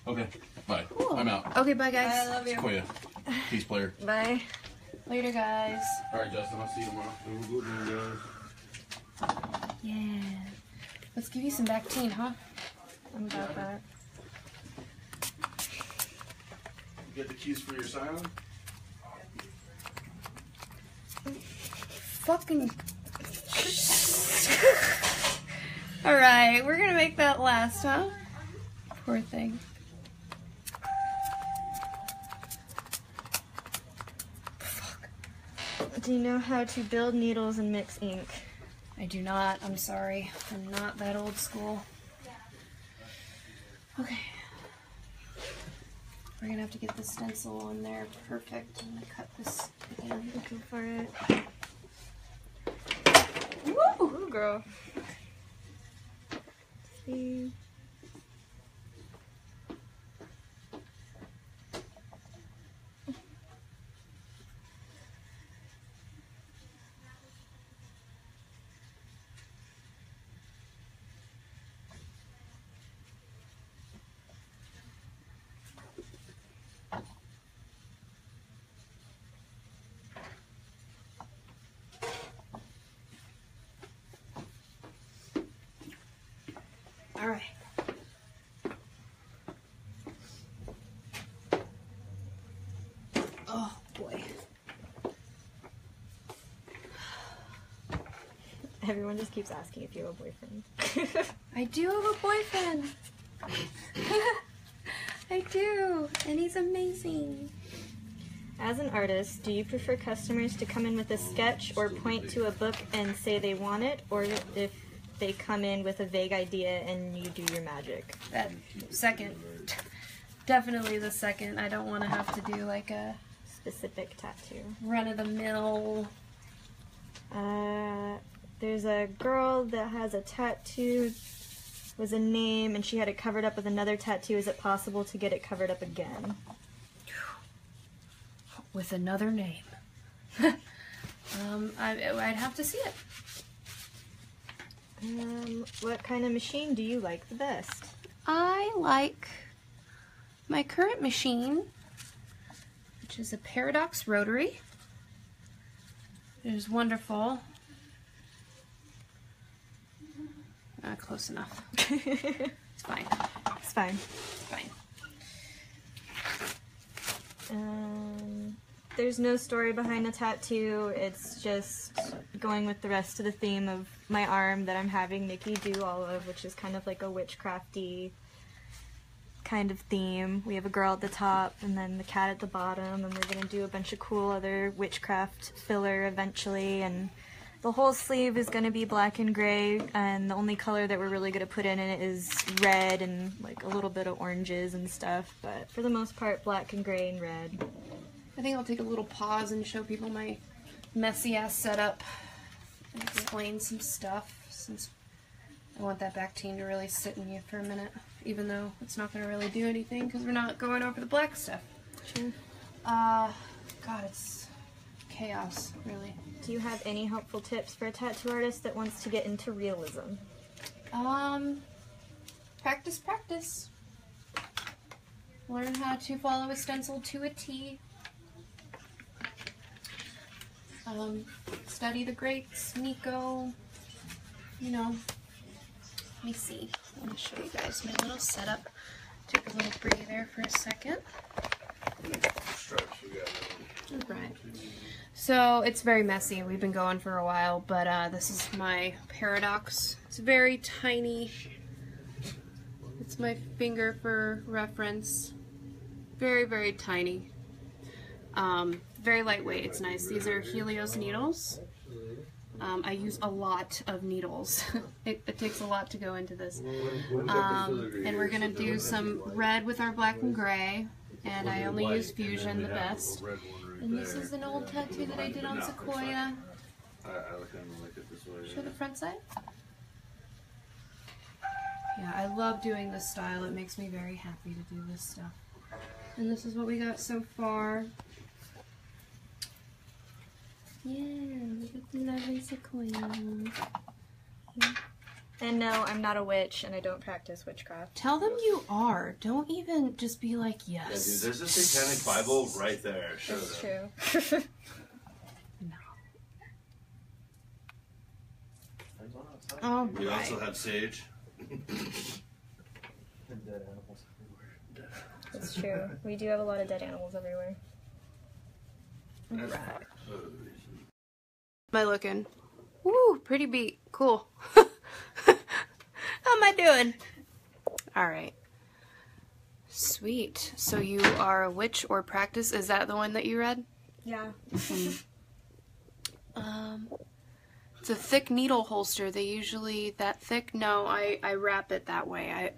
Okay. Bye. Cool. I'm out. Okay, bye guys. I love you. Sequoia. Peace, player. Bye. Later, guys. All right, Justin. I'll see you tomorrow. Yeah. Let's give you some Bactine, huh? I'm about that. You get the keys for your Scion? Fucking. Alright, we're gonna make that last, huh? Poor thing. Do you know how to build needles and mix ink? I do not. I'm sorry. I'm not that old school. Okay. We're gonna have to get the stencil on there. Perfect. I'm gonna cut this again. Go for it. Woo! Ooh, girl. See. All right. Oh boy. Everyone just keeps asking if you have a boyfriend. I do have a boyfriend. I do, and he's amazing. As an artist, do you prefer customers to come in with a sketch or point to a book and say they want it, or if they come in with a vague idea and you do your magic? That second. Definitely the second. I don't want to have to do like a Specific tattoo. run-of-the-mill. There's a girl that has a tattoo with a name, and she had it covered up with another tattoo. Is it possible to get it covered up again? With another name. I'd have to see it. What kind of machine do you like the best? I like my current machine, which is a Paradox Rotary. It is wonderful. Close enough. It's fine. It's fine. It's fine. There's no story behind the tattoo. It's just going with the rest of the theme of my arm that I'm having Nikki do all of, which is kind of like a witchcrafty kind of theme. We have a girl at the top and then the cat at the bottom, and we're going to do a bunch of cool other witchcraft filler eventually, and the whole sleeve is going to be black and gray, and the only color that we're really going to put in it is red and like a little bit of oranges and stuff, but for the most part black and gray and red. I think I'll take a little pause and show people my messy ass setup and explain some stuff, since I want that Bactine to really sit in you for a minute, even though it's not going to really do anything because we're not going over the black stuff. Sure. God, it's chaos, really. Do you have any helpful tips for a tattoo artist that wants to get into realism? Practice, practice. Learn how to follow a stencil to a T. Study the greats, Nico, you know. Let me see. Let me show you guys my little setup. Take a little breather for a second. Alright. So, it's very messy. We've been going for a while, but this is my Paradox. It's very tiny. It's my finger for reference. Very, very tiny. Very lightweight. It's nice. These are Helios needles. I use a lot of needles. It takes a lot to go into this. And we're going to do some red with our black and gray. And I only use Fusion the best. And this is an old tattoo that I did on Sequoia. Show the front side. Yeah, I love doing this style. It makes me very happy to do this stuff. And this is what we got so far. Yeah, look at the lovely sequoia. And no, I'm not a witch, and I don't practice witchcraft. Tell them you are. Don't even just be like, Yeah, yes. dude, there's a satanic Bible right there. Show That's them. true. No. Oh, We also have sage. And dead animals everywhere. It's true. We do have a lot of dead animals everywhere. That's Am I looking? Woo, pretty beat. Cool. How am I doing? Alright. Sweet. So you are a witch or practice? Is that the one that you read? Yeah. It's a thick needle holster. They usually, that thick? No, I wrap it that way.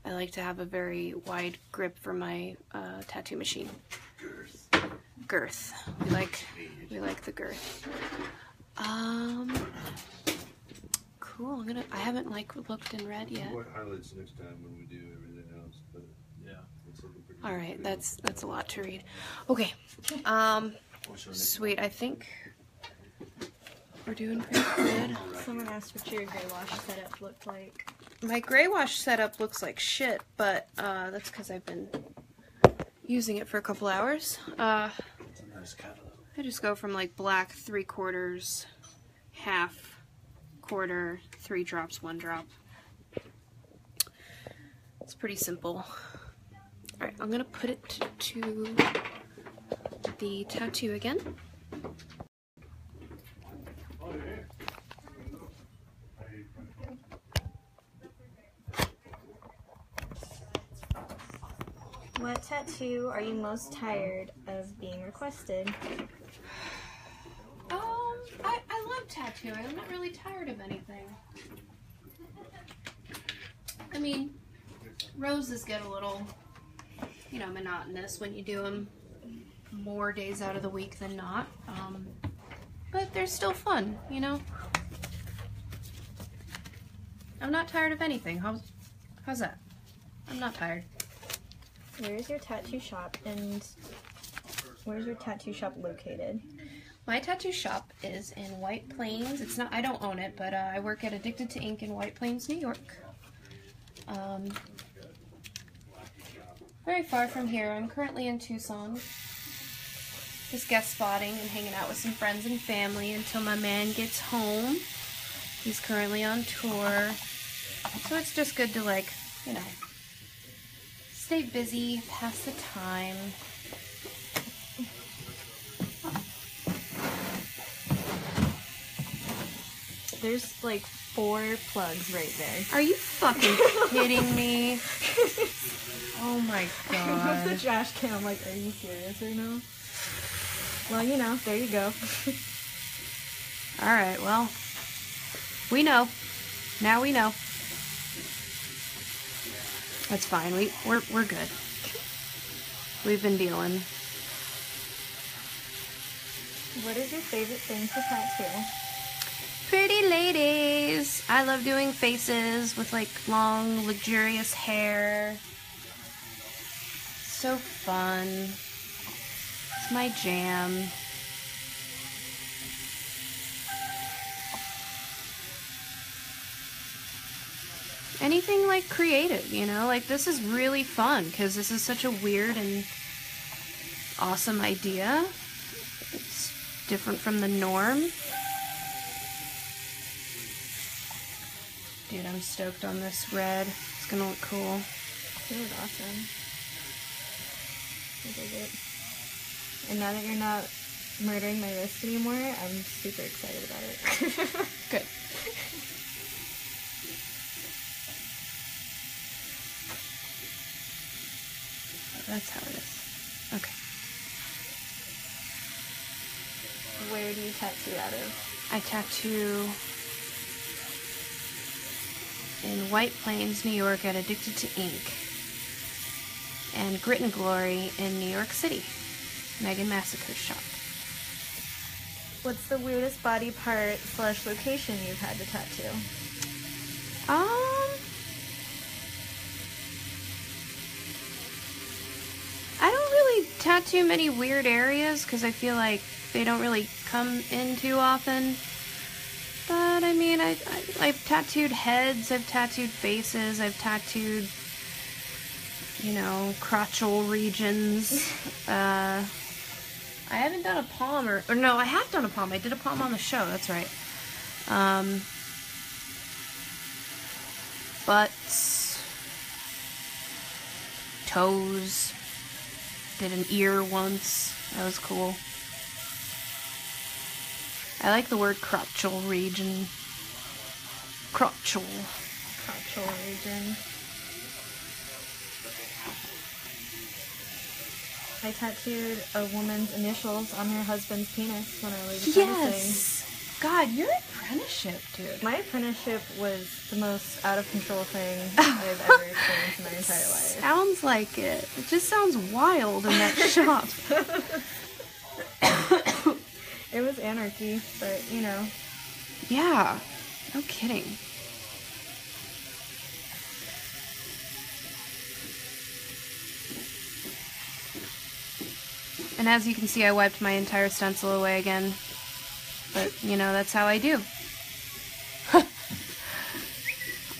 I like to have a very wide grip for my tattoo machine. Girth. We like the girth. Cool. I haven't looked and read yet. More highlights next time when we do everything else, but Yeah. it's looking pretty All right, good. that's a lot to read. Okay. Sweet. I think we're doing pretty good. Someone asked what your gray wash setup looked like. My gray wash setup looks like shit, but that's because I've been using it for a couple hours. It's a nice catalog. I just go from like black 3/4, half, quarter, 3 drops, 1 drop. It's pretty simple. Alright, I'm gonna put it to the tattoo again. What tattoo are you most tired of being requested? I love tattooing. I'm not really tired of anything. I mean, roses get a little, monotonous when you do them more days out of the week than not. But they're still fun, you know? I'm not tired of anything. How's that? I'm not tired. Where's your tattoo shop, and where's your tattoo shop located? My tattoo shop is in White Plains. I don't own it, but I work at Addicted to Ink in White Plains, New York. Very far from here. I'm currently in Tucson. Just guest spotting and hanging out with some friends and family until my man gets home. He's currently on tour. So it's just good to, stay busy, pass the time. There's 4 plugs right there. Are you fucking kidding me? Oh my I the god. trash can. I'm like, are you serious right now? Well, there you go. Alright, well, we know. Now we know. That's fine. We're good. We've been dealing. What is your favorite thing to tattoo? Pretty ladies. I love doing faces with long, luxurious hair. So fun. It's my jam. Anything creative, this is really fun because this is such a weird and awesome idea. It's different from the norm. Dude, I'm stoked on this red. It's gonna look cool. It was awesome. I dig it. And now that you're not murdering my wrist anymore, I'm super excited about it. Good. That's how it is. Okay. Where do you tattoo out of? I tattoo in White Plains, New York at Addicted to Ink. And Grit and Glory in New York City. Megan Massacre's shop. What's the weirdest body part / location you've had to tattoo? I don't really tattoo many weird areas because I feel like they don't really come in too often. But I mean, I've tattooed heads, I've tattooed faces, I've tattooed, you know, crotchal regions. I haven't done a palm, or no, I have done a palm. I did a palm on the show, that's right. Butts, toes, did an ear once. That was cool. I like the word crotchal region. Crotchal. Crotchal region. I tattooed a woman's initials on her husband's penis when I was apprenticing. Yes! God, your apprenticeship, dude. My apprenticeship was the most out of control thing I've ever experienced in my entire life. Sounds like it. It just sounds wild in that shop. It was anarchy, but you know. Yeah, no kidding. And as you can see, I wiped my entire stencil away again. But, you know, that's how I do.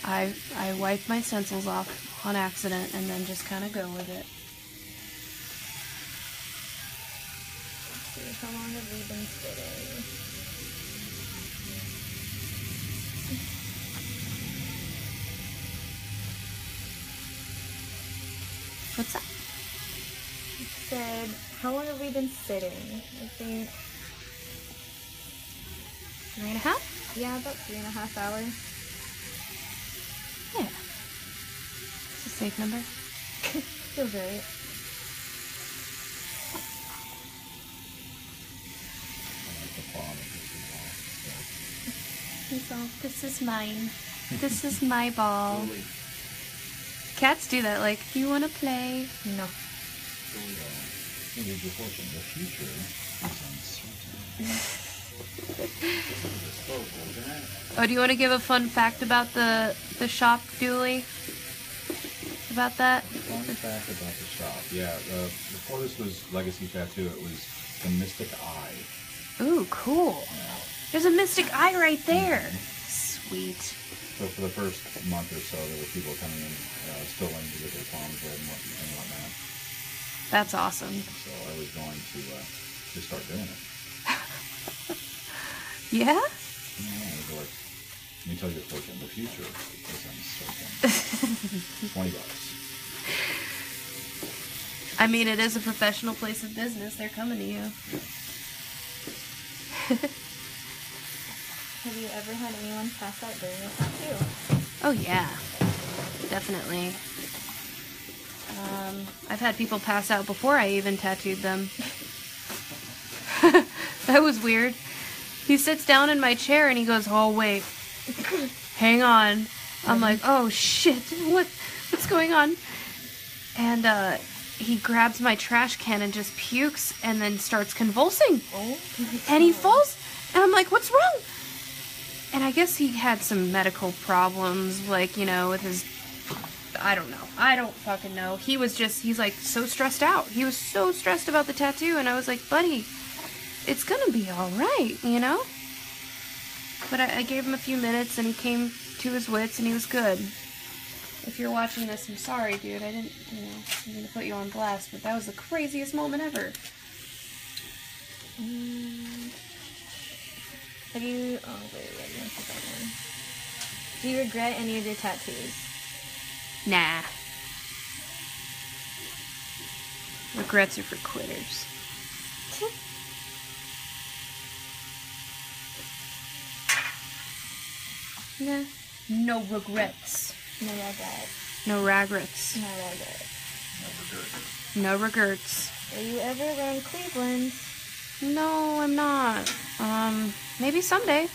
I wipe my stencils off on accident and then just kind of go with it. Let's see, how long have we been sitting? What's that? It said, how long have we been sitting? I think 3.5? yeah, about 3.5 hours. Yeah. It's a safe number. Feels right. So, this is mine. This is my ball. Cats do that, like, do you want to play? No. Maybe before in the future is uncertain. Oh, do you want to give a fun fact about the shop, Dooley? About that? Fun fact about the shop. Yeah, before this was Legacy Tattoo, it was the Mystic Eye. Ooh, cool. Yeah. There's a mystic eye right there. Sweet. So for the first month or so, there were people coming in, still wanting to get their palms read and whatnot. That's awesome. So I was going to just start doing it. Yeah? Yeah, I was like, let me tell you a fortune. The future is uncertain. $20. I mean, it is a professional place of business. They're coming to you. Have you ever had anyone pass out during a tattoo? Oh, yeah. Definitely. I've had people pass out before I even tattooed them. That was weird. He sits down in my chair and he goes, oh, wait. Hang on. I'm like, oh, shit. What's going on? And, he grabs my trash can and just pukes and then starts convulsing. Oh. And he falls. And I'm like, what's wrong? And I guess he had some medical problems, like, you know, with his... I don't know. I don't fucking know. He's like so stressed out. He was so stressed about the tattoo, and I was like, buddy, it's gonna be alright, you know? But I gave him a few minutes, and he came to his wits, and he was good. If you're watching this, I'm sorry, dude. I didn't mean to put you on blast, but that was the craziest moment ever. Have you... Oh, wait, I didn't put that one. Do you regret any of your tattoos? Nah. Regrets are for quitters. Nah. No regrets. No regret. No regrets. No regret. No regrets. Are you ever around Cleveland? No, I'm not. Maybe someday.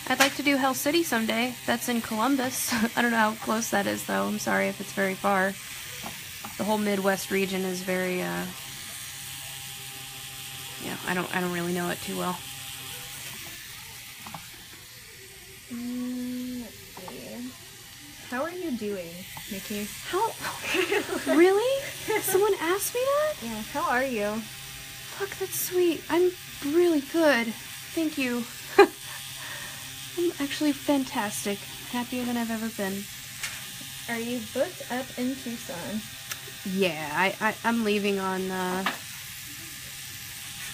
I'd like to do Hell City someday. That's in Columbus. I don't know how close that is, though. I'm sorry if it's very far. The whole Midwest region is very, yeah, I don't really know it too well. Let's see. How are you doing, Nikki? How? Really? Someone asked me that? Yeah, how are you? fuck, that's sweet. I'm really good. Thank you. I'm actually fantastic. Happier than I've ever been. Are you booked up in Tucson? Yeah, I'm leaving on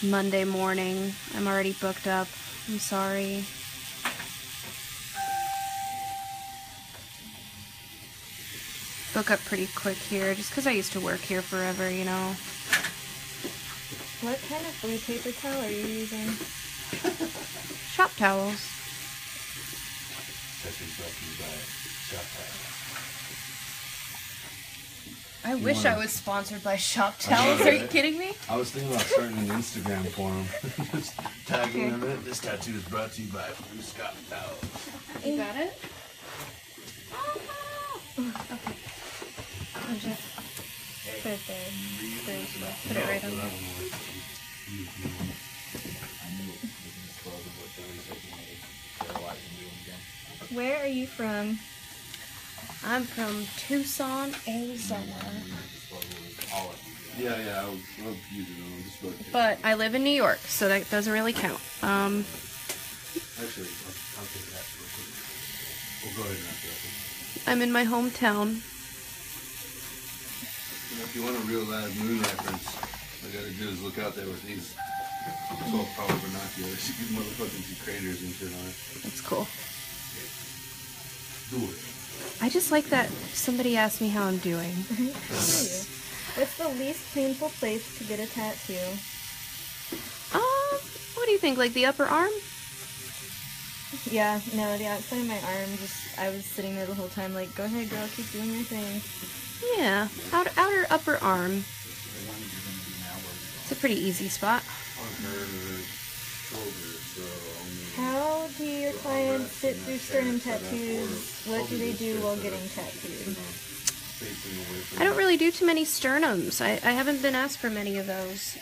Monday morning. I'm already booked up. I'm sorry. Book up pretty quick here, just because I used to work here forever, you know. What kind of blue paper towel are you using? Shop towels. That's brought to you by Shop Towels. I wish I was sponsored by Shop Towels. Are you kidding me? I was thinking about starting an Instagram for him. Just tagging them in it. This tattoo is brought to you by Blue Shop Towels. You got it? Okay. Just Put it there. put it right on there. Where are you from? I'm from Tucson, Arizona. Yeah, I'll use it on just about. But I live in New York, so that doesn't really count. Actually, I'll take that real quick. We'll go ahead and after that. I'm in my hometown. If you want a real live moon reference, all you gotta do is look out there with these 12 power binoculars. You can motherfucking see craters and shit on it. That's cool. Do it. I just like that somebody asked me how I'm doing. What's the least painful place to get a tattoo? What do you think? Like the upper arm? Yeah, no, the outside of my arm, I was sitting there the whole time like, go ahead girl, keep doing your thing. Yeah, outer upper arm. It's a pretty easy spot. On her shoulder, so How do your clients sit through sternum tattoos? What do they do while getting tattooed? I don't really do too many sternums. I haven't been asked for many of those.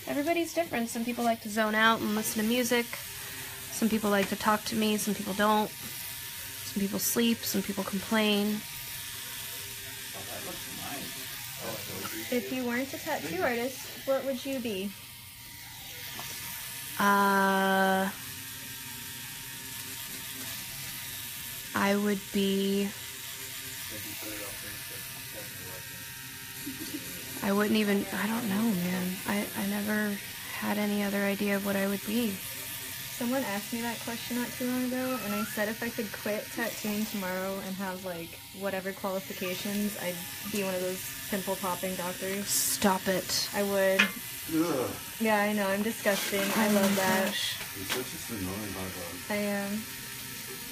Everybody's different. Some people like to zone out and listen to music. Some people like to talk to me. Some people don't. Some people sleep. Some people complain. If you weren't a tattoo artist, what would you be? I would be... I wouldn't even... I don't know, man. I never had any other idea of what I would be. Someone asked me that question not too long ago, and I said if I could quit tattooing tomorrow and have, like, whatever qualifications, I'd be one of those pimple-popping doctors. Stop it. I would. ugh. Yeah, I know, I'm disgusting. I love that. It's just annoying hot dog. I am.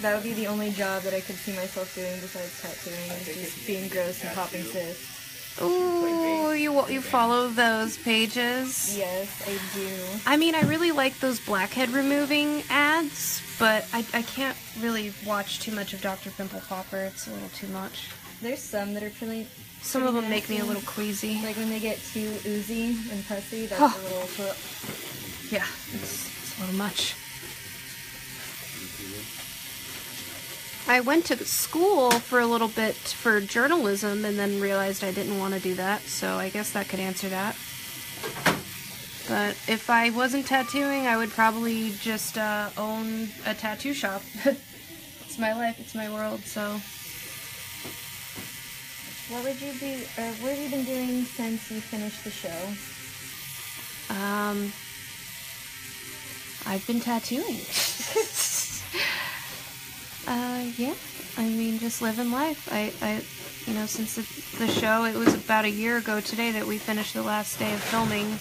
That would be the only job that I could see myself doing besides tattooing, is just being gross and popping cysts. Ooh, you follow those pages? Yes, I do. I mean, I really like those blackhead removing ads, but I can't really watch too much of Dr. Pimple Popper. It's a little too much. There's some that are pretty... Some of them make me a little queasy. Like when they get too oozy and pussy, that's Oh. a little... Yeah, it's a little much. I went to school for a little bit for journalism and then realized I didn't want to do that, so I guess that could answer that. But if I wasn't tattooing, I would probably just own a tattoo shop. It's my life, it's my world, so... What would you be, or what have you been doing since you finished the show? I've been tattooing. Yeah, I mean, just living life. You know, since the show, it was about a year ago today that we finished the last day of filming.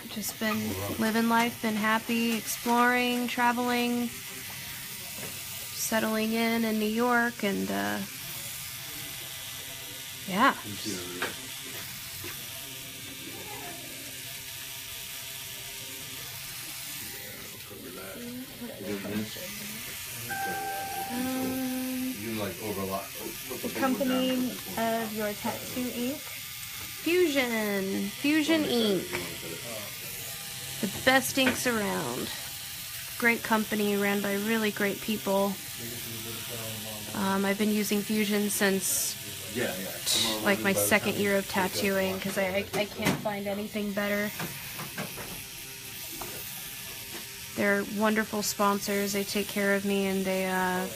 Just been living life, been happy, exploring, traveling, settling in New York, and, yeah. You like overlap. The company of your tattoo ink? Fusion ink. The best inks around. Great company, ran by really great people. I've been using Fusion since Yeah, yeah. like my second year of tattooing, because I can't find anything better. They're wonderful sponsors. They take care of me, and they're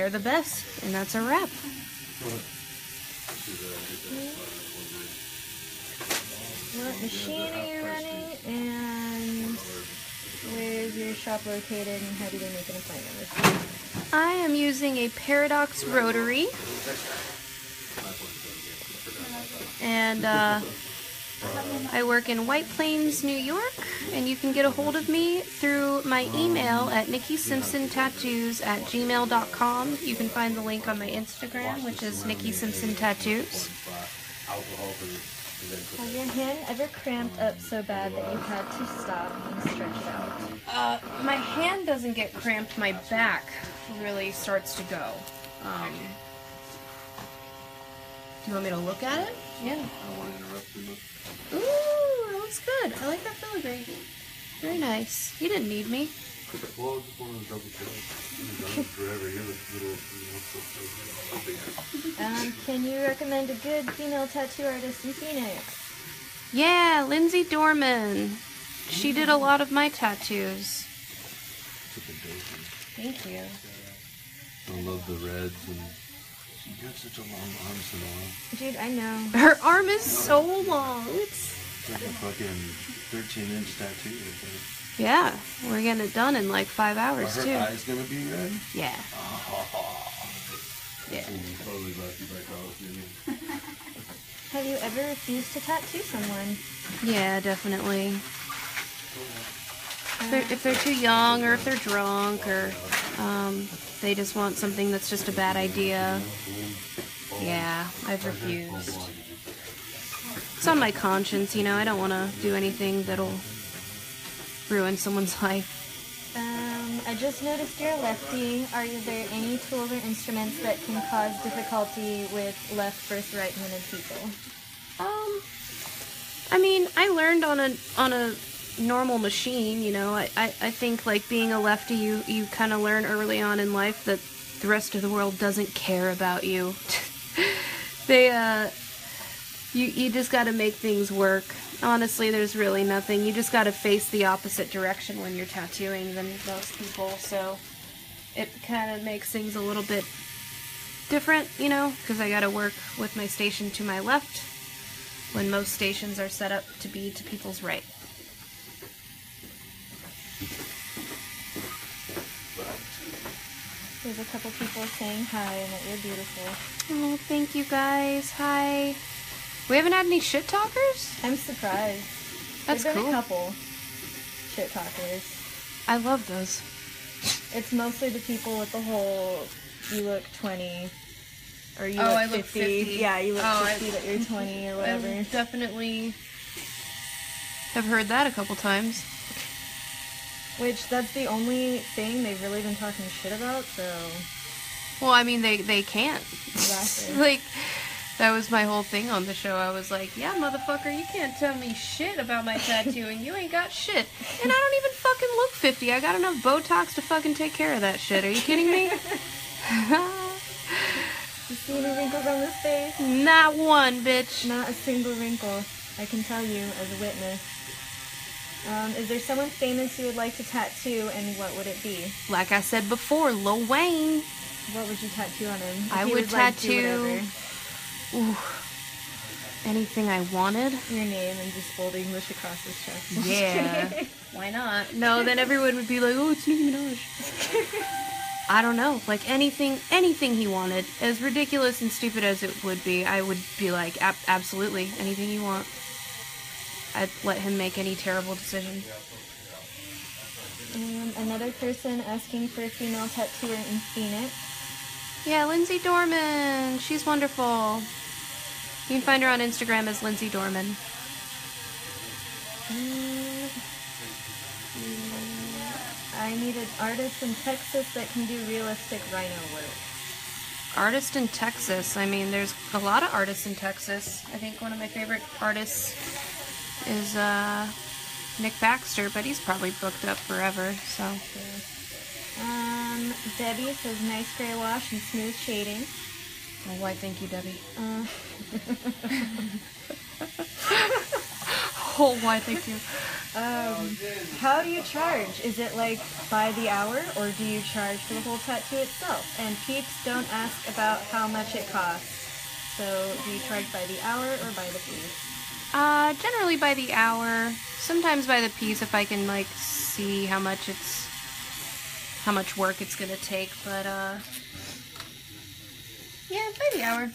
the best, and that's a wrap. What machine are you running, and where's your shop located, and how do they make an appointment with you? I am using a Paradox Rotary, and I work in White Plains, New York, and you can get a hold of me through my email at nikkisimpsontattoos@gmail.com. You can find the link on my Instagram, which is Nikki Simpson Tattoos. Has your hand ever cramped up so bad that you had to stop and stretch it out? My hand doesn't get cramped, my back really starts to go. Do you want me to look at it? Yeah. I don't want to interrupt too much. Ooh, that looks good. I like that filigree. Very nice. You didn't need me. Well, I just wanted to double check. You've done it forever. You're the little, Can you recommend a good female tattoo artist in Phoenix? Yeah, Lindsay Dorman. She did a lot of my tattoos. Thank you. I love the reds, and you have such a long arm, Sonora. Dude, I know. Her arm is so long. It's like a fucking 13-inch tattoo. Yeah, we're getting it done in like 5 hours Are too. her eyes gonna be red? Yeah. Yeah. Totally about you back off, Have you ever refused to tattoo someone? Yeah, definitely. If they're too young, or if they're drunk, or they just want something that's just a bad idea. Yeah, I've refused. It's on my conscience, you know. I don't want to do anything that'll ruin someone's life. I just noticed you're a lefty. Are there any tools or instruments that can cause difficulty with left versus right-handed people? I mean, I learned on a normal machine, you know. I think, like, being a lefty, you kind of learn early on in life that the rest of the world doesn't care about you. You just gotta make things work. Honestly, there's really nothing. You just gotta face the opposite direction when you're tattooing than most people, so it kind of makes things a little bit different, you know, because I gotta work with my station to my left when most stations are set up to be to people's right. There's a couple people saying hi and that you're beautiful. Oh, thank you guys. Hi. We haven't had any shit talkers? I'm surprised. That's There's been cool. a couple shit talkers. I love those. It's mostly the people with the whole, you look 20, or you Oh, look I 50. look 50. Yeah, you look Oh, 50 that you're 20 or whatever. I definitely have heard that a couple times. Which, that's the only thing they've really been talking shit about, so... Well, I mean, they can't. Exactly. Like, that was my whole thing on the show. I was like, yeah, motherfucker, you can't tell me shit about my tattooing. You ain't got shit. And I don't even fucking look 50. I got enough Botox to fucking take care of that shit. Are you kidding me? You see any wrinkles on this face? Not one, bitch. Not a single wrinkle. I can tell you as a witness. Is there someone famous you would like to tattoo, and what would it be? Like I said before, Lil Wayne. What would you tattoo on him? If I he would was, like, do tattoo... whatever. Ooh, anything I wanted. Your name and just Old English across his chest. Yeah. Why not? No, then everyone would be like, oh, it's Nicki Minaj. I don't know. Like, anything he wanted. As ridiculous and stupid as it would be, I would be like, absolutely, anything you want. I'd let him make any terrible decision. Another person asking for a female tattooer in Phoenix. Yeah, Lindsay Dorman. She's wonderful. You can find her on Instagram as Lindsay Dorman. I need an artist in Texas that can do realistic rhino work. Artist in Texas. I mean, there's a lot of artists in Texas. I think one of my favorite artists is Nick Baxter, but he's probably booked up forever, so. Debbie says nice gray wash and smooth shading. Oh, why thank you, Debbie. Oh, why thank you. How do you charge? Is it like by the hour, or do you charge for the whole tattoo itself? And peeps don't ask about how much it costs. So do you charge by the hour or by the piece? Generally by the hour. Sometimes by the piece if I can like see how much work it's gonna take. But yeah, by the hour.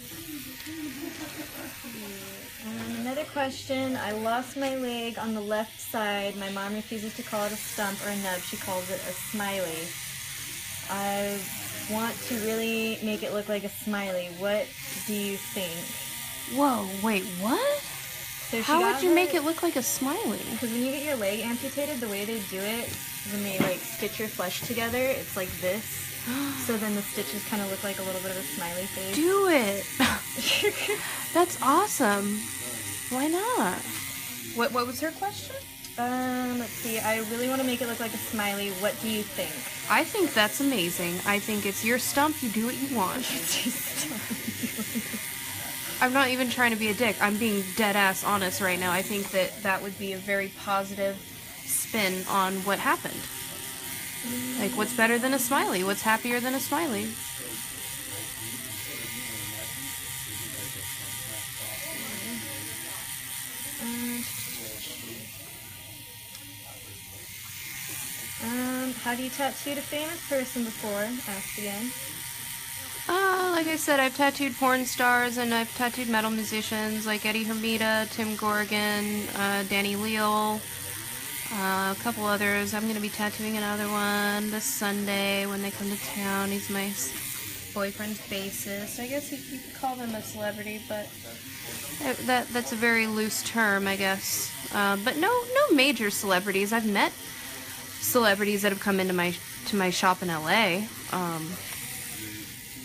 Another question. I lost my leg on the left side. My mom refuses to call it a stump or a nub. She calls it a smiley. I want to really make it look like a smiley. What do you think? Whoa, wait, what? So How would you make it look like a smiley? Because when you get your leg amputated, the way they do it, when they like stitch your flesh together, it's like this. So then the stitches kind of look like a little bit of a smiley face. Do it! That's awesome. Why not? What was her question? Let's see. I really want to make it look like a smiley. What do you think? I think that's amazing. I think it's your stump. You do what you want. I'm not even trying to be a dick. I'm being dead-ass honest right now. I think that would be a very positive spin on what happened. Like, what's better than a smiley? What's happier than a smiley? Have you tattooed a famous person before? Asked again. Like I said, I've tattooed porn stars and I've tattooed metal musicians like Eddie Hermita, Tim Gorgon, Danny Leal, a couple others. I'm going to be tattooing another one this Sunday when they come to town. He's my boyfriend's bassist. I guess you could call them a celebrity, but that's a very loose term, I guess. But no major celebrities. I've met celebrities that have come into my shop in LA.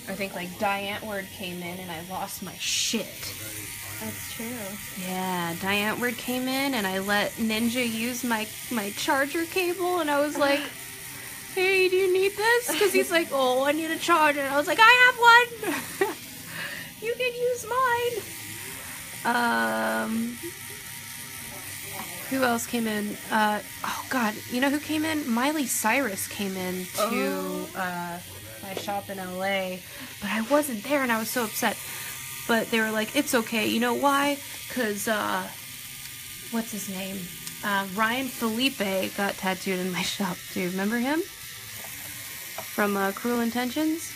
I think like Diane Ward came in and I lost my shit. That's true. Yeah, Diane Ward came in and I let Ninja use my charger cable and I was like, hey, do you need this? Because he's like, oh, I need a charger. And I was like, I have one. You can use mine. Who else came in? Oh God, you know who came in? Miley Cyrus came in to my shop in LA, but I wasn't there and I was so upset. But they were like, it's okay. You know why? Because, what's his name? Ryan Felipe got tattooed in my shop too. Remember him? From Cruel Intentions?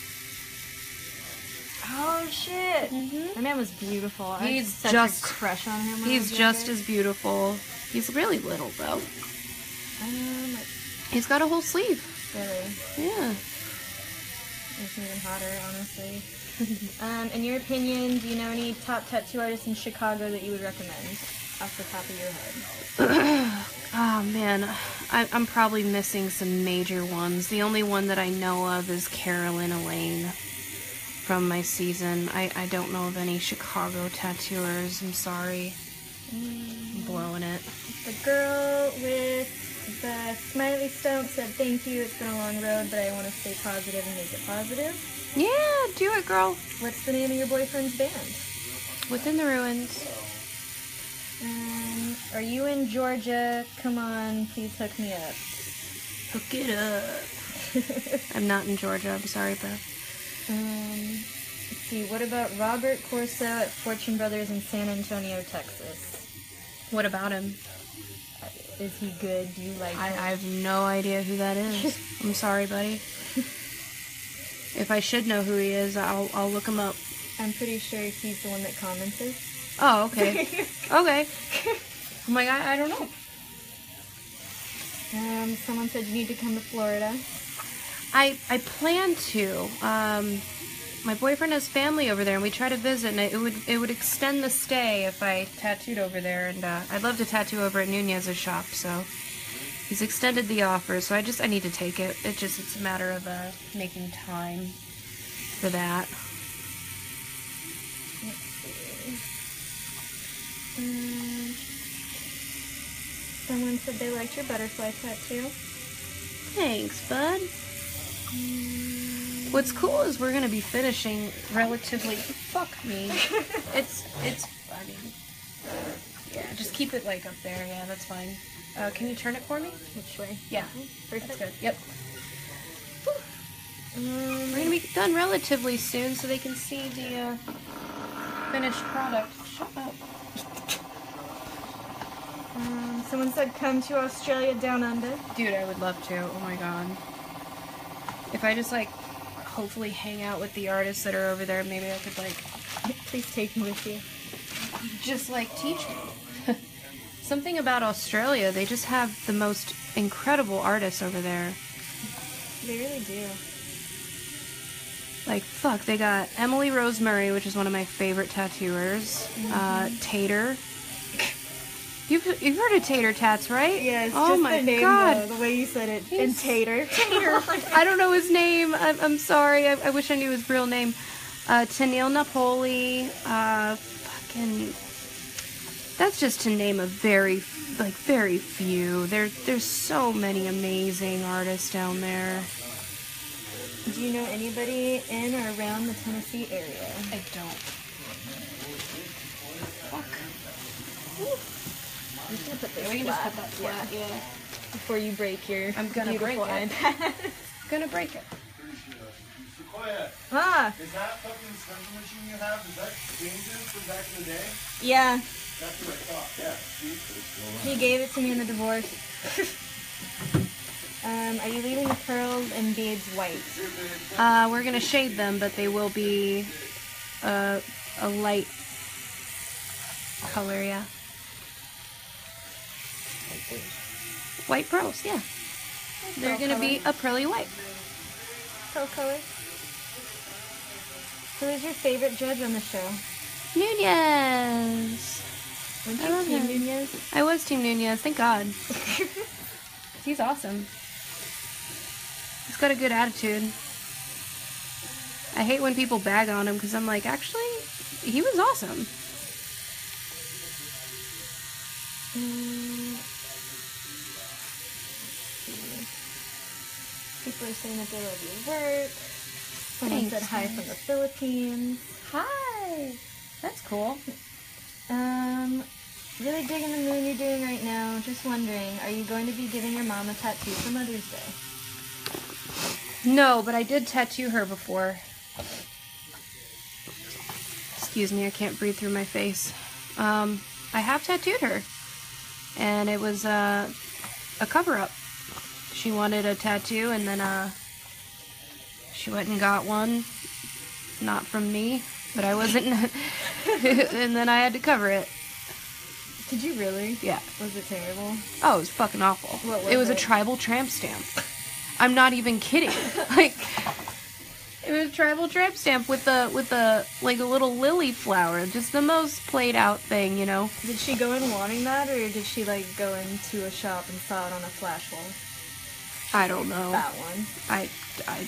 Oh shit! That man was beautiful. I had such a crush on him. He's just as beautiful. He's really little though. He's got a whole sleeve. Really? Yeah. Makes me even hotter, honestly. In your opinion, do you know any top tattoo artists in Chicago that you would recommend off the top of your head? Oh man, I'm probably missing some major ones. The only one that I know of is Carolyn Elaine from my season. I don't know of any Chicago tattooers. I'm sorry. I'm blowing it. The girl with the smiley stump said thank you. It's been a long road, but I want to stay positive and make it positive. Yeah, do it, girl. What's the name of your boyfriend's band? Within the Ruins. Are you in Georgia? Come on, please hook me up. Hook it up. I'm not in Georgia. I'm sorry, bro. Let's see. What about Robert Corso at Fortune Brothers in San Antonio, Texas? What about him? Is he good? Do you like him? I have no idea who that is. I'm sorry, buddy. If I should know who he is, I'll look him up. I'm pretty sure he's the one that commented. Oh, okay. Okay. I'm like, I don't know. Someone said you need to come to Florida. I plan to. My boyfriend has family over there, and we try to visit, and it would extend the stay if I tattooed over there, and I'd love to tattoo over at Nunez's shop, so he's extended the offer, so I need to take it. It's a matter of making time for that. Let's see. Someone said they liked your butterfly tattoo. Thanks, bud. What's cool is we're gonna be finishing relatively. Fuck me. It's. I mean, yeah. Just keep it like up there. Yeah, that's fine. Can you turn it for me? Which way? Yeah. Perfect. That's good. Yep. We're gonna be done relatively soon, so they can see the finished product. Shut up. Someone said come to Australia down under. Dude, I would love to. Oh my god. If I just like hopefully hang out with the artists that are over there, maybe I could like Please take me with you. just like teach me. Something about Australia, they just have the most incredible artists over there. They really do. Like, fuck, they got Emily Rose Murray, which is one of my favorite tattooers. Tater. You've heard of Tater Tats, right? Yeah, it's oh just my the name, god. though, the way you said it. He's- And Tater. Tater. I don't know his name. I'm sorry. I wish I knew his real name. Tennille Napoli. Fucking... That's just to name a very few. There's so many amazing artists down there. Do you know anybody in or around the Tennessee area? I don't. Fuck. I'm just gonna put this We can just flat. put that flat, yeah. Before you break your I'm gonna beautiful break it. iPad. Gonna break it. Sequoia, Ah, is that fucking stencil machine you have, is that dangerous from back in the day? yeah. That's what I thought, yeah. He gave it to me in the divorce. Are you leaving the curls and beads white? We're gonna shade them, but they will be a light color, yeah. White pearls, yeah. They're gonna be a pearly white. Pearl color. Who is your favorite judge on the show? Nunez. Weren't I you love Team him. Nunez? I was Team Nunez, thank God. He's awesome. He's got a good attitude. I hate when people bag on him because I'm like, actually, he was awesome. People are saying that they love your work. Someone Thanks, said hi from the Philippines. Hi. That's cool. Really digging the moon you're doing right now. Just wondering, are you going to be giving your mom a tattoo for Mother's Day? No, but I did tattoo her before. Excuse me, I can't breathe through my face. I have tattooed her. And it was a cover-up. She wanted a tattoo, and then she went and got one. Not from me, but I wasn't. And then I had to cover it. Did you really? Yeah. Was it terrible? Oh, it was fucking awful. What was it was a it? tribal tramp stamp. I'm not even kidding. Like, it was a tribal tramp stamp with a like a little lily flower, just the most played out thing, you know. Did she go in wanting that, or did she like go into a shop and saw it on a flash wall? I don't know. That one. I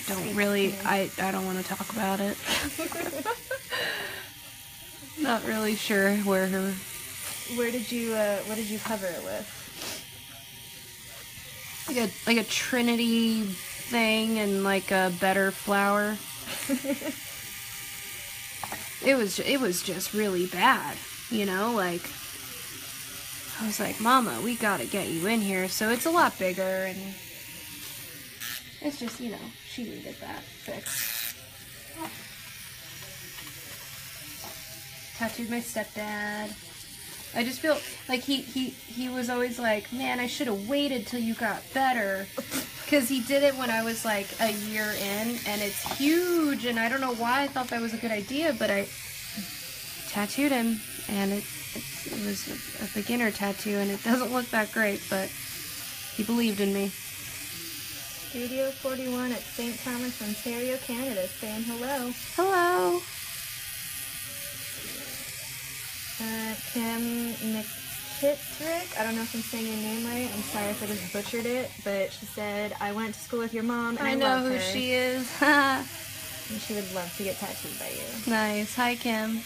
don't really. I don't want to talk about it. Not really sure where her. What did you cover it with? Like a Trinity thing and like a better flower. It was just really bad, you know, like I was like, Mama, we gotta get you in here. So it's a lot bigger, and it's just, you know, she needed that fixed. Tattooed my stepdad. I just feel like he was always like, man, I should have waited till you got better. Because he did it when I was like a year in, and it's huge, and I don't know why I thought that was a good idea, but I tattooed him, and it was a beginner tattoo, and it doesn't look that great, but he believed in me. Studio 41 at St. Thomas, Ontario, Canada, saying hello. Hello. Kim McKittrick, I don't know if I'm saying your name right. I'm sorry if I just butchered it, but she said, I went to school with your mom, and I know love who her, she is. and she would love to get tattooed by you. Nice. Hi, Kim.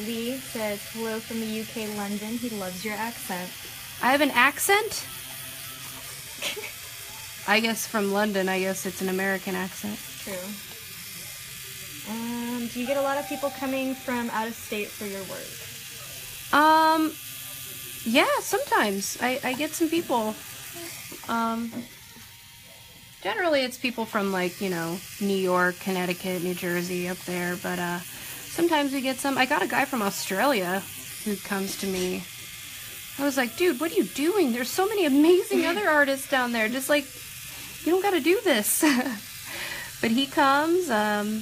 Lee says, hello from the UK, London. He loves your accent. I have an accent? I guess from London, I guess it's an American accent. True. Do you get a lot of people coming from out of state for your work? Yeah, sometimes. I get some people. Generally it's people from, like, you know, New York, Connecticut, New Jersey, up there, but, sometimes we get some. I got a guy from Australia who comes to me. I was like, dude, what are you doing? There's so many amazing other artists down there. Just, like, you don't gotta do this. But he comes, yeah,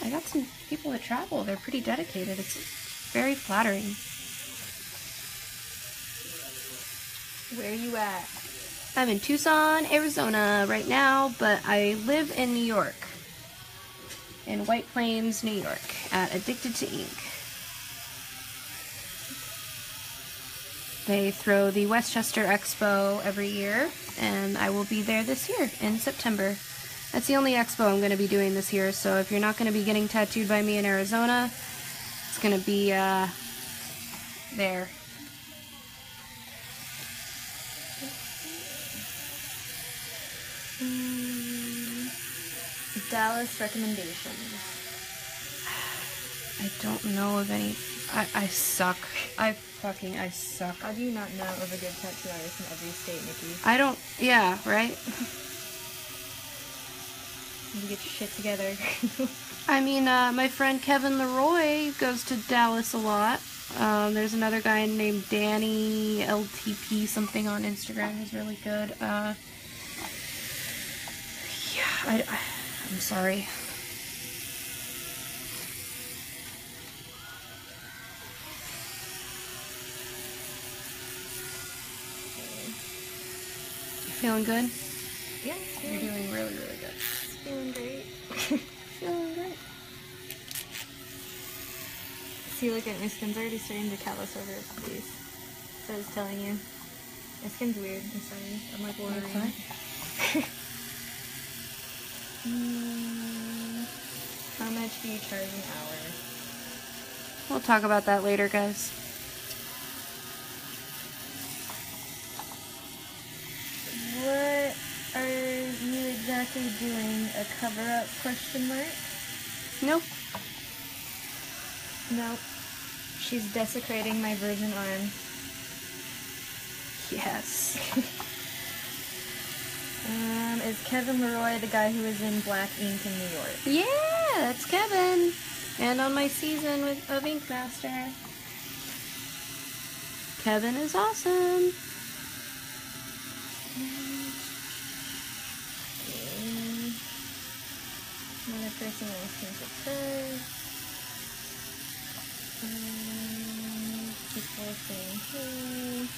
I got some people that travel. They're pretty dedicated. It's very flattering. Where are you at? I'm in Tucson, Arizona right now, but I live in New York. In White Plains, New York, at Addicted to Ink. They throw the Westchester Expo every year, and I will be there this year in September. That's the only expo I'm going to be doing this year, so if you're not going to be getting tattooed by me in Arizona, it's going to be there. Dallas recommendations. I don't know of any. I suck. I suck. How do you not know of a good tattoo artist in every state, Nikki? I don't. Yeah, right? You get your shit together. I mean, my friend Kevin Leroy goes to Dallas a lot. There's another guy named Danny LTP something on Instagram who's really good. Yeah, I'm sorry. Feeling good? Yeah, You're doing really, really good. feeling great. Feeling great. See, look at my skin's already starting to callus over its face. So I was telling you. My skin's weird. I'm sorry. I'm like Wolverine. How much do you charge an hour? We'll talk about that later, guys. What are you exactly doing? A cover-up question mark? Nope. Nope. She's desecrating my virgin arm. Yes. Is Kevin Leroy the guy who was in Black Ink in New York? Yeah, that's Kevin. And on my season of Ink Master. Kevin is awesome. Another person asking for prayers. People saying hey.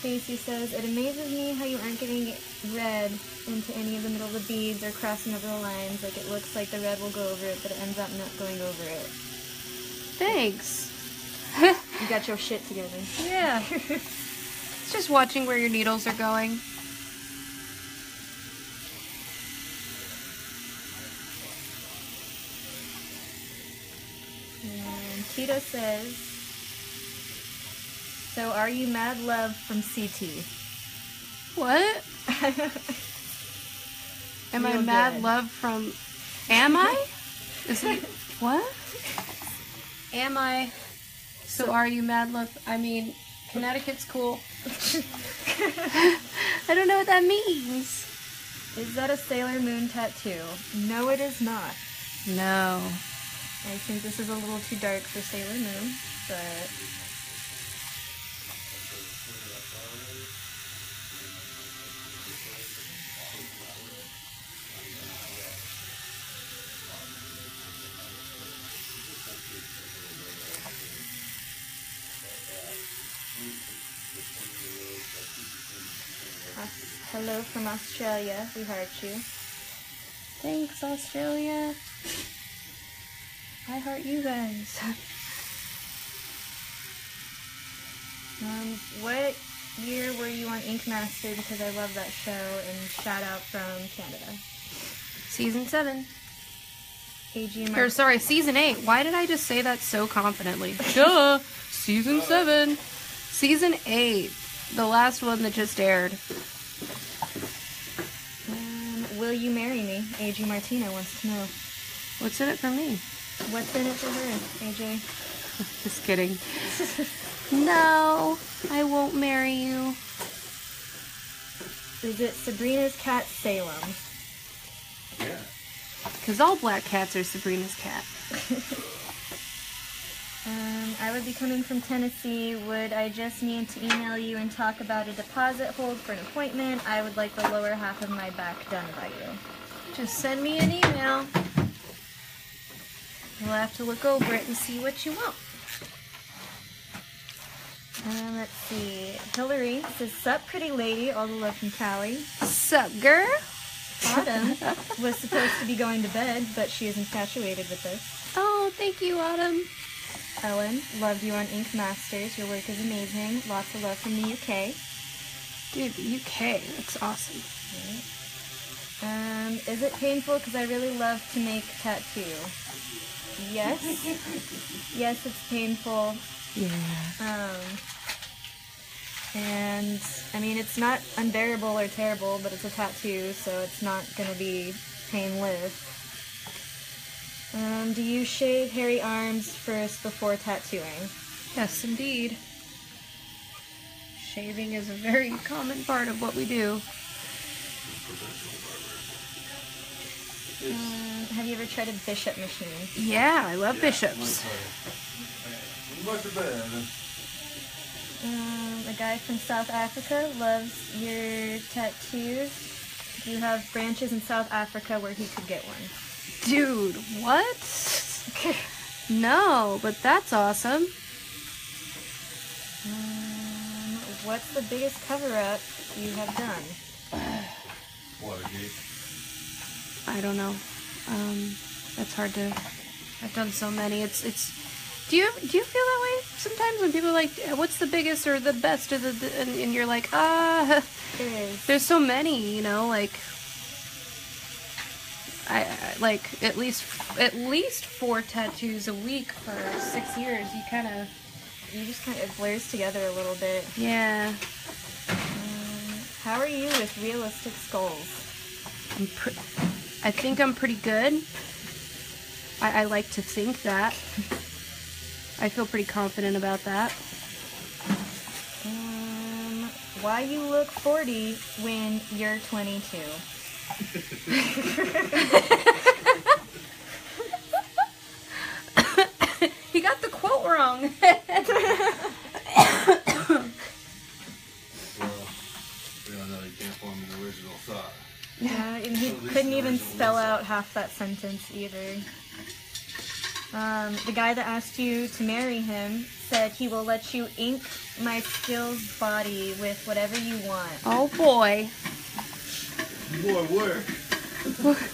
Stacy says, it amazes me how you aren't getting red into any of the middle of the beads or crossing over the lines. Like, it looks like the red will go over it, but it ends up not going over it. Thanks. You got your shit together. Yeah. It's just watching where your needles are going. And Tito says, so are you Mad Love from CT? What? Am I Real Mad good. Love from... Am I? Is it... What? Am I... So are you Mad Love... I mean, Connecticut's cool. I don't know what that means. Is that a Sailor Moon tattoo? No, it is not. No. I think this is a little too dark for Sailor Moon, but... Hello from Australia. We heart you. Thanks, Australia. I heart you guys. What year were you on Ink Master? Because I love that show. And shout out from Canada. Season 7. AG Or sorry, season 8. Why did I just say that so confidently? Duh! Season 7. Season 8. The last one that just aired. Will you marry me? AG Martina wants to know. What's in it for me? What's in it for her, AJ? Just kidding. No, I won't marry you. Is it Sabrina's cat Salem? Yeah. Because all black cats are Sabrina's cat. I would be coming from Tennessee. Would I just need to email you and talk about a deposit hold for an appointment? I would like the lower half of my back done by you. Just send me an email. We'll have to look over it and see what you want. Let's see. Hillary says, "Sup, pretty lady. All the love from Callie." Sup, girl? Autumn was supposed to be going to bed, but she is infatuated with this. Oh, thank you, Autumn. Ellen, loved you on Ink Masters. Your work is amazing. Lots of love from the UK. Dude, the UK. That's awesome. Is it painful? Because I really love to make tattoo. Yes. Yes, it's painful. Yeah. And I mean, it's not unbearable or terrible, but it's a tattoo, so it's not gonna be painless. Do you shave hairy arms first before tattooing? Yes, indeed. Shaving is a very common part of what we do. Have you ever tried a bishop machine? Yeah, I love bishops. A guy from South Africa loves your tattoos. Do you have branches in South Africa where he could get one? Dude, what? No, but that's awesome. What's the biggest cover-up you have done? Watergate. I don't know. That's hard to. I've done so many. It's. Do you feel that way sometimes when people are like, what's the biggest or the best or the and you're like, There is. there's so many, you know, like. I like at least 4 tattoos a week for 6 years. You just kind of blurs together a little bit. Yeah. How are you with realistic skulls? I think I'm pretty good. I like to think that. I feel pretty confident about that. Why you look 40 when you're 22? He got the quote wrong. Well, we don't know, you can't form an original thought. Yeah, and he couldn't even spell out half that sentence either. The guy that asked you to marry him said he will let you ink my skills body with whatever you want. Oh boy. More work.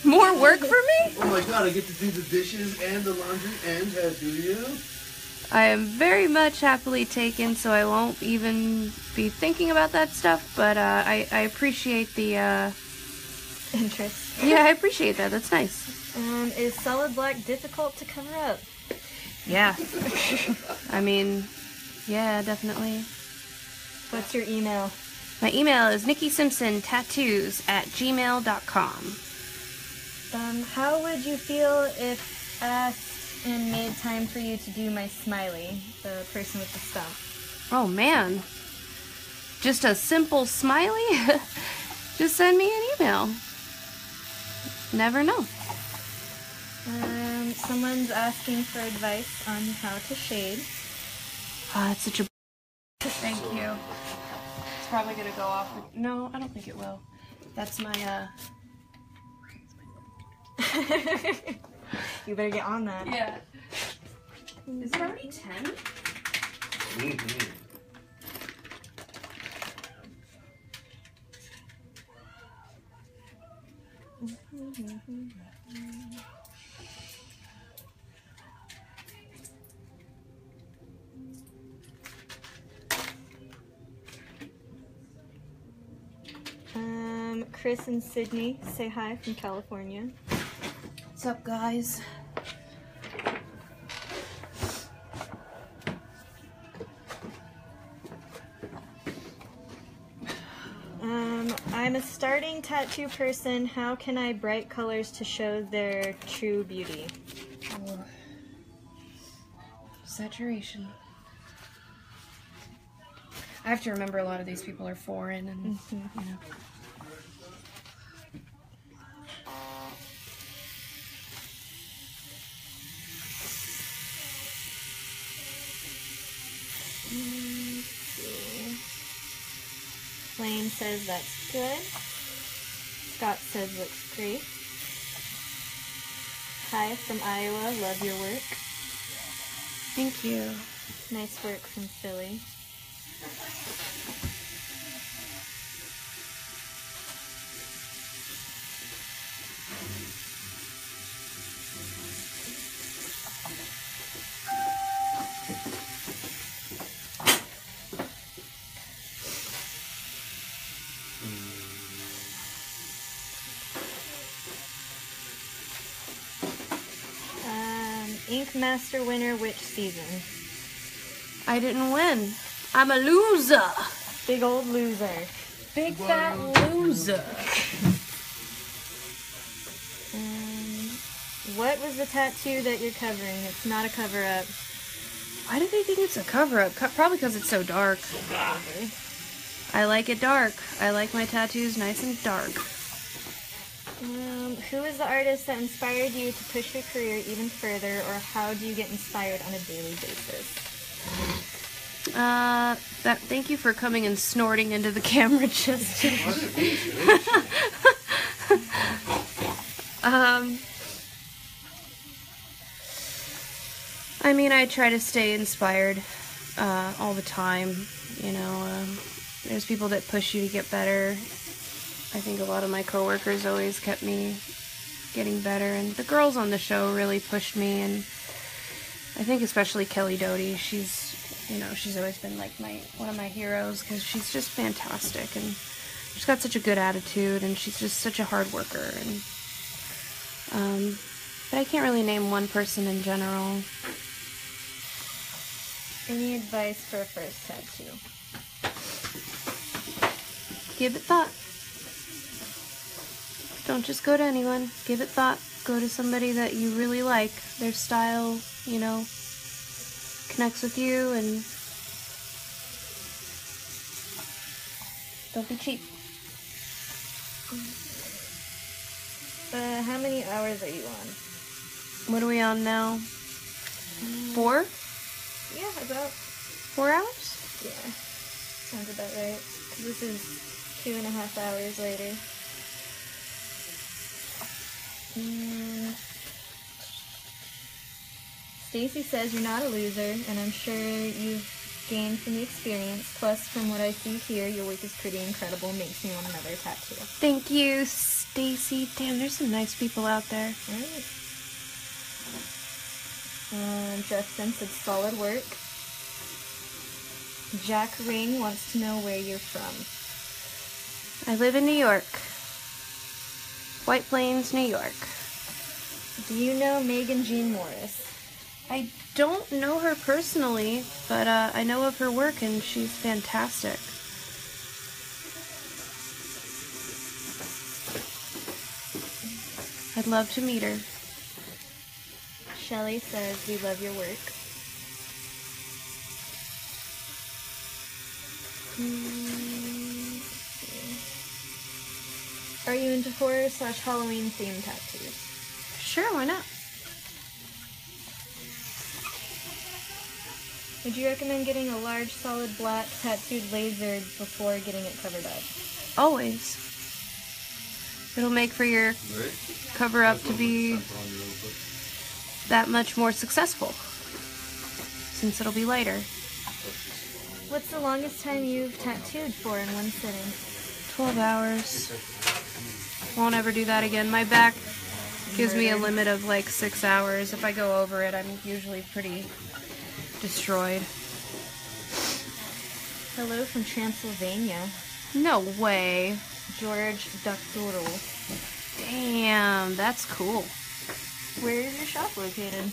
More work for me? Oh my god, I get to do the dishes and the laundry and tattoo you? I am very much happily taken, so I won't even be thinking about that stuff, but I appreciate the Interest. yeah, I appreciate that. That's nice. Is solid black difficult to cover up? Yeah. I mean, yeah, definitely. What's your email? My email is nikkisimpsontattoos@gmail.com. How would you feel if asked and made time for you to do my smiley, the person with the stump? Oh man. Just a simple smiley? Just send me an email. Never know. Someone's asking for advice on how to shade. It's such a... Thank you. It's probably gonna go off. No, I don't think it will. That's my, You better get on that. Yeah. Is it already 10? Chris and Sydney say hi from California. What's up, guys? I'm a starting tattoo person. How can I bright colors to show their true beauty? Saturation. I have to remember a lot of these people are foreign and, you know. Lane says that's good. Scott says looks great. Hi from Iowa, love your work. Thank you. Nice work from Philly. Ink Master winner which season? I didn't win. I'm a loser. Big old loser. Big fat loser. What was the tattoo that you're covering? It's not a cover-up. Why do they think it's a cover-up? Probably because it's so dark. Probably. I like it dark. I like my tattoos nice and dark. Who is the artist that inspired you to push your career even further, or how do you get inspired on a daily basis? Thank you for coming and snorting into the camera, Justin. I mean, I try to stay inspired all the time. You know, there's people that push you to get better. I think a lot of my coworkers always kept me getting better, and the girls on the show really pushed me, and I think especially Kelly Doty. She's always been like one of my heroes because she's just fantastic, and she's got such a good attitude, and she's just such a hard worker. And but I can't really name one person in general. Any advice for a first tattoo? Give it thought. Don't just go to anyone. Give it thought. Go to somebody that you really like. Their style, you know, connects with you, and don't be cheap. How many hours are you on? What are we on now? 4? Yeah, about 4 hours? Yeah, sounds about right. 'Cause this is 2.5 hours later. Stacy says you're not a loser, and I'm sure you've gained from the experience. Plus, from what I see here, your work is pretty incredible. Makes me want another tattoo. Thank you, Stacy. Damn, there's some nice people out there. Alright. Justin said solid work. Jack Ring wants to know where you're from. I live in New York. White Plains, New York. Do you know Megan Jean Morris? I don't know her personally, but I know of her work, and she's fantastic. I'd love to meet her. Shelly says we love your work. Are you into horror/Halloween themed tattoos? Sure, why not? Would you recommend getting a large solid black tattooed lasered before getting it covered up? Always. It'll make for your cover-up to be that much more successful, since it'll be lighter. What's the longest time you've tattooed for in one sitting? 12 hours. Won't ever do that again. My back gives me a limit of like 6 hours. If I go over it, I'm usually pretty destroyed. Hello from Transylvania. No way. George Doctorow. Damn, that's cool. Where is your shop located?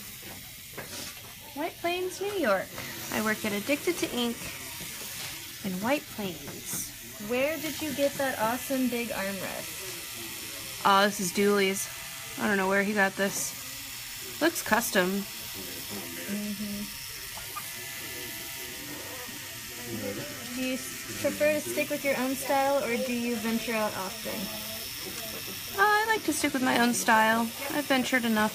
White Plains, New York. I work at Addicted to Ink in White Plains. Where did you get that awesome big armrest? Oh, this is Dooley's. I don't know where he got this. Looks custom. Do you prefer to stick with your own style, or do you venture out often? I like to stick with my own style. I've ventured enough.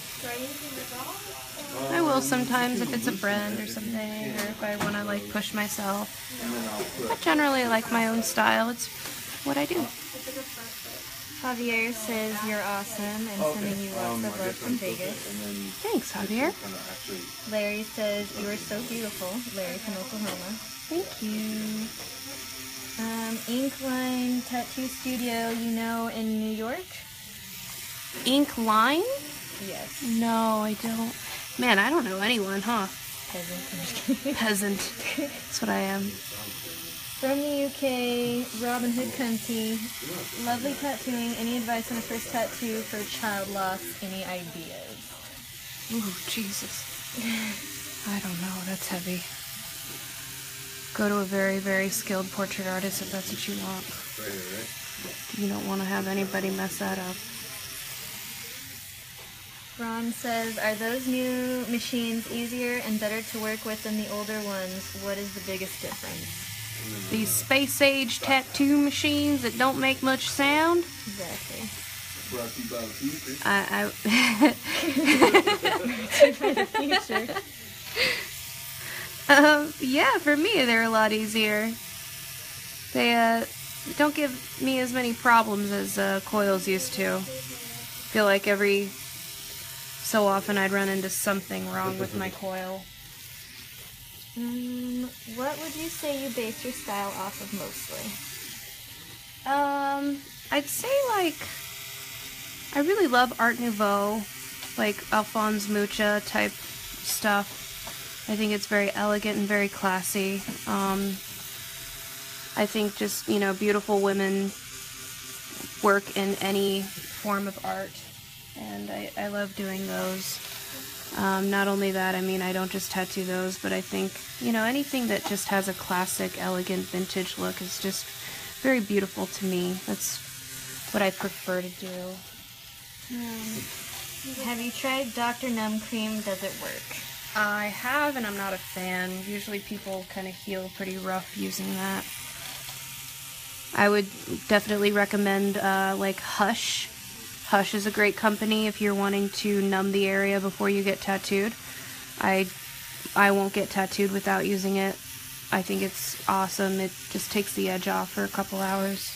I will sometimes if it's a friend or something, or if I want to like push myself. But generally I like my own style. It's what I do. Javier says you're awesome and sending you lots of love from Vegas. Thanks, Javier. Larry says you are so beautiful. Larry from Oklahoma. Thank you. Inkline Tattoo Studio, you know, in New York? Ink line? Yes. No, I don't. Man, I don't know anyone, huh? Peasant. Peasant. That's what I am. From the UK, Robin Hood Cunty. Lovely tattooing. Any advice on a first tattoo for child loss? Any ideas? Ooh, Jesus. I don't know. That's heavy. Go to a very, very skilled portrait artist if that's what you want. You don't want to have anybody mess that up. Ron says, are those new machines easier and better to work with than the older ones? What is the biggest difference? These space-age tattoo machines that don't make much sound? Exactly. Brought to you by the future. Yeah, for me, they're a lot easier. They, don't give me as many problems as, coils used to. Feel like every so often I'd run into something wrong with my coil. What would you say you base your style off of mostly? I'd say, like, I really love Art Nouveau, like Alphonse Mucha type stuff. I think it's very elegant and very classy. I think just, you know, beautiful women work in any form of art, and I love doing those. Not only that, I mean, I don't just tattoo those, but I think, you know, anything that just has a classic, elegant, vintage look is just very beautiful to me. That's what I prefer to do. Have you tried Dr. Numb Cream? Does it work? I have, and I'm not a fan. Usually people kind of heal pretty rough using that. I would definitely recommend, like, Hush. Hush is a great company if you're wanting to numb the area before you get tattooed. I won't get tattooed without using it. I think it's awesome. It just takes the edge off for a couple hours.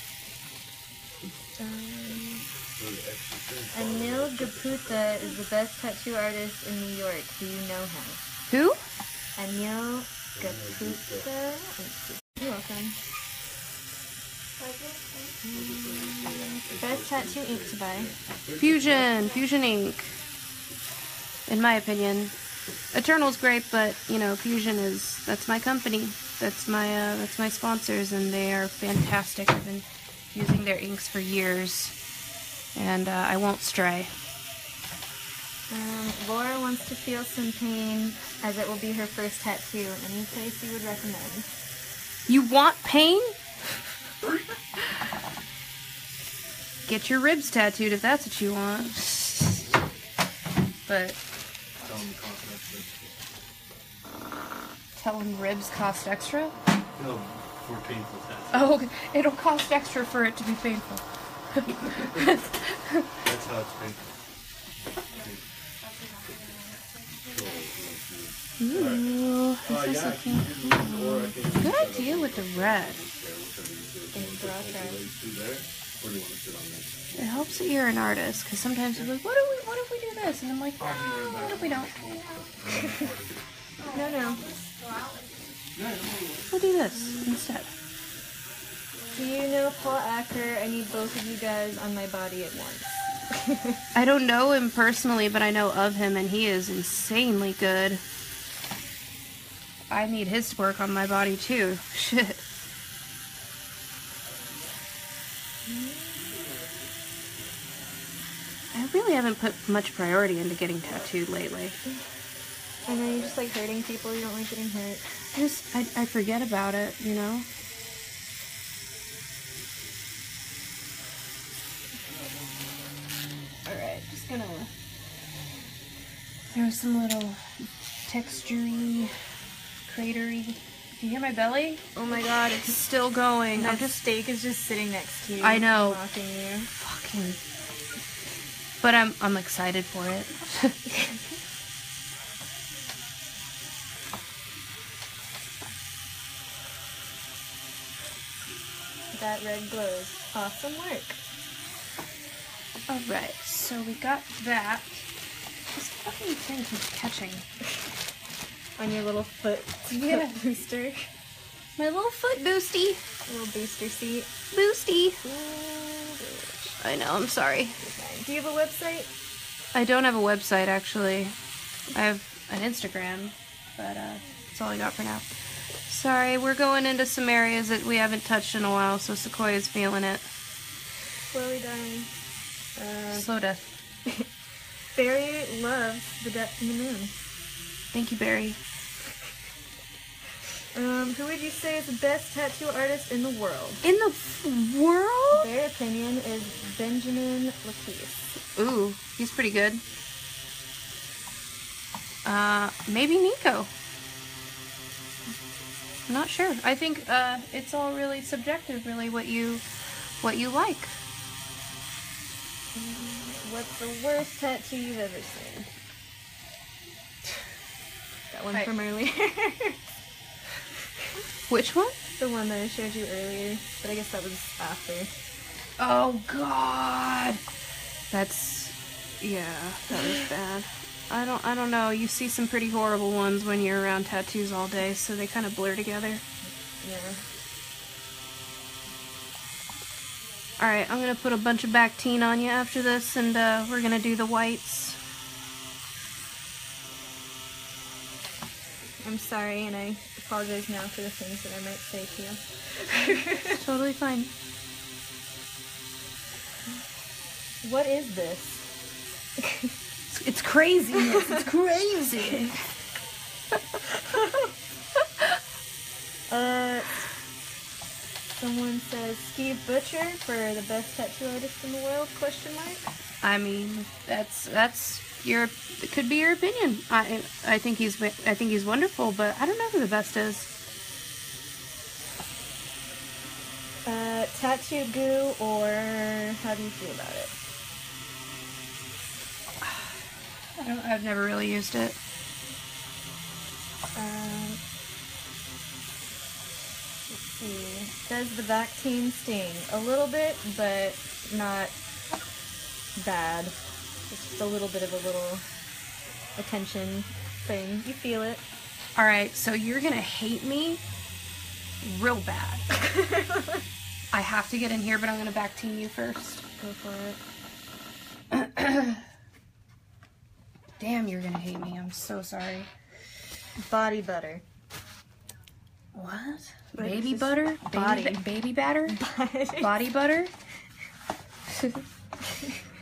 Anil Gupta is the best tattoo artist in New York. Do you know him? Who? Anil Gupta. You're welcome. Best tattoo ink to buy. Fusion ink. In my opinion, Eternal's great, but you know, Fusion that's my company. That's my sponsors, and they are fantastic. I've been using their inks for years, and I won't stray. Laura wants to feel some pain, as it will be her first tattoo. Any place you would recommend? You want pain? Get your ribs tattooed if that's what you want. But tell them ribs cost extra? No, for painful tattoos. Oh, okay. It'll cost extra for it to be painful. That's how it's painful. Ooh, this is looking cool. Good idea with the red. It helps that you're an artist, because sometimes you're like, what if we do this? And I'm like, what if we don't? No. We'll do this instead. Do you know Paul Acker? I need both of you guys on my body at once. I don't know him personally, but I know of him, and he is insanely good. I need his work on my body, too. Shit. I really haven't put much priority into getting tattooed lately. I know you just like hurting people. You don't like getting hurt. I forget about it, you know? There's some little textury, cratery. Do you hear my belly? Oh my god, it's still going. That steak is just sitting next to you. I know. Mocking you. Fucking. But I'm excited for it. That red glows. Awesome work. Alright, so we got that. This fucking thing keeps catching. On your little foot, Yeah. foot booster. My little foot boosty. Little booster seat. Boosty. Ooh, I know, I'm sorry. do you have a website? I don't have a website, actually. I have an Instagram, but that's all I got for now. Sorry, we're going into some areas that we haven't touched in a while, so Sequoia's feeling it. Slowly dying. Slow death. Barry loves the depth in the moon. Thank you, Barry. Who would you say is the best tattoo artist in the world? In the world? Their opinion is Benjamin Laquise. Ooh, he's pretty good. Maybe Nico. I'm not sure. I think it's all really subjective, really, what you like. What's the worst tattoo you've ever seen? That one from earlier. Which one? The one that I showed you earlier, but I guess that was after. Oh God, that's that was bad. I don't know. You see some pretty horrible ones when you're around tattoos all day, so they kind of blur together. Yeah. All right, I'm gonna put a bunch of Bactine on you after this, and we're gonna do the whites. I'm sorry, and I apologize now for the things that I might say to you. It's totally fine. What is this? It's crazy. It's crazy. Someone says Steve Butcher for the best tattoo artist in the world? Question mark. I mean, that's your. It could be your opinion. I think he's wonderful, but I don't know who the best is. Tattoo goo, or how do you feel about it? I've never really used it. Let's see. Does the Bactine sting? A little bit, but not bad. It's just a little bit of a little attention thing. You feel it. Alright, so you're gonna hate me real bad. I have to get in here, but I'm gonna Bactine you first. Go for it. Damn, you're gonna hate me. I'm so sorry. Body butter. What? Like Baby just butter? body. Baby batter? Body butter?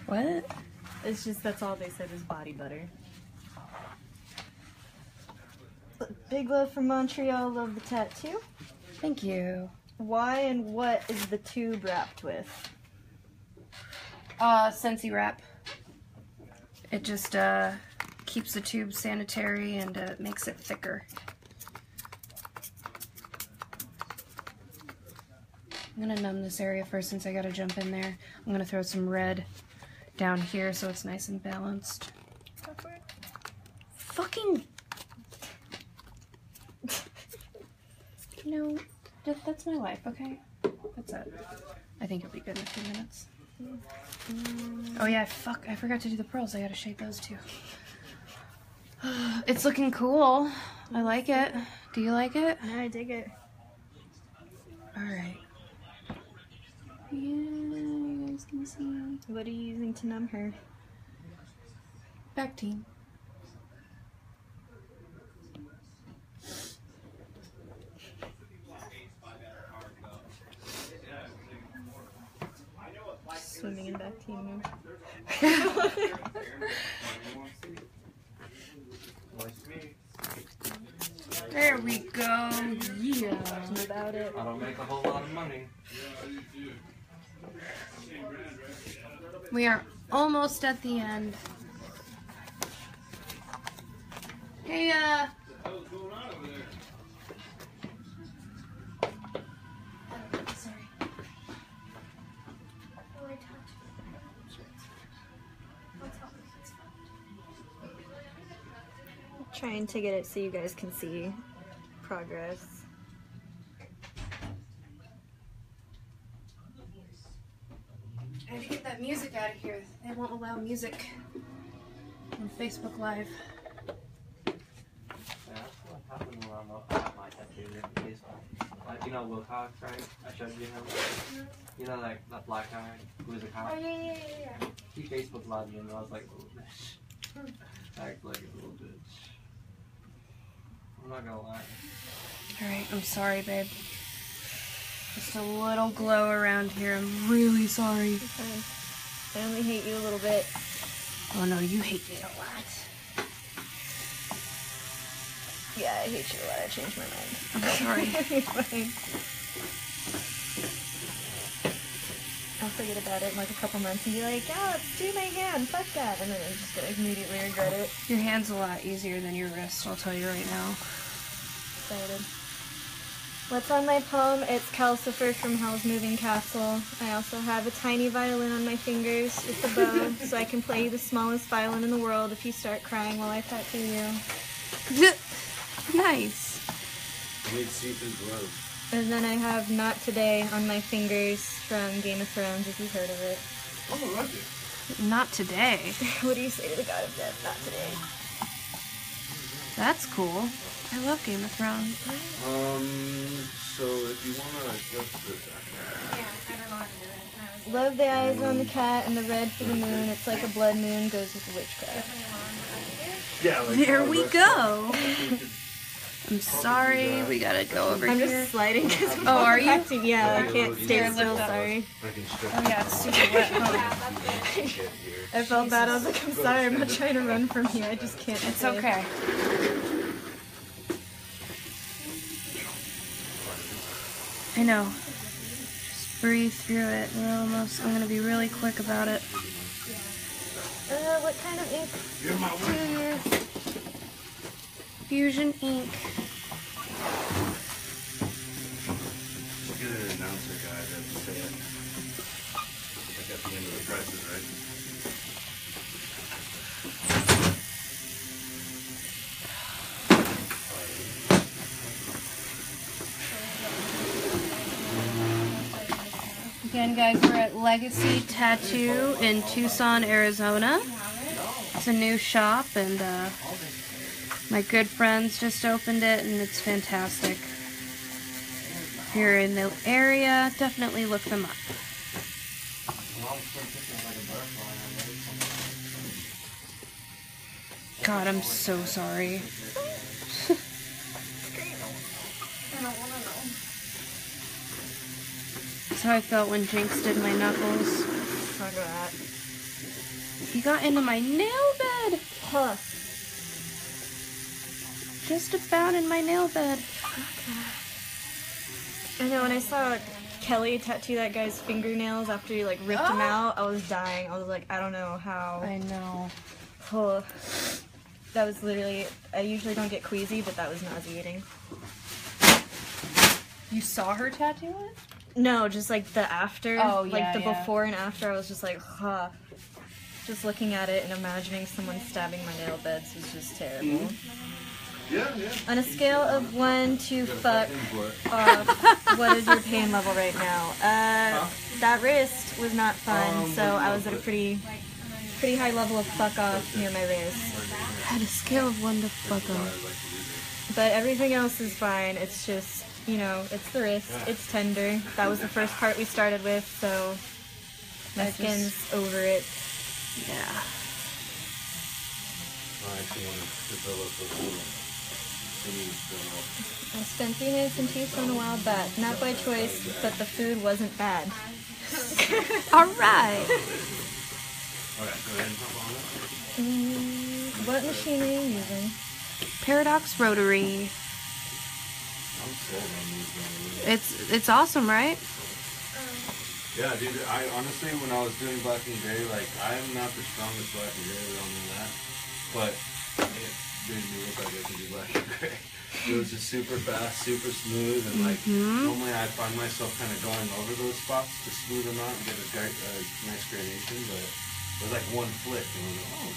What? It's just, that's all they said was body butter. Big love from Montreal, love the tattoo. Thank you. Why and what is the tube wrapped with? Scentsy wrap. It just, keeps the tube sanitary and, makes it thicker. I'm gonna numb this area first since I gotta jump in there. I'm gonna throw some red down here so it's nice and balanced. Fucking... No, that's my life, okay? That's it. I think it'll be good in a few minutes. Oh yeah, fuck, I forgot to do the pearls. I gotta shape those too. It's looking cool. I like it. Do you like it? Yeah, I dig it. Alright. Yeah, you guys can see. What are you using to numb her? Bactine. Swimming in Bactine. There we go. Yeah. About it. I don't make a whole lot of money. We are almost at the end. Hey, What's going on over there? sorry. Oh, I talked to you. I'll tell you. It's fine. Trying to get it so you guys can see progress. I had to get that music out of here. They won't allow music on Facebook Live. Like, you know Will Cox, right? I showed you him. You know, like that black guy who was a cop. Oh, yeah. He Facebook Live me and I was like, little bitch. Act like a little bitch. I'm not gonna lie. Alright, I'm sorry, babe. Just a little glow around here. I'm really sorry. Okay. I only hate you a little bit. Oh no, you hate me a lot. Yeah, I hate you a lot. I changed my mind. I'm sorry. Fine. I'll forget about it in like a couple months and be like, yeah, let's do my hand, fuck that. And then I'm just gonna immediately regret it. Your hand's a lot easier than your wrist, I'll tell you right now. Excited. What's on my palm? It's Calcifer from Hell's Moving Castle. I also have a tiny violin on my fingers with the bow, so I can play you the smallest violin in the world if you start crying while I tattoo you. Nice. I need seafood gloves. And then I have Not Today on my fingers from Game of Thrones, if you've heard of it. Oh, I like it. Not today. What do you say to the god of death? Not today. That's cool. I love Game of Thrones. So if you wanna adjust this, Love the eyes on the cat and the red for the moon. It's like a blood moon goes with the witchcraft. yeah, like There we go. I'm sorry, we gotta go over I'm here. just sliding because Oh, are you? Yeah, I can't stay Here, still, lift up. sorry. I can stretch Oh yeah, it's super wet. Huh? I felt bad. I was like, I'm sorry, I'm not trying to run from you. I just can't. It's stay. okay. I know. Just breathe through it. I'm gonna be really quick about it. What kind of ink? You're my Here. Fusion ink. We'll get an announcer guy to say it. Like at the end of the prices, right? Again, guys, we're at Legacy Tattoo in Tucson, Arizona. It's a new shop, and my good friends just opened it, and it's fantastic. If you're in the area, definitely look them up. God, I'm so sorry. That's how I felt when Jinx did my knuckles. Talk about that. He got into my nail bed. Huh. Just about in my nail bed. I know, when I saw Kelly tattoo that guy's fingernails after he like ripped them out, I was dying. I was like, I don't know how. I know. Oh, that was literally, I usually don't get queasy, but that was nauseating. You saw her tattoo it? No, just like the after. Oh, Like yeah, the yeah. before and after, I was just like, huh. Just looking at it and imagining someone stabbing my nail beds was just terrible. Yeah, yeah. On a scale of 1 to fuck For it. off, what is your pain level right now? That wrist was not fun, so I was at a pretty high level of fuck off near my wrist. At a scale of 1 to fuck off. But everything else is fine. It's just, you know, it's the wrist. It's tender. That was the first part we started with, so my skin's over it. Yeah. I actually want to develop a little thingy still. I spent 3 nights in Tucson a while back. Not by choice, but the food wasn't bad. Alright. Alright, go ahead and hop on it. What machine are you using? Paradox Rotary. I'm sold on these ones. It's awesome, right? Yeah, dude, I honestly, when I was doing black and gray, like, I'm not the strongest black and gray, we all know that. But made me look like I could do black and gray. It was just super fast, super smooth, and like normally I find myself kind of going over those spots to smooth them out and get a nice gradation, but it was like one flick, and I was like, oh,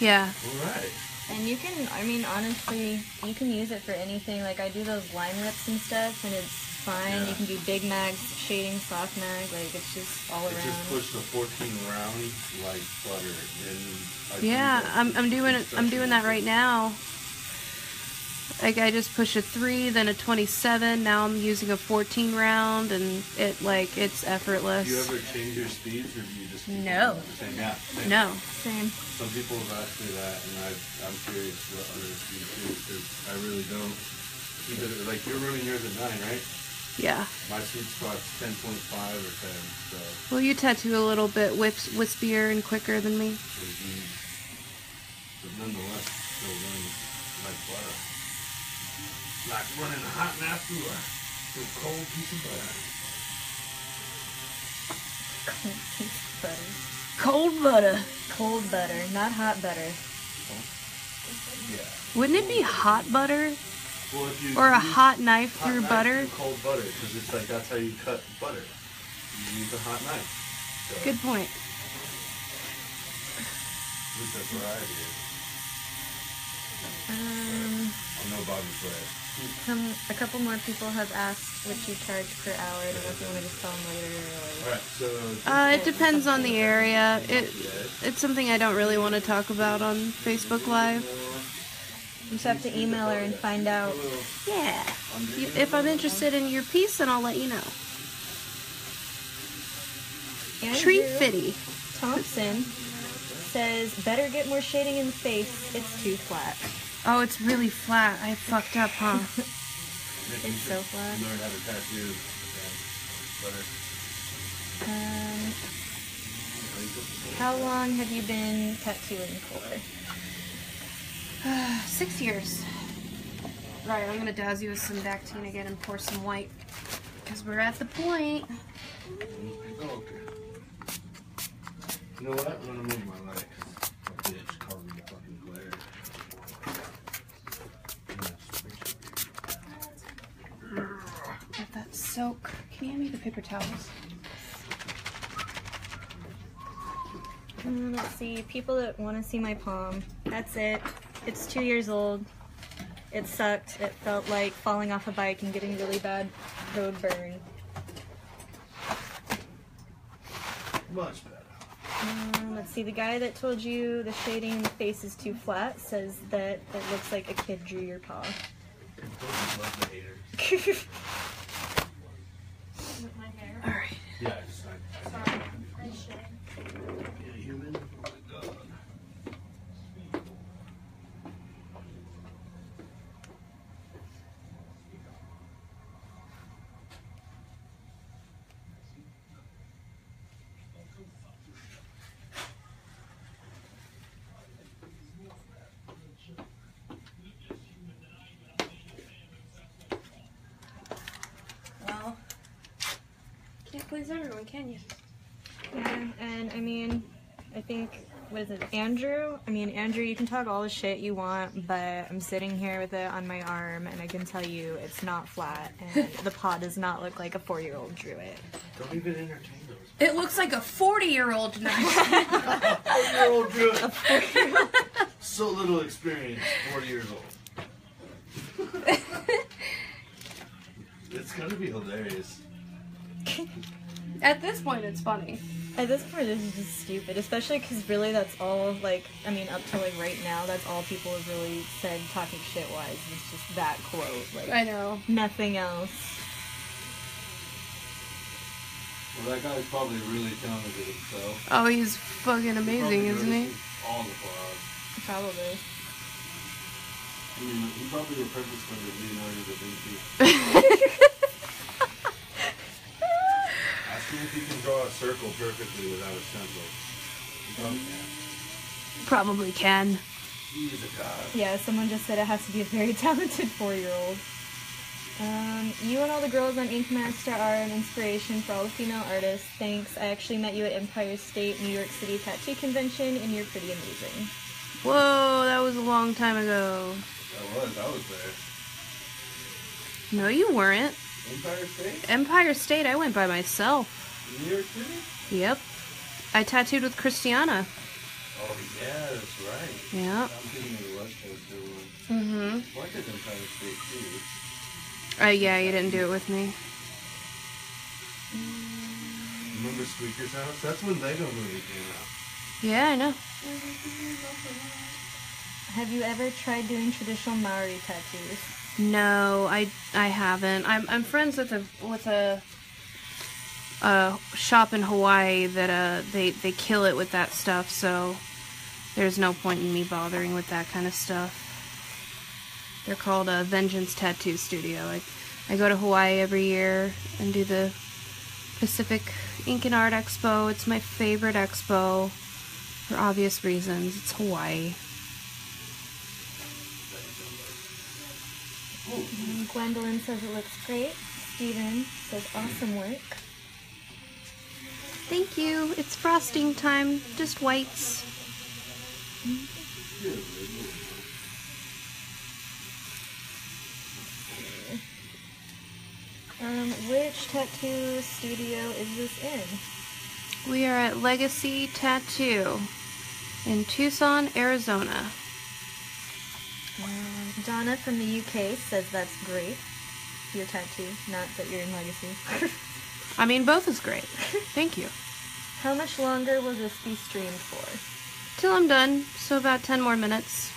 Yeah. all right. And you can, I mean, honestly, you can use it for anything. Like, I do those line rips and stuff, and it's fine. Yeah. You can do big mags, shading, soft mag. Like, it's just all It around. just pushed the 14 round like butter, and Yeah, I'm doing it. I'm doing that right now. Like I just pushed a 3, then a 27. Now I'm using a 14 round, and it's effortless. Do you ever change your speeds, or do you just keep No. them the same? Yeah, same. No. Same. Some people have asked me that, and I'm curious what other speeds do, because I really don't. Either, like you're running yours at 9, right? Yeah. My sweet spot's 10.5 or 10, so. Well, you tattoo a little bit wispier and quicker than me. But nonetheless, still running like butter. Like running a hot knife through a cold piece of butter. Butter. Cold butter. Cold butter, not hot butter. Yeah. Wouldn't it be hot butter? Well, if you Or a use hot knife through knife butter? through cold butter, because it's like that's how you cut butter. You use a hot knife. So, Good point. At least that's what I do. I know Bobby's right. A couple more people have asked what you charge per hour. I don't know if you want to just tell them later or like. Alright, so It depends on the area. It's something I don't really want to talk about on Facebook Live. You just have to email her and find out. Yeah. If I'm interested in your piece, then I'll let you know. Treat Andrew Fitty. Thompson says, better get more shading in the face. It's too flat. Oh, it's really flat. I fucked up, huh? It's so flat. learn how to tattoo butter. How long have you been tattooing for? 6 years. Right, I'm gonna douse you with some Bactine again and pour some white. Because we're at the point. You know what? I'm gonna move my light. That bitch carving the fucking glare. Let that soak. Can you hand me the paper towels? Let's see. People that want to see my palm. That's it. It's 2 years old. It sucked. It felt like falling off a bike and getting really bad road burn. Much better. Let's see. The guy that told you the shading in the face is too flat says that it looks like a kid drew your paw. Love the haters. Alright. Yeah, just sorry. Yeah, human. Oh my God. Well, can't please everyone, can you? Yeah, and I mean, I think, what is it, Andrew? I mean, Andrew, you can talk all the shit you want, but I'm sitting here with it on my arm, and I can tell you it's not flat, and the paw does not look like a 4-year-old drew it. Don't even entertain those. It looks like a 40-year-old knife. 4-year-old drew it. So little experience, 40 years old. It's gonna be hilarious. At this point, it's funny. At this point, this is just stupid, especially because really that's all, like, I mean, up to, like, right now, that's all people have really said talking shit-wise, is just that quote. Like, I know. nothing else. Well, that guy's probably really talented himself. Oh, he's fucking amazing, isn't he? All the flaws. Probably. I mean, he probably apprenticed under Leonardo da Vinci. Ask him if he can draw a circle perfectly without a stencil. He probably can. Probably can. He's a god. Yeah, someone just said it has to be a very talented 4-year-old. You and all the girls on Ink Master are an inspiration for all the female artists. Thanks. I actually met you at Empire State New York City Tattoo Convention, and you're pretty amazing. Whoa, that was a long time ago. I was there. No, you weren't. Empire State? Empire State, I went by myself. New York City? Yep. I tattooed with Christiana. Oh, yeah, that's right. Yeah. I'm thinking of the West Coast one. Mm-hmm. Well, I did Empire State too. Yeah, you didn't do it with me. Remember Squeaker's House? That's when Lego Movie came out. Yeah, I know. Have you ever tried doing traditional Maori tattoos? No, I haven't. I'm friends with a shop in Hawaii that they kill it with that stuff, so there's no point in me bothering with that kind of stuff. They're called Vengeance Tattoo Studio. I go to Hawaii every year and do the Pacific Ink and Art Expo. It's my favorite expo for obvious reasons. It's Hawaii. Gwendolyn says it looks great. Steven says awesome work. Thank you. It's frosting time. Just whites. Which tattoo studio is this in? We are at Legacy Tattoo in Tucson, Arizona. Donna from the UK says that's great. Your tattoo, not that you're in Legacy. I mean, both is great. Thank you. How much longer will this be streamed for? Till I'm done, so about 10 more minutes.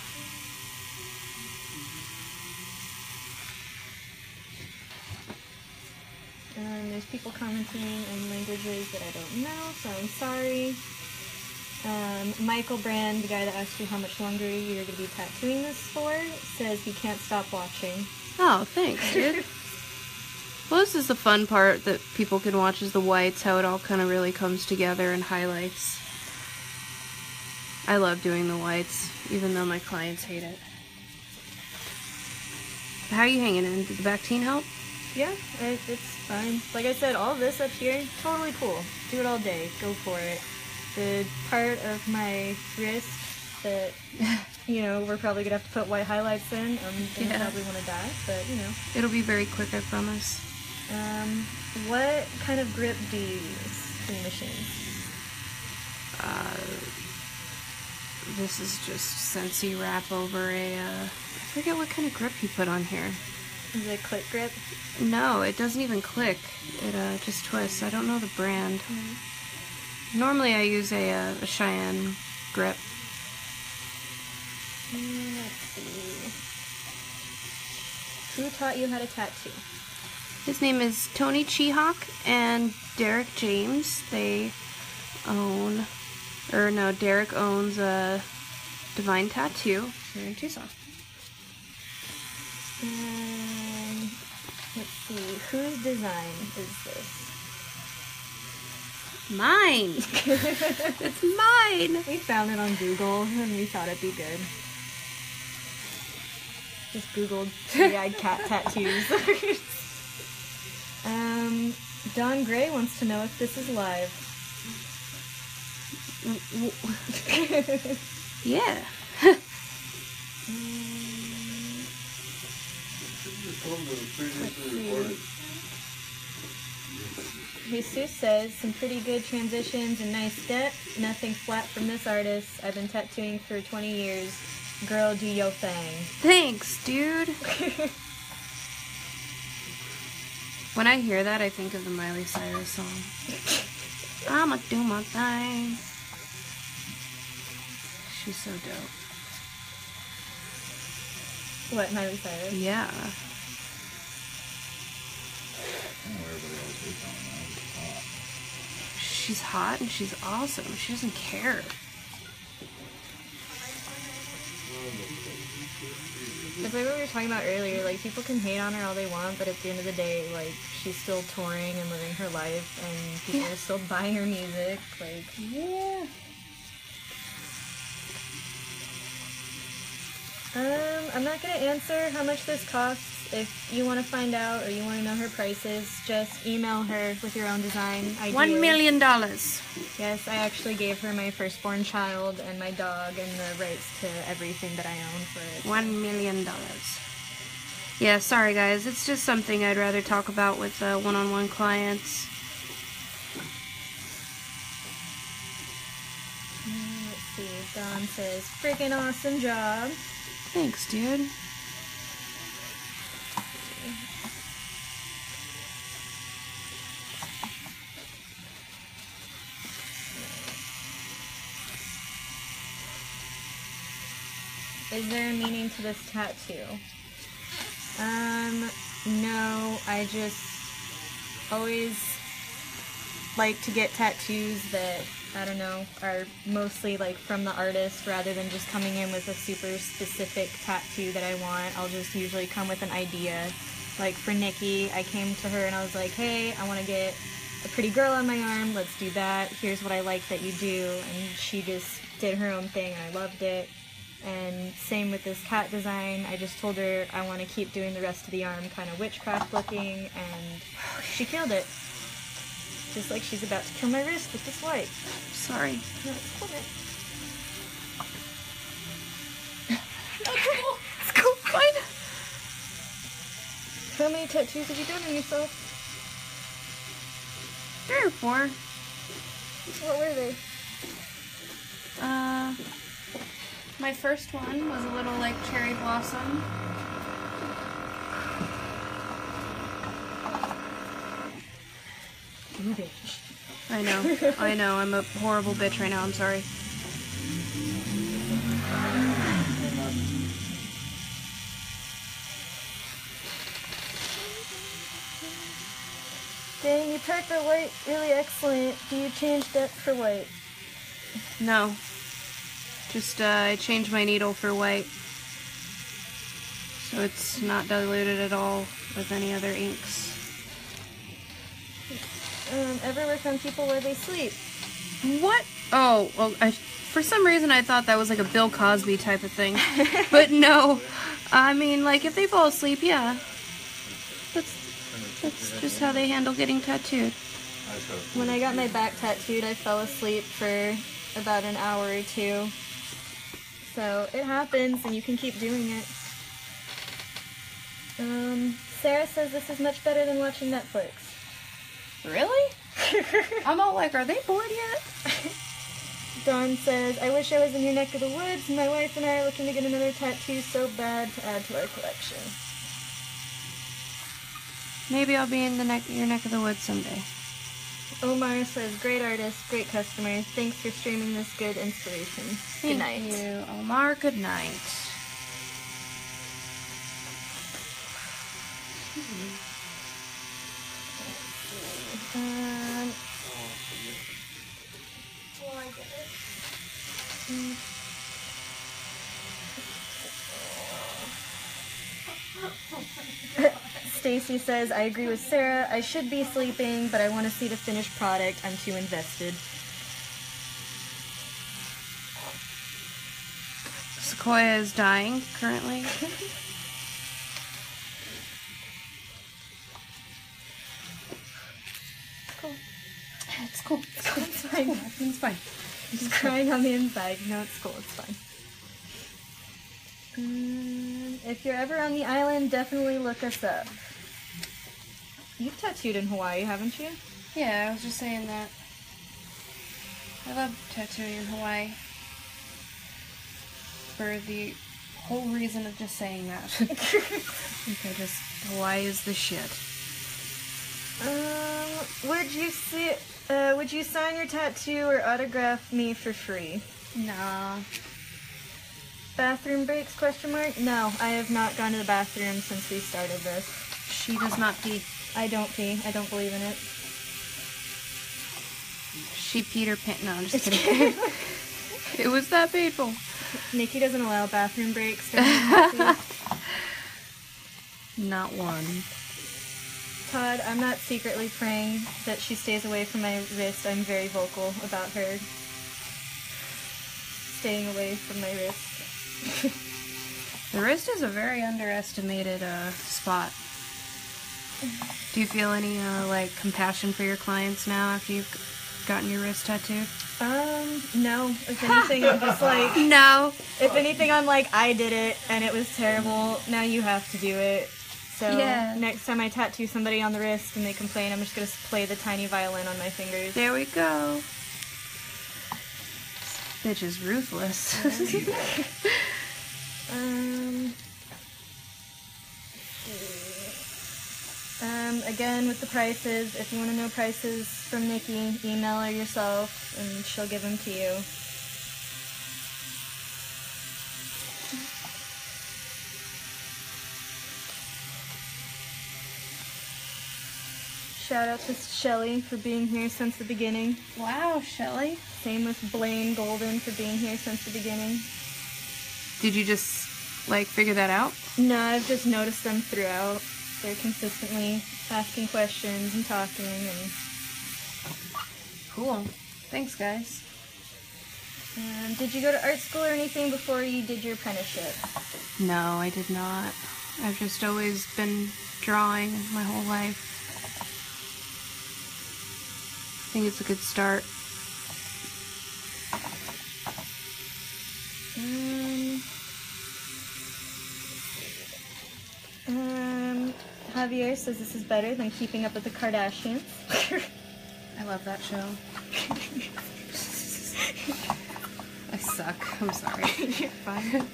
There's people commenting in languages that I don't know, so I'm sorry. Michael Brand, the guy that asked you how much longer you're going to be tattooing this for, says he can't stop watching. Oh, thanks, dude. Well, this is the fun part that people can watch, is the whites, how it all kind of really comes together and highlights. I love doing the whites, even though my clients hate it. How are you hanging in? Did the Bactine help? Yeah, it's fine. Like I said, all this up here, totally cool. Do it all day. Go for it. The part of my wrist that, we're probably going to have to put white highlights in, I'm going to probably want to die, but, It'll be very quick, I promise. What kind of grip do you use for your machine? This is just Scentsy wrap over I forget what kind of grip you put on here. Is it a click grip? No, it doesn't even click. It just twists. I don't know the brand. Normally I use a Cheyenne grip. Let's see. Who taught you how to tattoo? His name is Tony Chihawk and Derek James. They own, Derek owns Divine Tattoo here in Tucson. Let's see, whose design is this? Mine! It's mine! We found it on Google and we thought it'd be good. Just Googled three-eyed cat tattoos. Don Gray wants to know if this is live. Yeah. Jesus says, some pretty good transitions and nice depth. Nothing flat from this artist. I've been tattooing for 20 years. Girl, do your thing. Thanks, dude. When I hear that, I think of the Miley Cyrus song. I'ma do my thing. She's so dope. What, Miley Cyrus? Yeah. I don't know what everybody else is on that. She's hot and she's awesome. She doesn't care. It's like what we were talking about earlier, like, people can hate on her all they want, but at the end of the day, like, she's still touring and living her life, and people are still buying her music, like, yeah. I'm not gonna answer how much this costs. if you want to find out or you want to know her prices, just email her with your own design ideas. $1 million. Yes, I actually gave her my firstborn child and my dog and the rights to everything that I own for it. $1 million. Yeah, sorry guys. It's just something I'd rather talk about with one-on-one clients. Let's see. Dawn says, freaking awesome job. Thanks, dude. Is there a meaning to this tattoo? No, I just always like to get tattoos that, I don't know, are mostly like from the artist rather than just coming in with a super specific tattoo that I want. I'll just usually come with an idea. Like for Nikki, I came to her and I was like, hey, I want to get a pretty girl on my arm, let's do that. Here's what I like that you do. And she just did her own thing and I loved it. And same with this cat design. I just told her I want to keep doing the rest of the arm kind of witchcraft looking, and she killed it. Just like she's about to kill my wrist with this white. Sorry. No, it's cool. It's cool, fine. How many tattoos have you done on yourself? 3 or 4. What were they? My first one was a little like cherry blossom. You bitch. I know, I know, I'm a horrible bitch right now, I'm sorry. Dang, you packed the white really excellent. Do you change depth for white? No. Just, I changed my needle for white. So it's not diluted at all with any other inks. Ever work on people where they sleep? What? Oh, well, for some reason I thought that was like a Bill Cosby type of thing. But no. I mean, like, if they fall asleep, yeah. That's just how they handle getting tattooed. When I got my back tattooed, I fell asleep for about an hour or 2. So it happens, and you can keep doing it. Sarah says this is much better than watching Netflix. Really? I'm all like, are they bored yet? Dawn says, I wish I was in your neck of the woods. My wife and I are looking to get another tattoo so bad to add to our collection. Maybe I'll be in your neck of the woods someday. Omar says, great artist, great customer. Thanks for streaming this good inspiration. Good night. Thank you, Omar. Good night. Stacy says, I agree with Sarah. I should be sleeping, but I want to see the finished product. I'm too invested. Sequoia is dying currently. It's cool. It's cool. It's fine. It's fine. She's crying on the inside. No, it's cool. It's fine. If you're ever on the island, definitely look us up. You've tattooed in Hawaii, haven't you? Yeah, I was just saying that. I love tattooing in Hawaii. For the whole reason of just saying that. Hawaii is the shit. Would you sign your tattoo or autograph me for free? Nah. Bathroom breaks, question mark? No, I have not gone to the bathroom since we started this. She does not pee. I don't pee. I don't believe in it. She peed her pants. No, I'm just kidding. It was that painful. Nikki doesn't allow bathroom breaks. Not one. Todd, I'm not secretly praying that she stays away from my wrist. I'm very vocal about her staying away from my wrist. The wrist is a very underestimated spot. Do you feel any like compassion for your clients now after you've gotten your wrist tattooed? No. If anything, I'm just like, no. If anything, I'm like, I did it and it was terrible. Now you have to do it. So Yeah. Next time I tattoo somebody on the wrist and they complain, I'm just gonna play the tiny violin on my fingers. There we go. This bitch is ruthless. Again, with the prices, if you want to know prices from Nikki, email her yourself and she'll give them to you. Shout out to Shelly for being here since the beginning. Wow, Shelly. Same with Blaine Golden for being here since the beginning. Did you just, like, figure that out? No, I've just noticed them throughout. They're consistently asking questions and talking and... Cool. Thanks, guys. Did you go to art school or anything before you did your apprenticeship? No, I did not. I've just always been drawing my whole life. I think it's a good start. Javier says this is better than Keeping Up with the Kardashians. I love that show. I suck. I'm sorry. You're fine.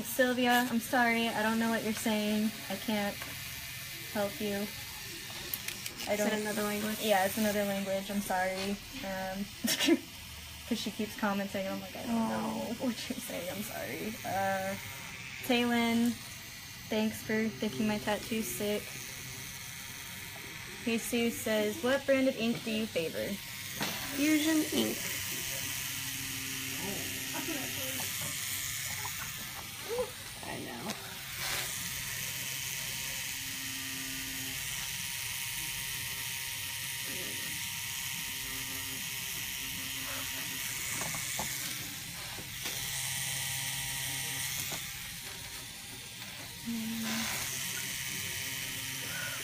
Sylvia, I'm sorry. I don't know what you're saying. I can't help you. I don't. Is it another language? Yeah, it's another language. I'm sorry. Because she keeps commenting, and I'm like, I don't know what you're saying. I'm sorry. Taylin, thanks for thinking my tattoo's sick. Jesus says, what brand of ink do you favor? Fusion ink. I know.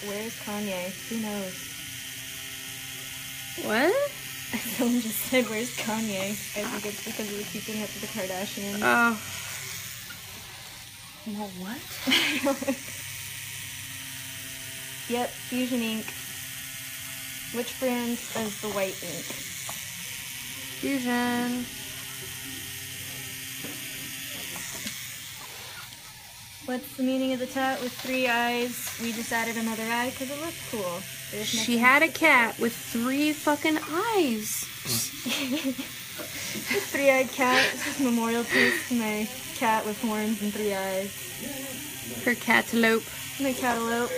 Where's Kanye? Who knows? What? Someone just said, where's Kanye? I think it's because of the Keeping Up with the Kardashians. Oh. Well, what? Yep, Fusion ink. Which brand is the white ink? Fusion. What's the meaning of the tat with 3 eyes? We just added another eye because it looks cool. She had a cat with 3 fucking eyes. 3-eyed cat. This is memorial piece to my cat with horns and 3 eyes. Her catalope. My catalope.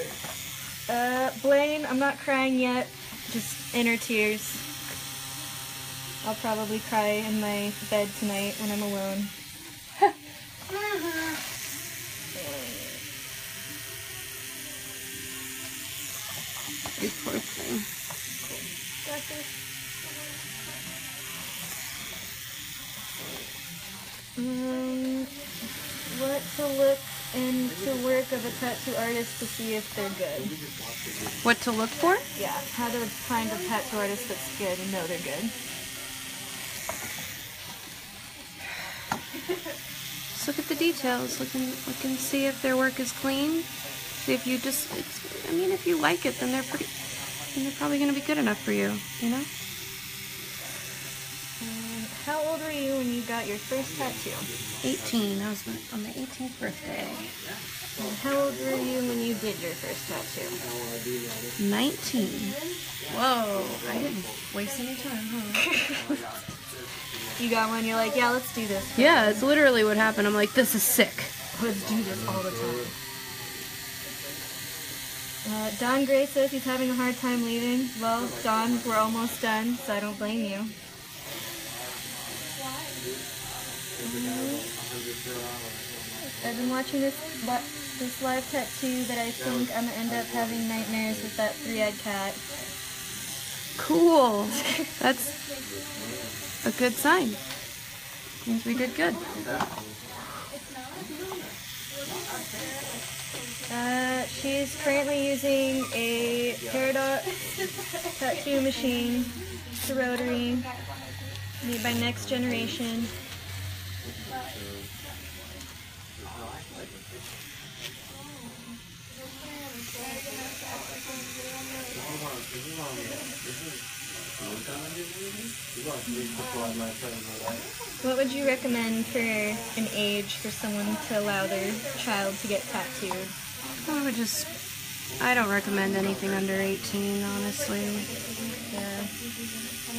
Blaine, I'm not crying yet. Just inner tears. I'll probably cry in my bed tonight when I'm alone. You poor thing. What to look into work of a tattoo artist to see if they're good? What to look for? Yeah, how to find a tattoo artist that's good and know they're good. Just look at the details. Look and see if their work is clean. See if you just, I mean, if you like it, then they're probably going to be good enough for you, you know? How old were you when you got your first tattoo? 18. I was on my 18th birthday. And how old were you when you did your first tattoo? 19. Whoa, I didn't waste any time, huh? You got one, you're like, yeah, let's do this. Yeah, it's literally what happened. I'm like, this is sick. Let's do this all the time. Don Gray says he's having a hard time leaving. Well, Don, we're almost done, so I don't blame you. I've been watching this live tattoo that I think I'm gonna end up having nightmares with that 3-eyed cat. Cool. That's a good sign. Means we did good. She's currently using a Paradox tattoo machine. It's a rotary, made by Next Generation. What would you recommend for an age for someone to allow their child to get tattooed? I don't recommend anything under 18, honestly. Yeah.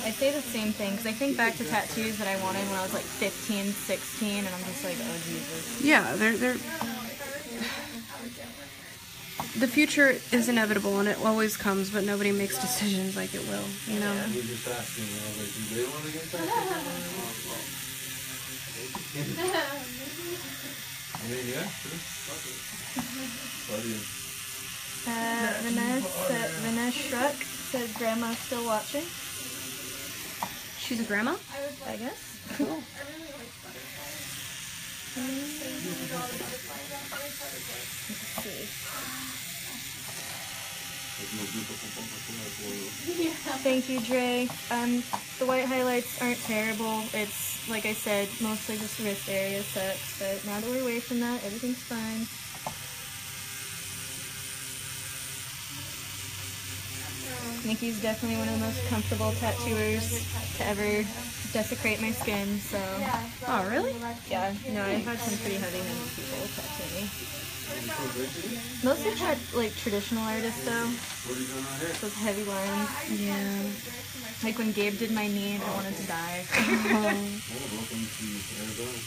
I say the same thing, because I think back to tattoos that I wanted when I was like 15, 16, and I'm just like, oh Jesus. Yeah, they're the future is inevitable and it always comes, but nobody makes decisions like it will, you know? We were just asking, you know, like, do they want to get that? I mean, yeah, sure. Renee Schruck said grandma's still watching. She's a grandma? I guess. Cool. Let's see. Thank you, Dre. The white highlights aren't terrible. It's, like I said, mostly just wrist area sucks, but now that we're away from that, everything's fine. Nikki's definitely one of the most comfortable tattooers to ever desecrate my skin, so... Oh, really? Yeah, no, I've had some pretty heavy-handed people tattoo me. Mostly like traditional artists, though. Those heavy lines. Yeah. Like when Gabe did my knee and I wanted to die. Welcome to Arizona.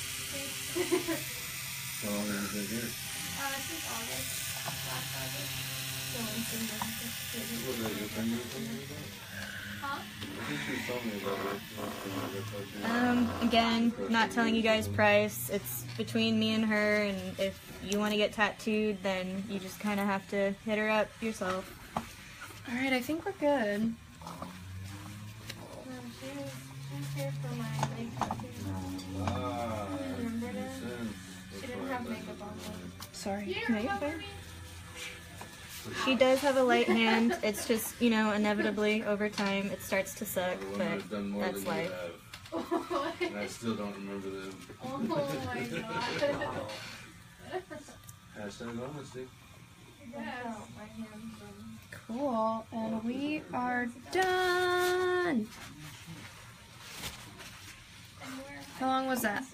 How long have you been here? Since August. Again, not telling you guys price. It's between me and her, and if you want to get tattooed, then you just kind of have to hit her up yourself. Alright, I think we're good. She was here for my leg tattoo. Remember that? She didn't have makeup on. Sorry. No, you're fine. She does have a light hand. It's just, you know, inevitably over time it starts to suck, but that's life. And I still don't remember them. Oh my god. Hashtag honesty. Yes. Cool, and we are done! How long was that?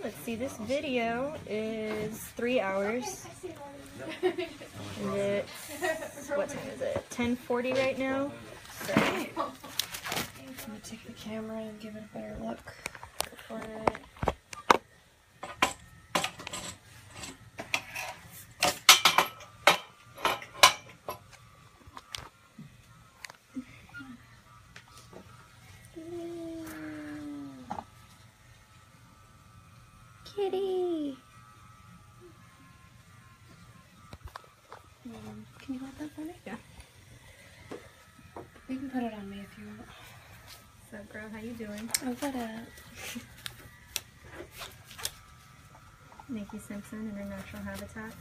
Let's see, this video is 3 hours. And it's, what time is it? 10:40 right now. So I'm gonna take the camera and give it a better look. Go for it. Kitty! Can you hold that for me? Yeah. You can put it on me if you want. So, girl, how you doing? Oh, what up? Nikki Simpson in her natural habitat.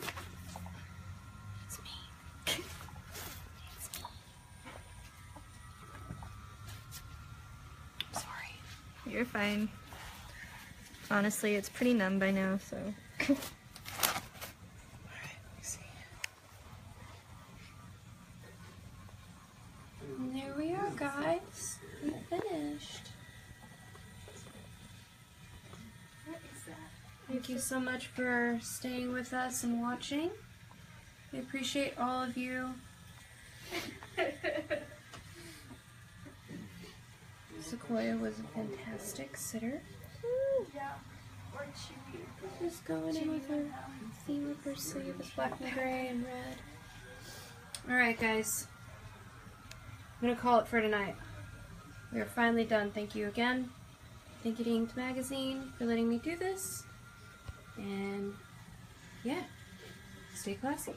It's me. It's me. I'm sorry. You're fine. Honestly, it's pretty numb by now, so. And there we are, guys. We finished. Thank you so much for staying with us and watching. We appreciate all of you. Sequoia was a fantastic sitter. Yeah. Or chewy. Just going in with her theme of her sleeve is black and gray and red. Alright, guys. I'm gonna call it for tonight. We are finally done. Thank you again. Thank you to Inked Magazine for letting me do this. And yeah, stay classy.